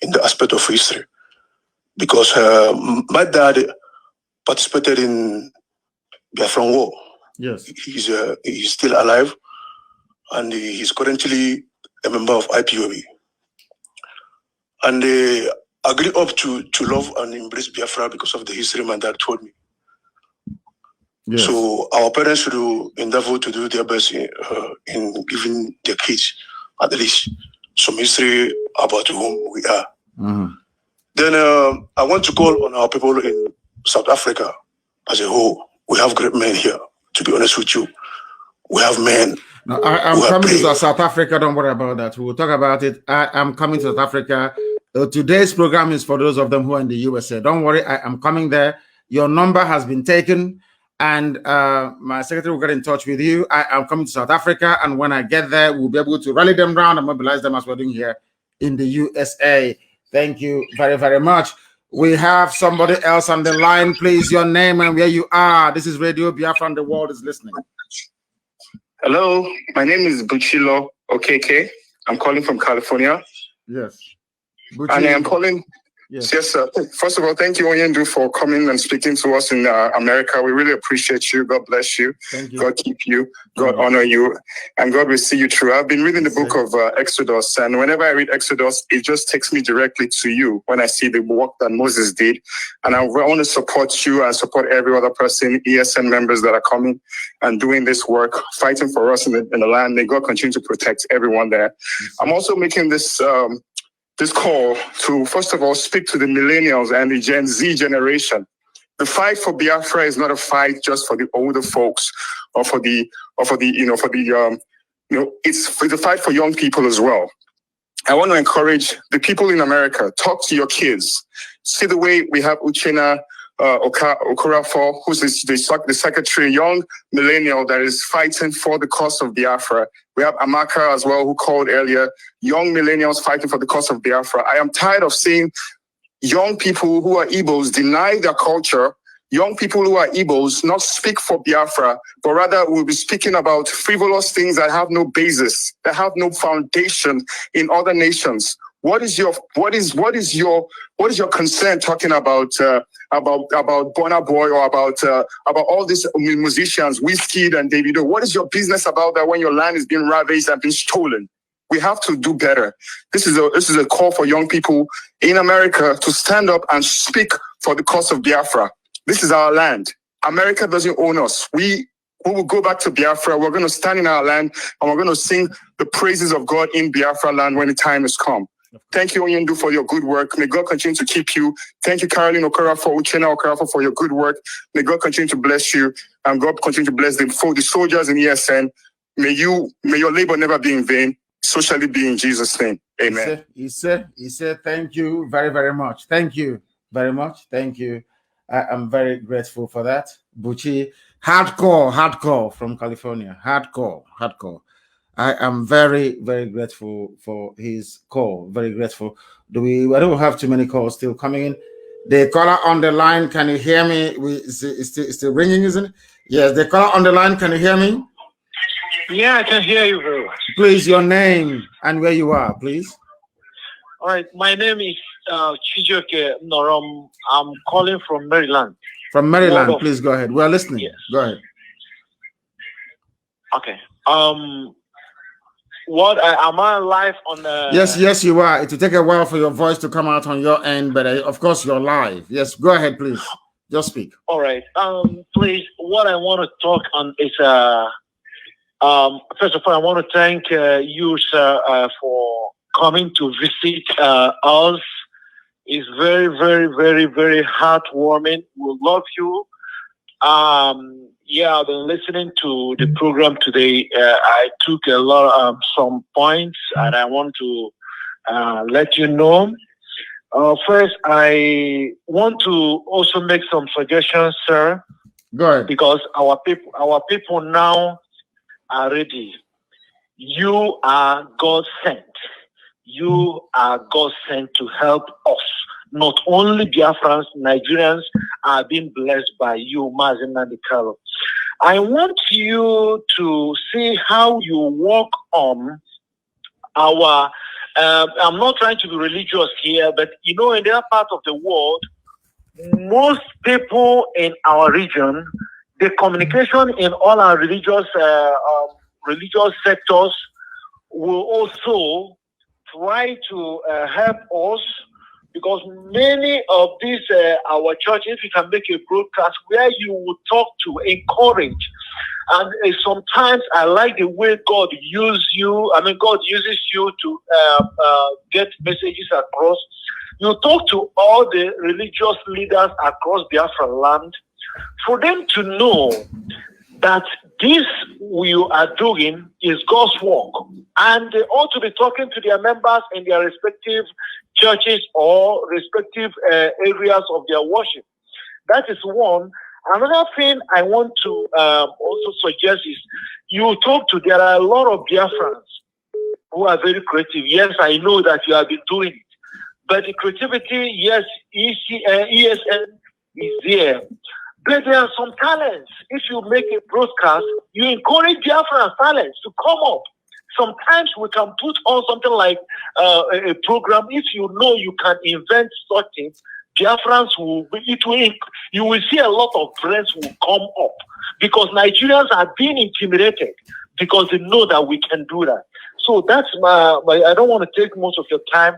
in the aspect of history, because my dad participated in Biafra War. Yes, he's still alive, and he's currently a member of IPOB. And I grew up to love and embrace Biafra because of the history my dad told me. Yes. So our parents should endeavor to do their best in giving their kids at least some history about whom we are. Then I want to call on our people in South Africa as a whole. We have great men here, to be honest with you. We have men. No, I'm coming to South Africa. Don't worry about that. We'll talk about it. I'm coming to South Africa. Today's program is for those of them who are in the USA. Don't worry, I am coming there. Your number has been taken, and my secretary will get in touch with you. I am coming to South Africa, and when I get there, we'll be able to rally them around and mobilize them as we're doing here in the USA. Thank you very, very much. We have somebody else on the line. Please, your name and where you are. This is Radio Biafra and the world is listening. Hello, my name is Buchilo Okeke. I'm calling from California. Yes. And I'm calling. Yes, sir. First of all, thank you, Onyendu, for coming and speaking to us in America. We really appreciate you. God bless you. Thank you. God keep you. God honor you. And God will see you through. I've been reading the book of Exodus, and whenever I read Exodus, it just takes me directly to you when I see the work that Moses did. And I want to support you and support every other person, ESN members that are coming and doing this work, fighting for us in the land. May God continue to protect everyone there. I'm also making this call to, first of all, speak to the millennials and the Gen Z generation. The fight for Biafra is not a fight just for the older folks or it's a fight for young people as well. I want to encourage the people in America, talk to your kids. See the way we have Uchenna Okorafor, who's the secretary, young millennial that is fighting for the cause of Biafra. We have Amaka as well, who called earlier, young millennials fighting for the cause of Biafra. I am tired of seeing young people who are Igbos deny their culture, young people who are Igbos not speak for Biafra, but rather will be speaking about frivolous things that have no basis, that have no foundation in other nations. What is your concern talking about Burna Boy or about all these musicians, Wizkid and Davido? What is your business about that when your land is being ravaged and being stolen? We have to do better. This is a call for young people in America to stand up and speak for the cause of Biafra. This is our land. America doesn't own us. We will go back to Biafra. We're going to stand in our land and we're going to sing the praises of God in Biafra land when the time has come. Thank you, Onyendu, for your good work. May God continue to keep you. Thank you, Caroline Okorafor, Uchenna Okorafor, for your good work. May God continue to bless you, and God continue to bless the soldiers in ESN. May your labor never be in vain. Socially be in Jesus' name. Amen. He said, thank you very, very much. Thank you very much. Thank you. I am very grateful for that. Buchi, hardcore from California. Hardcore. I am very, very grateful for his call. Very grateful. I don't have too many calls still coming in. The caller on the line, can you hear me? It's still ringing, isn't it? Yes, the caller on the line, can you hear me? Yeah, I can hear you, bro. Please, your name and where you are, please. All right, my name is Chijoke Norom. I'm calling from Maryland. From Maryland, please go ahead. We're listening. Yes. Go ahead. Okay. What am I live on? Yes, you are. It will take a while for your voice to come out on your end, but of course you're live. Yes, go ahead, please. Just speak. All right. Please, what I want to talk on is first of all, I want to thank you, sir, for coming to visit us. It's very, very, very, very heartwarming. We love you. Yeah, I've been listening to the program today. I took a lot some points, and I want to let you know. First, I want to also make some suggestions, sir. Go ahead. Because our people now are ready. You are God sent. You are God sent to help us. Not only Biafrans, Nigerians are being blessed by you, Mazi Nnamdi Kanu. I want you to see how you work on our. I'm not trying to be religious here, but in that part of the world, most people in our region, the communication in all our religious sectors will also try to help us, because many of these our churches, we can make a broadcast where you will talk to encourage. And sometimes I like the way God uses you. I mean, God uses you to get messages across. You talk to all the religious leaders across Biafra land for them to know that this we are doing is God's work, and they ought to be talking to their members in their respective churches or respective areas of their worship. That is one. Another thing I want to also suggest is you talk to, there are a lot of Biafrans who are very creative. Yes, I know that you have been doing it, but the creativity, yes, ESN is there. But there are some talents. If you make a broadcast, you encourage Biafran talents to come up. Sometimes we can put on something like a program. If you know you can invent such things, Biafrans you will see a lot of friends will come up, because Nigerians are being intimidated because they know that we can do that. So that's my I don't want to take most of your time.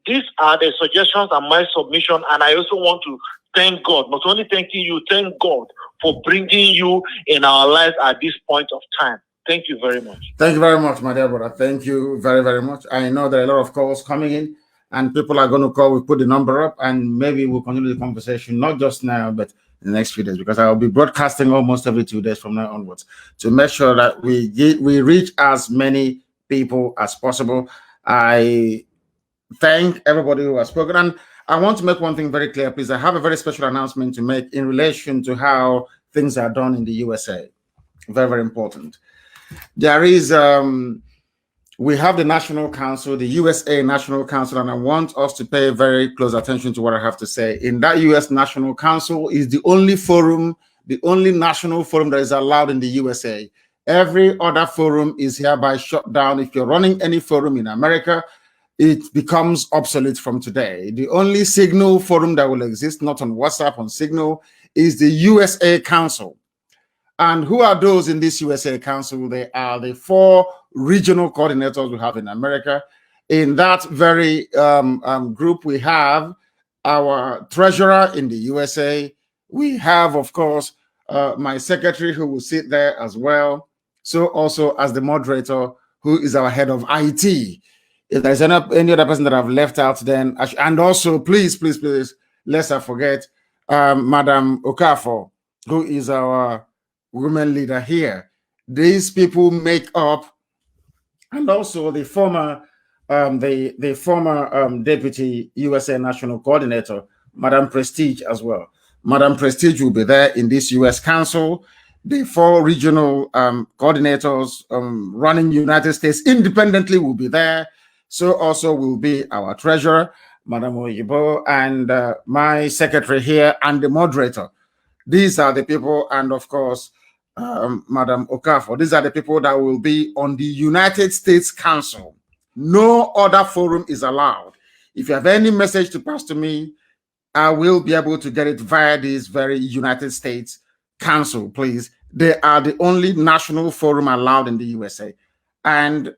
These are the suggestions and my submission, and I also want to thank God, not only thanking you, thank God for bringing you in our lives at this point of time. Thank you very much. Thank you very much, my dear brother. Thank you very, very much. I know there are a lot of calls coming in, and people are going to call. We put the number up, and maybe we'll continue the conversation, not just now, but in the next few days, because I will be broadcasting almost every 2 days from now onwards to make sure that we reach as many people as possible. I thank everybody who has spoken, and I want to make one thing very clear, please. I have a very special announcement to make in relation to how things are done in the USA. Very, very important. There is, we have the National Council, the USA National Council, and I want us to pay very close attention to what I have to say. In that US National Council is the only forum, the only national forum that is allowed in the USA. Every other forum is hereby shut down. If you're running any forum in America, it becomes obsolete from today. The only Signal forum that will exist, not on WhatsApp, on Signal, is the USA Council. And who are those in this USA Council? They are the 4 regional coordinators we have in America. In that very group, we have our treasurer in the USA. We have, of course, my secretary who will sit there as well. So also as the moderator, who is our head of IT. If there's any other person that I've left out, then and also please, let's not forget Madam Okafor, who is our women leader here. These people make up, and also the former deputy USA National Coordinator, Madam Prestige as well. Madam Prestige will be there in this US Council. The 4 regional coordinators running United States independently will be there. So also will be our treasurer, Madam OBI-IGBO, and my secretary here, and the moderator. These are the people, and of course, Madam Okafor. These are the people that will be on the United States Council. No other forum is allowed. If you have any message to pass to me, I will be able to get it via this very United States Council, please. They are the only national forum allowed in the USA. And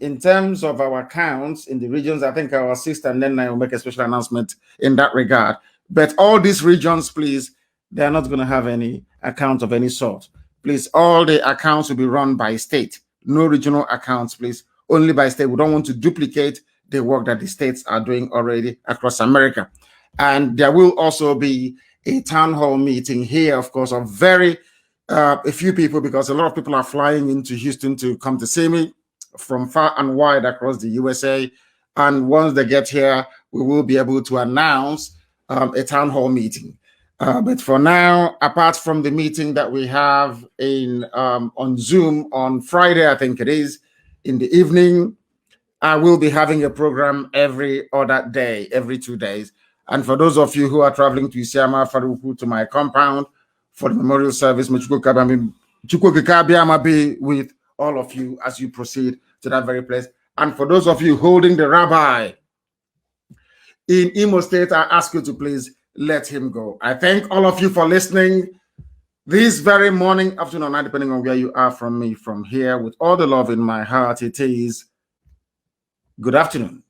in terms of our accounts in the regions, I think our sister and then I will make a special announcement in that regard. But all these regions, please, they are not going to have any account of any sort. Please, all the accounts will be run by state. No regional accounts, please. Only by state. We don't want to duplicate the work that the states are doing already across America. And there will also be a town hall meeting here, of course, of very a few people, because a lot of people are flying into Houston to come to see me from far and wide across the USA. And once they get here, we will be able to announce a town hall meeting. But for now, apart from the meeting that we have in on Zoom on Friday, I think it is, in the evening, I will be having a program every other day, every 2 days. And for those of you who are traveling to Isiama, Faruku, to my compound for the memorial service, may Chukwukabiyama be with all of you as you proceed to that very place. And for those of you holding the rabbi in Imo State, I ask you to please let him go. I thank all of you for listening this very morning, afternoon, or night, depending on where you are from me, from here, with all the love in my heart. It is good afternoon.